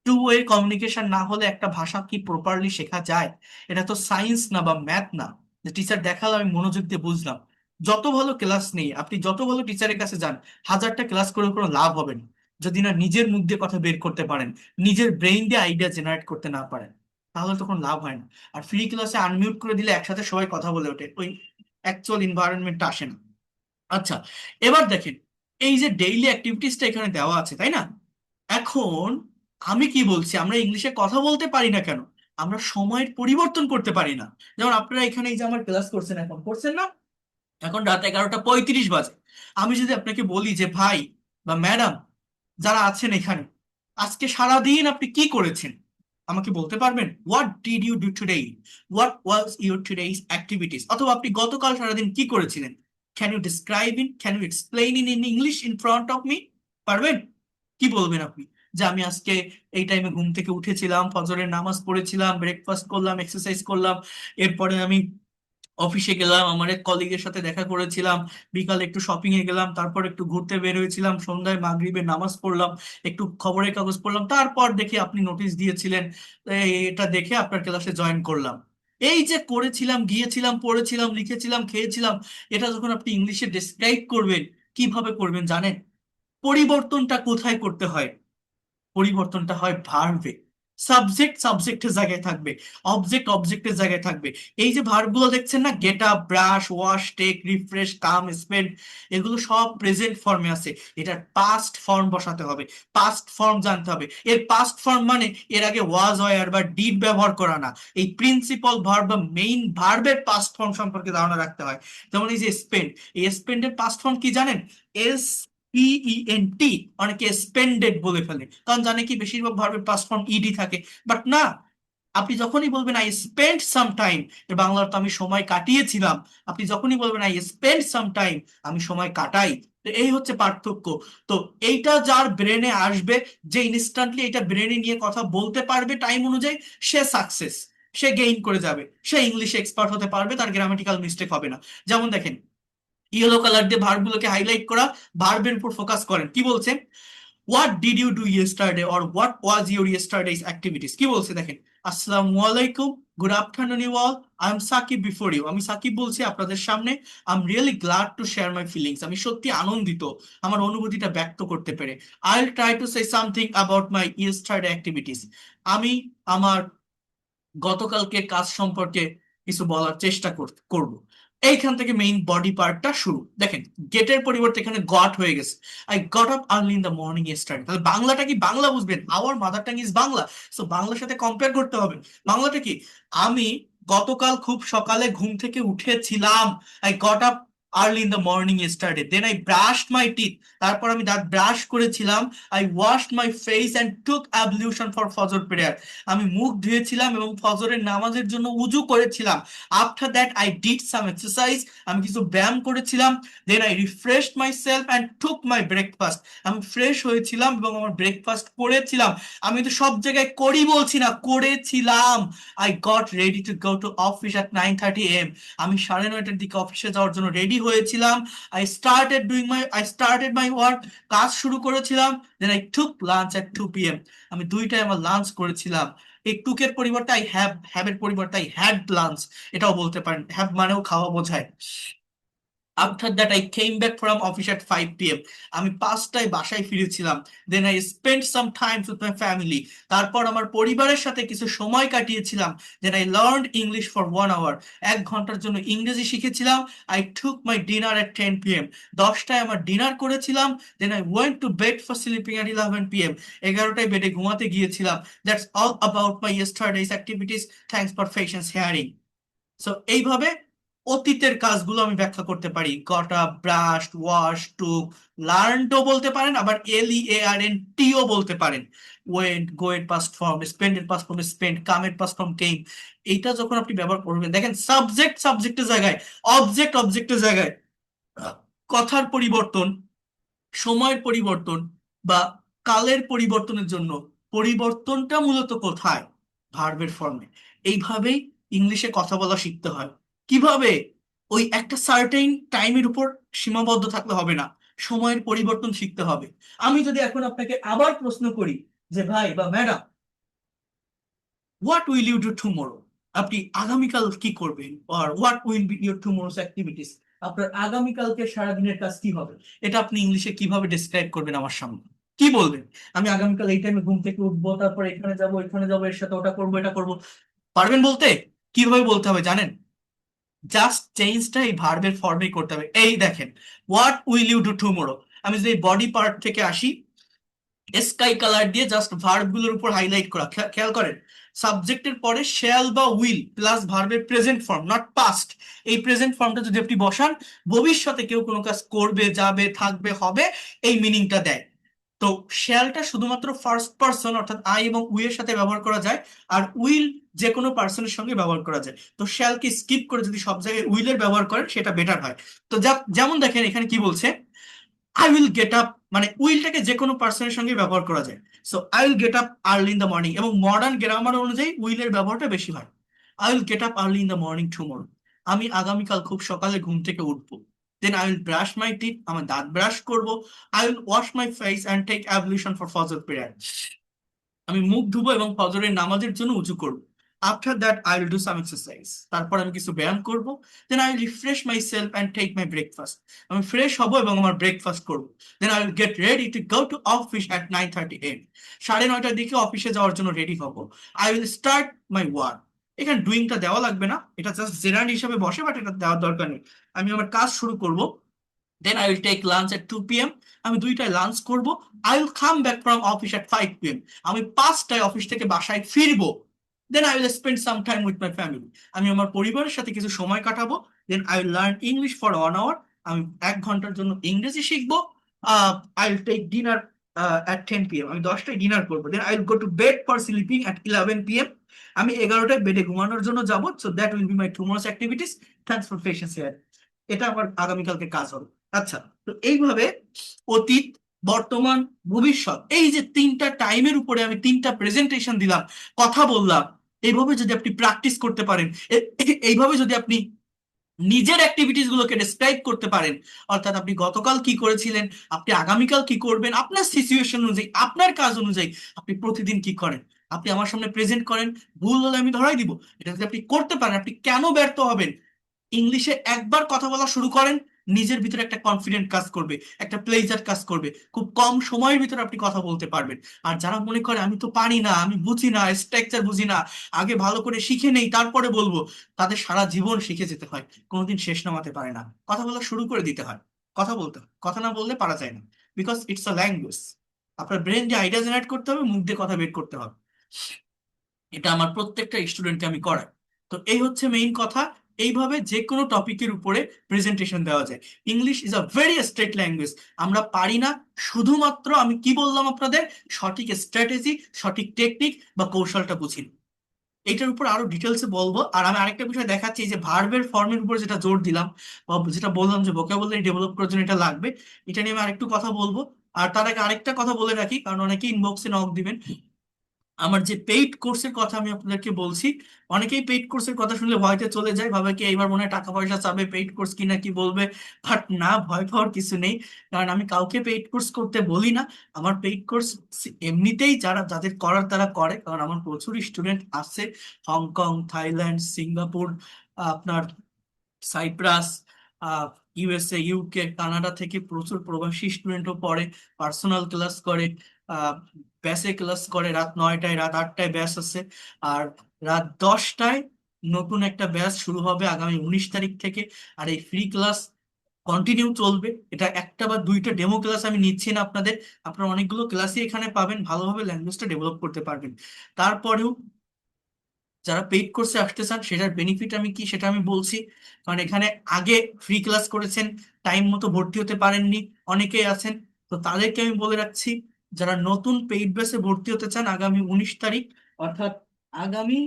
টু ওয়ে কমিউনিকেশন না হলে একটা ভাষা কি প্রপারলি শেখা যায়? এটা তো সায়েন্স না বা ম্যাথ না, যে টিচার দেখালো আমি মনোযোগ দিয়ে বুঝলাম। যত ভালো ক্লাস নেই, আপনি যত ভালো টিচারের কাছে যান, হাজারটা ক্লাস করে কোনো লাভ হবে না যদি না নিজের মুখ দিয়ে কথা বের করতে পারেন, নিজের ব্রেইন দিয়ে আইডিয়া জেনারেট করতে না পারেন, তাহলে তো কোনো লাভ হয় না। আর ফ্রি ক্লাসে আনমিউট করে দিলে একসাথে সবাই কথা বলে ওঠে, ওই অ্যাকচুয়াল এনভায়রনমেন্টটা আসে না। আচ্ছা, এবার দেখেন, এই যে ডেইলি অ্যাক্টিভিটিসটা এখানে দেওয়া আছে, তাই না? এখন আমি কি বলছি, আমরা ইংলিশে কথা বলতে পারি না কেন? আমরা সময়ের পরিবর্তন করতে পারি না। যেমন আপনারা এখানে এই যে আমার ক্লাস করছেন, এখন করছেন না, এখন রাত 11টা 35 বাজে। আমি যদি আপনাকে বলি যে ভাই বা ম্যাডাম যারা আছেন এখানে, আজকে সারাদিন আপনি কি করেছেন, আমাকে বলতে পারবেন? What did you do today, what was your today's activities, অথবা আপনি গতকাল সারাদিন কি করেছিলেন? Can you describe in, can you explain in English in front of me? পারবেন? কি বলবেন আপনি? যে আমি আজকে এই টাইমে ঘুম থেকে উঠেছিলাম, ফজরের নামাজ পড়েছিলাম, ব্রেকফাস্ট করলাম, এক্সারসাইজ করলাম, এরপরে আমি অফিসে গেলাম, আমার এক কলিগের সাথে দেখা করেছিলাম, বিকালে একটু শপিং এ গেলাম, তারপর একটু ঘুরতে বের হয়েছিলাম, সন্ধ্যায় মাগরিবের নামাজ পড়লাম, একটু খবরের কাগজ পড়লাম, তারপর দেখি আপনি নোটিশ দিয়েছিলেন, এটা দেখে আপনার ক্লাসে জয়েন করলাম। এই যে করেছিলাম, গিয়েছিলাম, পড়েছিলাম, লিখেছিলাম, খেয়েছিলাম, এটা যখন আপনি ইংলিশে ডেসক্রাইব করবেন, কিভাবে করবেন জানেন? পরিবর্তনটা কোথায় করতে হয়? পরিবর্তনটা হয় ভার্বে। সাবজেক্ট সাবজেক্টের জায়গায় থাকবে, অবজেক্ট অবজেক্টের জায়গায় থাকবে। এই যে ভার্বগুলো দেখছেন না, get up, brush, wash, take, refresh, come, spend, এগুলো সব প্রেজেন্ট ফর্মে আছে। এটার পাস্ট ফর্ম বসাতে হবে, পাস্ট ফর্ম জানতে হবে। এর পাস্ট ফর্ম মানে এর আগে ওয়াজ, ওয়্যার বা ডিড ব্যবহার করা না, এই প্রিন্সিপাল ভার্ব বা মেইন ভার্বের পাস্ট ফর্ম সম্পর্কে ধারণা রাখতে হয়। যেমন এই যে স্পেন্ড, এই স্পেন্ডের পাস্ট ফর্ম কি জানেন? SPENT। অনেকে স্পেন্ডেড বলে ফেলে, কারণ জানে কি বেশিরভাগ ভার্বের পাস্ট ফর্ম ইডি থাকে। বাট না, আপনি যখনই বলবেন আই স্পেন্ড সাম টাইম, এর বাংলা অর্থ আমি সময় কাটিয়েছিলাম। আপনি যখনই বলবেন আই স্পেন্ড সাম টাইম, আমি সময় কাটাই। তো এই হচ্ছে পার্থক্য। তো এইটা যার ব্রেনে আসবে, যে ইনস্ট্যান্টলি এটা ব্রেনে নিয়ে কথা বলতে পারবে টাইম অনুযায়ী, সে সাকসেস, সে গেইন করে যাবে, সে ইংলিশে এক্সপার্ট হতে পারবে, তার গ্রামাটিক্যাল মিস্টেক হবে না। যেমন দেখেন, ইয়েলো কালার দিয়ে ভার্বগুলোকে হাইলাইট করা, ভার্বের উপর ফোকাস করেন। কি বলছে? What did you do yesterday, or what was your yesterday's activities. কি বলছে দেখেন, আসসালামু আলাইকুম, good afternoon you all, I am Sakib before you, আমি সাকিব বলছি আপনাদের সামনে। I am really glad to share my feelings, আমি সত্যি আনন্দিত আমার অনুভূতিটা ব্যক্ত করতে পেরে। I will try to say something about my yesterday activities, আমি আমার গতকালকে কাজ সম্পর্কে কিছু বলার চেষ্টা করব। এইখান থেকে মেইন বডি পার্টটা শুরু। দেখেন গেটের পরিবর্তে এখানে গট হয়ে গেছে। I got up early in the morning study. তাহলে বাংলাটা কি, বাংলা বুঝবেন, hour mother tongue is Bangla, so বাংলার সাথে কম্পেয়ার করতে হবে। বাংলাটা কি, আমি গতকাল খুব সকালে ঘুম থেকে উঠেছিলাম। I got up early in the morning study, then I brushed my teeth, তারপর আমি দাঁত ব্রাশ করেছিলাম। I washed my face and took ablution for Fajr prayer, আমি মুখ ধুয়েছিলাম এবং ফজরের নামাজের জন্য উজু করেছিলাম। After that I did some exercise, আমি কিছু ব্যায়াম করেছিলাম। Then I refreshed myself and took my breakfast, আমি ফ্রেশ হয়েছিলাম এবং আমার ব্রেকফাস্ট করেছিলাম। আমি তো সব জায়গায় করি বলছি না, করেছিলাম। I got ready to go to office at 9:30 AM, আমি 9:30টার দিকে অফিসে যাওয়ার জন্য রেডি হয়েছিলাম। আই স্টার্টেড মাই ওয়ার্ক, কাজ শুরু করেছিলাম। Then I took lunch at 2 PM, আমি 2টায় আমার লাঞ্চ করেছিলাম। এই টুকের পরিবর্তে আই হ্যাভের পরিবর্তে আই হ্যাড লাঞ্চ, এটাও বলতে পারেন, হ্যাভ মানেও খাওয়া বোঝায়। After that I came back from office at 5 PM, আমি 5টায় বাসায় ফিরেছিলাম। Then I spend some time with my family, তারপর আমার পরিবারের সাথে কিছু সময় কাটিয়েছিলাম। Then I learned English for 1 hour, 1 ঘন্টার জন্য ইংরেজি শিখেছিলাম। I took my dinner at 10 PM, 10টায় আমার ডিনার করেছিলাম। Then I went to bed for sleeping at 11 PM, 11টায় বেডে ঘুমাতে গিয়েছিলাম। That's all about my ইয়েস্টারডেজ activities, thanks for patience hearing. So এইভাবে অতীতের কাজগুলো আমি ব্যাখ্যা করতে পারি। গট আপ, ব্রাশ, ওয়াশ, টুক, লার্নডও বলতে পারেন, আবার LEARNTও বলতে পারেন। ওয়েন্ট, গো এর পাস্ট ফর্ম, স্পেন্ড এর পাস্ট ফর্ম স্পেন্ড, কাম এর পাস্ট ফর্ম কেম। এইটা যখন আপনি ব্যবহার করবেন, দেখেন সাবজেক্ট সাবজেক্টের জায়গায়, অবজেক্ট অবজেক্টের জায়গায়, কথার পরিবর্তন, সময়ের পরিবর্তন বা কালের পরিবর্তনের জন্য পরিবর্তনটা মূলত কোথায়, ভার্বের ফর্মে। এইভাবেই ইংলিশে কথা বলা শিখতে হয়। কিভাবে, ওই একটা সার্টেইন টাইমের উপর সীমাবদ্ধ থাকলে হবে না, সময়ের পরিবর্তন শিখতে হবে। আমি যদি এখন আপনাকে আবার প্রশ্ন করি যে ভাই বা madam, what will you do tomorrow, আপনি আগামীকাল কি করবেন, or what will be your tomorrow's activities, আপনার আগামীকালকে সারাদিনের কাজ কি হবে, এটা আপনি ইংলিশে কিভাবে ডেসক্রাইব করবেন আমার সামনে, কি বলবেন? আমি আগামীকাল এই টাইমে ঘুম থেকে উঠবো, তারপর এখানে যাবো, এখানে যাবো, এর সাথে ওটা করবো, এটা করবো, পারবেন বলতে? কিভাবে বলতে হবে জানেন? জাস্ট চেঞ্জটা এই ভার্বের ফর্মেই করতে হবে। এই দেখেন, what will you do tomorrow, আমি যদি বডি পার্ট থেকে আসি, স্কাই কালার দিয়ে জাস্ট ভার্ব গুলোর উপর হাইলাইট করা, খেয়াল করেন সাবজেক্টের পরে শ্যাল বা উইল প্লাস ভার্বের প্রেজেন্ট ফর্ম, নট পাস্ট। এই প্রেজেন্ট ফর্মটা যদি আপনি বসান, ভবিষ্যতে কেউ কোনো কাজ করবে, যাবে, থাকবে, হবে, এই মিনিংটা দেয়। তো শ্যালটা শুধুমাত্র ফার্স্ট পার্সন অর্থাৎ আই এবং উই এর সাথে ব্যবহার করা যায়, আর উইল যে কোনো পার্সনের সঙ্গে ব্যবহার করা যায়। তো শ্যালকে স্কিপ করে যদি সব জায়গায় উইলের ব্যবহার করেন সেটা বেটার হয়। তো যেমন দেখেন এখানে কি বলছে, আই উইল গেট আপ, মানে উইলটাকে যে কোনো পার্সনের সঙ্গে ব্যবহার করা যায়। So I will get up early in the morning, এবং মডার্ন গ্রামার অনুযায়ী উইলের ব্যবহারটা বেশি হয়। I will get up early in the morning tomorrow, আমি আগামীকাল খুব সকালে ঘুম থেকে উঠবো। Then I will brush my teeth, আমার দাঁত ব্রাশ করবো। I will wash my face and take ablution for Fajr prayer, আমি মুখ ধুবো এবং ফজরের নামাজের জন্য উজু করব। After that I will do some exercise, তারপর আমি কিছু ব্যায়াম করব। Then I will refresh myself and take my breakfast, আমি ফ্রেশ হব এবং আমার ব্রেকফাস্ট করব। Then I will get ready to go to office at 9:30 AM, 9:30টার দিকে অফিসে যাওয়ার জন্য রেডি হব। I will start my work, এখানে ডুইংটা দেওয়া লাগবে না, এটা জাস্ট জেরান্ড হিসাবে বসে, বাট এটা দেওয়ার দরকার নেই। আমি আমার কাজ শুরু করব। Then I will take lunch at 2 PM, আমি 2টায় লাঞ্চ করব। I will come back from office at 5 PM, আমি 5টায় অফিস থেকে বাসায় ফিরবো। Then I will spend some time with my family, আমি আমার পরিবারের সাথে কিছু সময় কাটাবো। Then I will learn English for 1 hour, আমি 1 ঘন্টার জন্য ইংরেজি শিখবো। I will take dinner at 10 PM, আমি 10টায় ডিনার করবো। Then I will go to bed for sleeping at 11 PM, আমি 11টায় বেডে ঘুমানোর জন্য যাবো। So that will be my tomorrow's activities, thanks for patience here. এটা আমার আগামীকালকে কাজ হবে। আচ্ছা, তো এইভাবে অতীত, বর্তমান, ভবিষ্যৎ, এই যে 3টা টাইমের উপরে আমি 3টা প্রেজেন্টেশন দিলাম, কথা বললাম, এইভাবে যদি আপনি প্র্যাকটিস করতে পারেন, এইভাবে যদি আপনি নিজের অ্যাক্টিভিটিস গুলোকে ডেসক্রাইব করতে পারেন, অর্থাৎ আপনি গতকাল কি করেছিলেন, আপনি আগামীকাল কি করবেন, আপনার সিচুয়েশন অনুযায়ী, আপনার কাজ অনুযায়ী আপনি প্রতিদিন কি করেন, আপনি আমার সামনে প্রেজেন্ট করেন, ভুল হলে আমি ধরাই দিব। এটা যদি আপনি করতে পারেন, আপনি কেন ব্যর্থ হবেন? ইংলিশে একবার কথা বলা শুরু করেন, নিজের ভিতরে একটা কনফিডেন্ট কাজ করবে, একটা প্লেজার কাজ করবে, খুব কম সময়ের ভিতরে আপনি কথা বলতে পারবেন। আর যারা মনে করে আমি তো পারি না, আমি বুঝি না, স্ট্রাকচার বুঝি না, আগে ভালো করে শিখে নেই তারপরে বলবো, তাদের সারা জীবন শিখে যেতে হয়, কোনোদিন শেষ নামাতে পারে না। কথা বলা শুরু করে দিতে হয়, কথা বলতে হয়, কথা না বললে পারা যায় না। Because it's a language. আপনার ব্রেন যে আইডিয়া জেনারেট করতে হবে, মুখ দিয়ে কথা বের করতে হবে। এটা আমার প্রত্যেকটা স্টুডেন্টকে আমি করাই। তো এই হচ্ছে মেইন কথা। এইভাবে যে কোনো টপিকের উপরে প্রেজেন্টেশন দেওয়া যায়। English is a very straight language. আমরা পারি না, শুধুমাত্র আমি কি বললাম আপনাদের, সঠিক স্ট্র্যাটেজি, সঠিক টেকনিক বা কৌশলটা বুঝি না। এইটার উপর আরো ডিটেলসে বলবো। আর আমি আরেকটা বিষয় দেখাচ্ছি, এই যে ভার্বের ফর্মের উপর যেটা জোর দিলাম, বা যেটা বললাম যে ভোকাবুলারি ডেভেলপ করার জন্য এটা লাগবে, এটা নিয়ে আমি আরেকটু কথা বলবো। আর তার আগে আরেকটা কথা বলে রাখি, কারণ অনেকেই ইনবক্সে নক দিবেন, আমার যে পেইড কোর্সের কথা আমি আপনাদেরকে বলছি, অনেকেই পেইড কোর্সের কথা শুনলে ভয়তে চলে যায়, ভাবে কি এইবার মনে হয় টাকা পয়সা চাবে, পেইড কোর্স কিনা কি বলবে। বাট না, ভয় পাওয়ার কিছু নেই। কারণ আমি কাউকে পেইড কোর্স করতে বলি না। আমার পেইড কোর্স এমনিতেই যারা যাদের করার তারা করে, কারণ আমার প্রচুর স্টুডেন্ট আছে হংকং, থাইল্যান্ড, সিঙ্গাপুর, আপনার সাইপ্রাস, আহ ইউএসএ, ইউকে, কানাডা থেকে প্রচুর প্রবাসী স্টুডেন্টও পড়ে, পার্সোনাল ক্লাস করে, ব্যাচে ক্লাস করে। রাত 9টায়, রাত 8টায় ব্যাচ আছে। আর রাত 10টায় নতুন একটা ব্যাচ শুরু হবে আগামী 19 তারিখ থেকে। আর এই ফ্রি ক্লাস কন্টিনিউ চলবে। এটা একটা বা দুইটা ডেমো ক্লাস আমি নিচ্ছি না আপনাদের, আপনারা অনেকগুলো ক্লাসই এখানে পাবেন, ভালোভাবে ল্যাঙ্গুয়েজটা ডেভেলপ করতে পারবেন। তারপরেও যারা পেইড কোর্সে আসতে চান, সেটার বেনিফিট আমি কি সেটা আমি বলছি। কারণ এখানে আগে ফ্রি ক্লাস করেছেন, টাইম মতো ভর্তি হতে পারেননি, অনেকেই আছেন। তো তাদেরকে আমি বলে রাখছি, যারা নতুন পেইড ব্যাচে ভর্তি হতে চান, আগামী 19 তারিখ, অর্থাৎ আগামী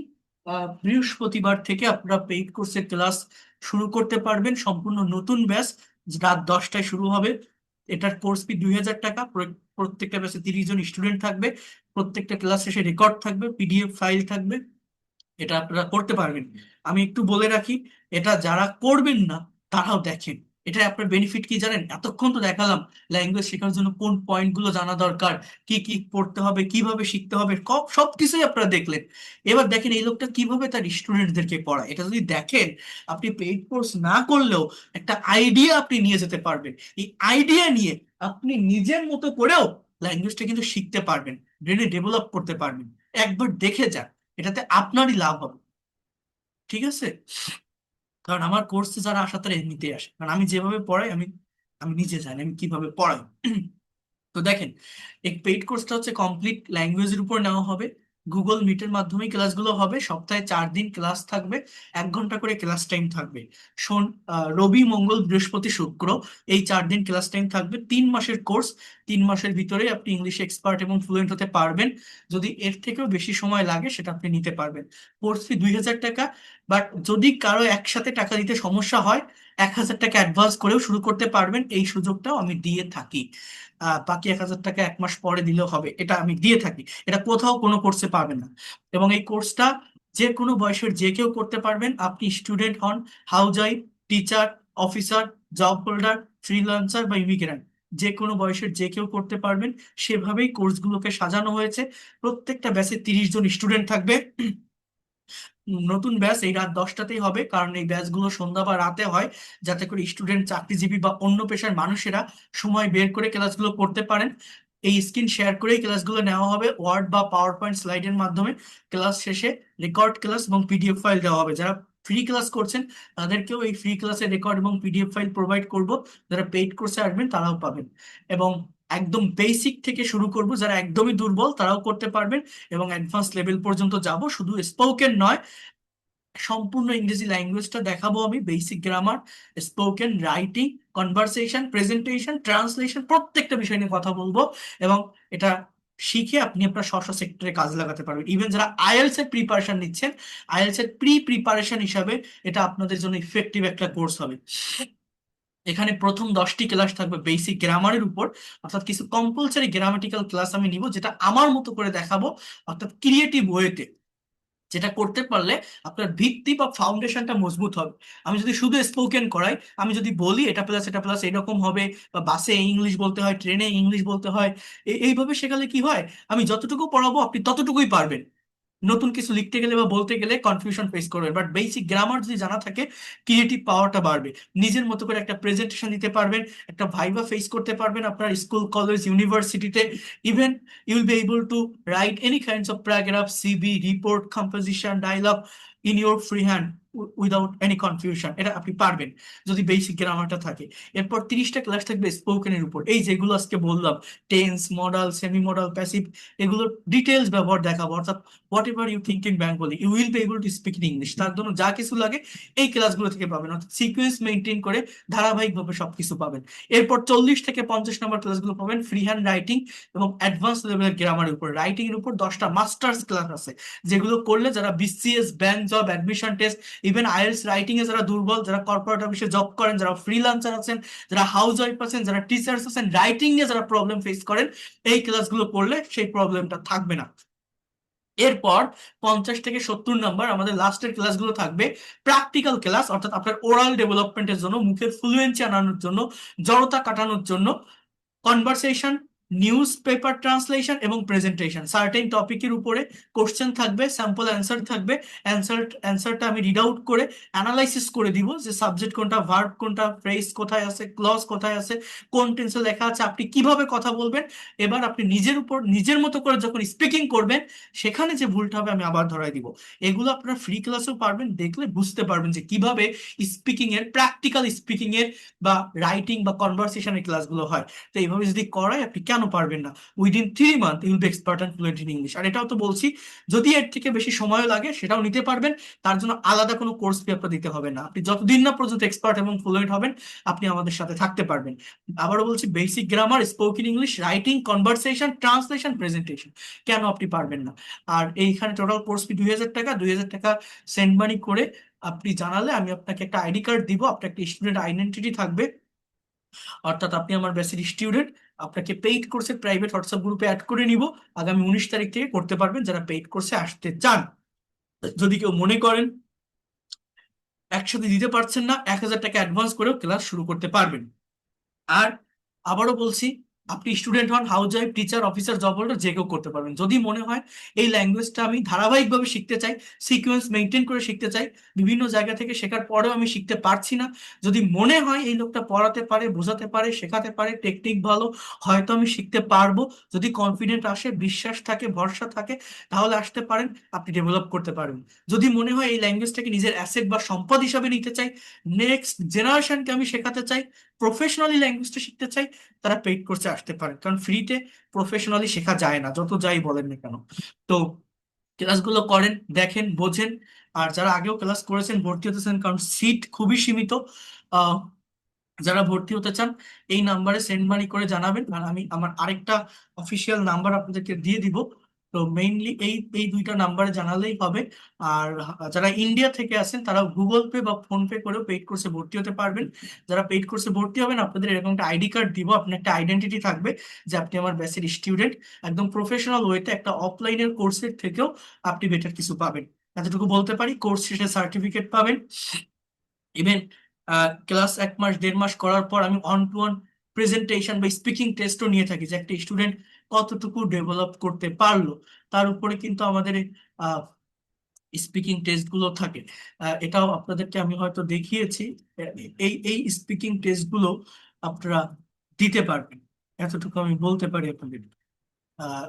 বৃহস্পতিবার থেকে আপনারা পেইড কোর্সের ক্লাস শুরু করতে পারবেন। সম্পূর্ণ নতুন ব্যাচ, রাত 10টায় শুরু হবে। এটার কোর্স ফি 2000 টাকা। প্রত্যেকটা ব্যাচে 30 জন স্টুডেন্ট থাকবে। প্রত্যেকটা ক্লাস শেষে রেকর্ড থাকবে, পিডিএফ ফাইল থাকবে, এটা আপনারা করতে পারবেন। আমি একটু বলে রাখি, এটা যারা করবেন না তারাও দেখেন। এটা আপনার বেনিফিট কি জানেন, এতক্ষণ তো দেখালাম ল্যাঙ্গুয়েজ শেখার জন্য কোন পয়েন্ট গুলো জানা দরকার, কি কি পড়তে হবে, কিভাবে শিখতে হবে, সবকিছুই আপনারা দেখলেন। এবার দেখেন এই লোকটা কিভাবে তার স্টুডেন্টদেরকে পড়ায়। এটা যদি দেখেন, আপনি পেইড কোর্স না করলেও একটা আইডিয়া আপনি নিয়ে যেতে পারবেন। এই আইডিয়া নিয়ে আপনি নিজের মতো করেও ল্যাঙ্গুয়েজটা কিন্তু শিখতে পারবেন, ব্রেনে ডেভেলপ করতে পারবেন। একবার দেখে যান, এটাতে আপনারই লাভ হবে। ঠিক আছে? কারণ আমার কোর্সে যারা আসা তারা এমনিতেই আসে, কারণ আমি যেভাবে পড়াই, আমি আমি নিজে জানি আমি কিভাবে পড়াই। তো দেখেন, এই পেইড কোর্সটা হচ্ছে কমপ্লিট ল্যাঙ্গুয়েজের উপর নেওয়া হবে। গুগল মিটের মাধ্যমে ক্লাসগুলো হবে, সপ্তাহে 4 দিন ক্লাস থাকবে, 1 ঘন্টা করে ক্লাস টাইম থাকবে। শোন, রবি, মঙ্গল, বৃহস্পতি, শুক্র, এই 4 দিন ক্লাস টাইম থাকবে। 3 মাসের কোর্স, 3 মাসের ভিতরে আপনি ইংলিশ এক্সপার্ট এবং ফ্লুয়েন্ট হতে পারবেন। যদি এর থেকেও বেশি সময় লাগে সেটা আপনি নিতে পারবেন। কোর্স ফি 2000 টাকা। বাট যদি কারো একসাথে টাকা দিতে সমস্যা হয়, 1000 টাকা অ্যাডভান্স করেও শুরু করতে পারবেন, এই সুযোগটাও আমি দিয়ে থাকি। বাকি 1000 টাকা 1 মাস পরে দিলেও হবে, এটা আমি দিয়ে থাকি। এটা কোথাও কোনো কোর্সে পাবেন না। এবং এই কোর্সটা যে কোনো বয়সের যে কেউ করতে পারবেন, আপনি স্টুডেন্ট হন, housewife, teacher, officer, job holder, freelancer বা ইমিগ্রেন্ট, যে কোনো বয়সের যে কেউ করতে পারবেন। সেভাবেই কোর্সগুলোকে সাজানো হয়েছে। প্রত্যেকটা ব্যাচে 30 জন স্টুডেন্ট থাকবে। নতুন ব্যাচ এই রাত 10টাতেই হবে, কারণ এই ব্যাচগুলো সন্ধ্যা বা রাতে হয়, যাতে করে স্টুডেন্ট, চাকরিজীবী বা অন্য পেশার মানুষেরা সময় বের করে ক্লাসগুলো করতে পারেন। এই স্ক্রিন শেয়ার করেই ক্লাসগুলো নেওয়া হবে, ওয়ার্ড বা পাওয়ার পয়েন্ট স্লাইডের মাধ্যমে। ক্লাস শেষে রেকর্ড ক্লাস এবং পিডিএফ ফাইল দেওয়া হবে। যারা ফ্রি ক্লাস করছেন তাদেরকেও এই ফ্রি ক্লাসের রেকর্ড এবং পিডিএফ ফাইল প্রোভাইড করব। যারা পেইড কোর্সে আসবেন তারাও পাবেন। এবং একদম বেসিক থেকে শুরু করব, যারা একদমই দুর্বল তারাও করতে পারবেন। এবং অ্যাডভান্স লেভেল পর্যন্ত যাব, শুধু স্পোকেন নয়, সম্পূর্ণ ইংরেজি ল্যাঙ্গুয়েজটা দেখাবো আমি। Basic grammar, spoken, writing, conversation, presentation, translation, প্রত্যেকটা বিষয় নিয়ে কথা বলবো। এবং এটা শিখে আপনি আপনার স্ব স্ব সেক্টরে কাজে লাগাতে পারবেন। ইভেন যারা আইএলস এর প্রিপারেশন নিচ্ছেন, আইএলস এর প্রিপারেশন হিসাবে এটা আপনাদের জন্য ইফেক্টিভ একটা কোর্স হবে। এখানে প্রথম 10টি ক্লাস থাকবে বেসিক গ্রামারের উপর, অর্থাৎ কিছু কম্পালসারি গ্রামাটিক্যাল ক্লাস আমি নিব, যেটা আমার মতো করে দেখাবো, অর্থাৎ ক্রিয়েটিভ ওয়েতে, যেটা করতে পারলে আপনার ভিত্তি বা ফাউন্ডেশনটা মজবুত হবে। আমি যদি শুধু স্পোকেন করাই, আমি যদি বলি এটা প্লাস এরকম হবে, বা বাসে ইংলিশ বলতে হয়, ট্রেনে ইংলিশ বলতে হয়, এইভাবে শেখালে কি হয়, আমি যতটুকু পড়াবো আপনি ততটুকুই পারবেন। নতুন কিছু লিখতে গেলে বা বলতে গেলে কনফিউশন ফেস করবেন, বাট বেসিক গ্রামার যদি জানা থাকে ক্রিয়েটিভ পাওয়ারটা বাড়বে, নিজের মতো করে একটা প্রেজেন্টেশন দিতে পারবেন, একটা ভাইভা ফেস করতে পারবেন আপনার স্কুল কলেজ ইউনিভার্সিটিতে। Even you will be able to write any kinds of paragraph, CV, report, composition, dialogue in your free hand without any confusion. এটা আপনি পারবেন যদি বেসিক গ্রামারটা থাকে। এরপর 30টা ক্লাস থাকবে স্পোকেনের উপর, এই যেগুলো আজকে বললাম, tense, modal, semi modal, passive, এগুলোর ডিটেলস ব্যবহার দেখাবো। অর্থাৎ whatever you think in Bengali you will be able to speak in English. তার জন্য যা কিছু লাগে এই ক্লাসগুলো থেকে পাবেন, অর্থাৎ সিকোয়েন্স মেনটেন করে ধারাবাহিকভাবে সবকিছু পাবেন। এরপর 40 থেকে 50 নম্বর ক্লাসগুলো পাবেন ফ্রি হ্যান্ড রাইটিং এবং অ্যাডভান্স লেভেলের গ্রামারের উপর। রাইটিং এর উপর 10টা মাস্টার্স ক্লাস আছে, যেগুলো করলে যারা BCS, bank job, admission test, even IELTS writing এ যারা দুর্বল, যারা কর্পোরেট অফিসে জব করেন, যারা ফ্রিল্যান্সার আছেন, যারা হাউস ওয়াইফ আছেন, যারা টিচার্স আছেন, রাইটিং নিয়ে যারা প্রবলেম ফেস করেন, এই ক্লাসগুলো করলে সেই প্রবলেমটা থাকবে না। এরপর 50 থেকে 70 নম্বর আমাদের লাস্টের ক্লাসগুলো থাকবে প্র্যাকটিক্যাল ক্লাস, অর্থাৎ আপনার ওরাল ডেভেলপমেন্টের জন্য, মুখের ফ্লুয়েন্সি আনানোর জন্য, জড়তা কাটানোর জন্য। কনভারসেশন, নিউজ পেপার ট্রান্সলেশন এবং প্রেজেন্টেশন, সার্টেন টপিকের উপরে কোশ্চেন থাকবে, স্যাম্পল অ্যান্সার থাকবে। অ্যান্সারটা আমি রিড আউট করে অ্যানালাইসিস করে দিব যে সাবজেক্ট কোনটা, ভার্ব কোনটা, ফ্রেজ কোথায় আছে, ক্লজ কোথায় আছে, কোন টেন্সে লেখা আছে, আপনি কিভাবে কথা বলবেন। এবার আপনি নিজের উপর নিজের মতো করে যখন স্পিকিং করবেন, সেখানে যে ভুলটা হবে আমি আবার ধরাই দিব। এগুলো আপনারা ফ্রি ক্লাসেও পারবেন, দেখলে বুঝতে পারবেন যে কিভাবে স্পিকিং এর, প্র্যাকটিক্যাল স্পিকিং এর বা রাইটিং বা কনভারসেশনের ক্লাসগুলো হয়। তো এইভাবে যদি করায় আপনি কেন পারবেন না? Within 3 month you'll be expert and fluent in English. আর এটাও তো বলছি, যদি এর থেকে বেশি সময় লাগে সেটাও নিতে পারবেন, তার জন্য আলাদা কোনো কোর্স ফি আপনার দিতে হবে না। আপনি যতদিন না পর্যন্ত এক্সপার্ট এবং ফ্লুয়েন্ট হবেন আপনি আমাদের সাথে থাকতে পারবেন। আবারও বলছি, basic grammar, spoken English, writing, conversation, translation, presentation, কেন আপনি পারবেন না? আর এইখানে টোটাল কোর্স ফি 2000 টাকা। 2000 টাকা সেন্ড মানি করে আপনি জানালে আমি আপনাকে একটা আইডি কার্ড দিব, আপনার একটা স্টুডেন্ট আইডেন্টিটি থাকবে, অর্থাৎ আপনি আমার ব্যাচের স্টুডেন্ট। আপনাকে পেইড কোর্সে প্রাইভেট হোয়াটসঅ্যাপ গ্রুপে অ্যাড করে নিব, আগামী 19 তারিখ থেকে করতে পারবেন যারা পেইড কোর্সে আসতে চান। যদি কেউ মনে করেন একসাথে দিতে পারছেন না, 1000 টাকা অ্যাডভান্স করেও ক্লাস শুরু করতে পারবেন। আর আবারও বলছি, আপনি স্টুডেন্ট হন, house wife, teacher, officer, job holder, যে কেউ করতে পারবেন। যদি মনে হয় এই ল্যাঙ্গুয়েজটা আমি ধারাবাহিকভাবে শিখতে চাই, সিকোয়েন্স মেনটেন করে শিখতে চাই, বিভিন্ন জায়গা থেকে শেখার পরেও আমি শিখতে পারছি না, যদি মনে হয় এই লোকটা পড়াতে পারে, বোঝাতে পারে, শেখাতে পারে, টেকনিক ভালো, হয়তো আমি শিখতে পারবো, যদি কনফিডেন্ট আসে, বিশ্বাস থাকে, ভরসা থাকে, তাহলে আসতে পারেন, আপনি ডেভেলপ করতে পারবেন। যদি মনে হয় এই ল্যাঙ্গুয়েজটাকে নিজের অ্যাসেট বা সম্পদ হিসাবে নিতে চাই, নেক্সট জেনারেশনকে আমি শেখাতে চাই, প্রফেশনালি ল্যাঙ্গুয়েজটা শিখতে চাই, তারা পেইড কোর্সে আসতে পারে। কারণ ফ্রিতে প্রফেশনালি শেখা যায় না, যত যাই বলেন না কেন। তো ক্লাসগুলো করেন, দেখেন, বোঝেন। আর যারা আগেও ক্লাস করেছেন ভর্তি হতেছেন, কারণ সিট খুবই সীমিত। আহ যারা ভর্তি হতে চান এই নাম্বারে সেন্ড মানি করে জানাবেন, আর আমি আমার আরেকটা অফিসিয়াল নাম্বার আপনাদেরকে দিয়ে দিব। তো মেইনলি এই এই 2টা নাম্বারে জানালেই হবে। আর যারা ইন্ডিয়া থেকে আছেন তারা গুগল পে বা ফোন পে করেও পেইড কোর্সে ভর্তি হতে পারবেন। যারা পেইড কোর্সে ভর্তি হবেন আপনাদের এরকম একটা আইডি কার্ড দিব, আপনার একটা আইডেন্টিটি থাকবে যে আপনি আমার ব্যাচের স্টুডেন্ট। একদম প্রফেশনাল ওয়েতে একটা অফলাইনের কোর্সের থেকেও আপনি বেটার কিছু পাবেন। এতটুকু বলতে পারি, কোর্স শেষে সার্টিফিকেট পাবেন। ইভেন ক্লাস 1 মাস 1.5 মাস করার পর আমি অন টু অন প্রেজেন্টেশন বা স্পিকিং টেস্টও নিয়ে থাকি, যে একটা স্টুডেন্ট কতটুকু ডেভেলপ করতে পারলো তার উপরে কিন্তু আমাদের স্পিকিং টেস্ট গুলো থাকে। এটাও আপনাদেরকে আমি হয়তো দেখিয়েছি। এই এই স্পিকিং টেস্ট গুলো আপনারা দিতে পারবেন, এতটুকু আমি বলতে পারি আপনাদের।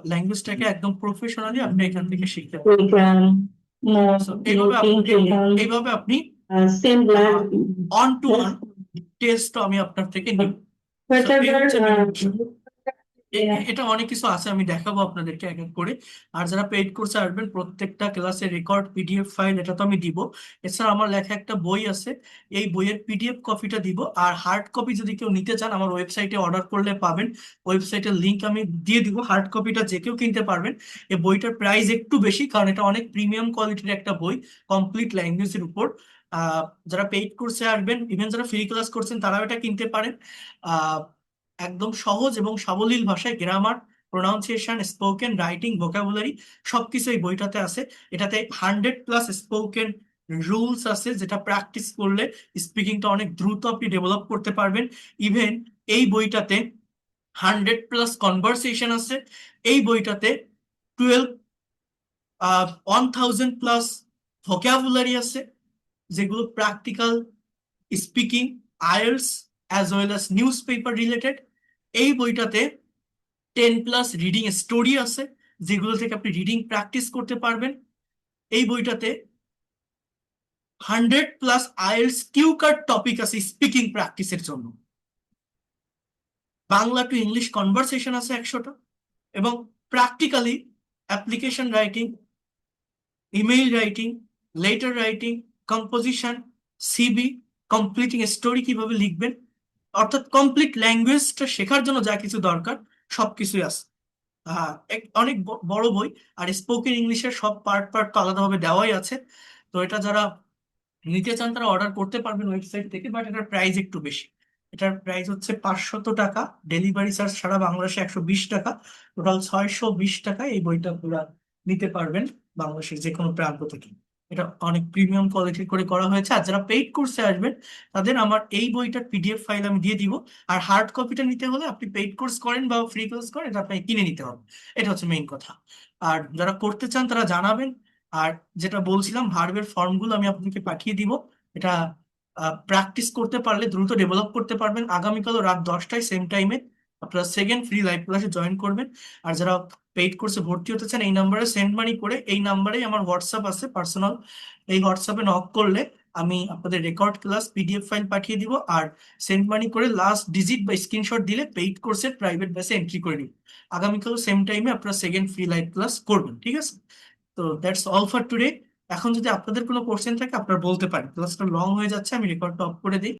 ল্যাঙ্গুয়েজটাকে একদম প্রফেশনালি আপনি এখান থেকে শিখতে পারবেন। So, এইভাবে আপনি অন টু অন টেস্ট আমি আপনার থেকে নিব। So, এই হচ্ছে main বিষয়। এটা অনেক কিছু আছে, আমি দেখাবো আপনাদেরকে এক এক করে। আর যারা পেইড কোর্সে আসবেন প্রত্যেকটা ক্লাসের রেকর্ড, পিডিএফ ফাইল, এটা তো আমি দিব। এছাড়া আমার লেখা একটা বই আছে, এই বইয়ের পিডিএফ কপিটা দিব। আর হার্ড কপি যদি কেউ নিতে চান আমার ওয়েবসাইটে অর্ডার করলে পাবেন, ওয়েবসাইটের লিংক আমি দিয়ে দিব। হার্ড কপিটা যে কেউ কিনতে পারবেন। এই বইটার প্রাইস একটু বেশি, কারণ এটা অনেক প্রিমিয়াম কোয়ালিটির একটা বই, কমপ্লিট ল্যাঙ্গুয়েজের উপর। যারা পেইড কোর্সে আসবেন, ইভেন যারা ফ্রি ক্লাস করছেন তারাও এটা কিনতে পারেন। একদম সহজ এবং সাবলীল ভাষায় grammar, pronunciation, spoken, writing, vocabulary সবকিছু এই বইটাতে আছে। এটাতে 100+ স্পোকেন রুলস আছে, যেটা প্র্যাকটিস করলে স্পিকিংটা অনেক দ্রুত আপনি ডেভেলপ করতে পারবেন। ইভেন এই বইটাতে 100+ কনভারসেশন আছে। এই বইটাতে 12 1000+ ভোকাবুলারি আছে, যেগুলো practical speaking, IELTS as well as news paper related. এই বইটাতে 10+ রিডিং স্টোরি আছে, যেগুলো থেকে আপনি রিডিং প্র্যাকটিস করতে পারবেন। এই বইটাতে 100+ আইএলস কিউ কার্ড টপিক আছে স্পিকিং প্র্যাকটিসের জন্য। বাংলা টু ইংলিশ কনভারসেশন আছে 100টা, এবং practically application writing, email writing, letter writing, composition, CV, completing story কিভাবে লিখবেন, অর্থাৎ কমপ্লিট ল্যাঙ্গুয়েজটা শেখার জন্য যা কিছু দরকার সবকিছুই আছে। অনেক বড় বই, আর স্পোকেন ইংলিশের সব পার্ট পার্ট তো আলাদাভাবে দেওয়াই আছে। তো এটা যারা নিতে চান তারা অর্ডার করতে পারবেন ওয়েবসাইট থেকে, বাট এটার প্রাইস একটু বেশি। এটার প্রাইস হচ্ছে 500 টাকা, ডেলিভারি চার্জ সারা বাংলাদেশে 120 টাকা, টোটাল 620 টাকা এই বইটা পুরো নিতে পারবেন বাংলাদেশের যে কোনো প্রান্ত থেকে। এটা অনেক প্রিমিয়াম কোয়ালিটির করে করা হয়েছে। আর যারা পেইড কোর্সে আসবেন তাদের আমার এই বইটার পিডিএফ ফাইল আমি দিয়ে দিব। আর হার্ড কপিটা নিতে হলে আপনি পেইড কোর্স করেন বা ফ্রি কোর্স করেন, এটা আপনাকে কিনে নিতে হবে। এটা হচ্ছে মেইন কথা। আর যারা করতে চান তারা জানাবেন। আর যেটা বলছিলাম, ভার্বের ফর্মগুলো আমি আপনাকে পাঠিয়ে দিব। এটা প্র্যাকটিস করতে পারলে দ্রুত ডেভেলপ করতে পারবেন। আগামীকাল রাত 10টায় সেম টাইমে আপনারা সেকেন্ড ফ্রি লাইভ ক্লাসে জয়েন করবেন। আর যারা পেইড কোর্সে ভর্তি হতে চান এই নাম্বারে সেন্ড মানি করে, এই নাম্বারেই আমার হোয়াটসঅ্যাপ আছে পার্সোনাল, এই হোয়াটসঅ্যাপে নক করলে আমি আপনাদের রেকর্ড ক্লাস পিডিএফ ফাইল পাঠিয়ে দিব। আর সেন্ড মানি করে লাস্ট ডিজিট বা স্ক্রিনশট দিলে পেইড কোর্সের প্রাইভেট ব্যাচে এন্ট্রি করে নিব। আগামীকাল সেম টাইমে আপনারা সেকেন্ড ফ্রি লাইভ ক্লাস করবেন, ঠিক আছে? তো দ্যাটস অল ফর টুডে। এখন যদি আপনাদের কোনো কোশ্চেন থাকে আপনারা বলতে পারেন। ক্লাসটা লং হয়ে যাচ্ছে, আমি রেকর্ডটা অফ করে দিই।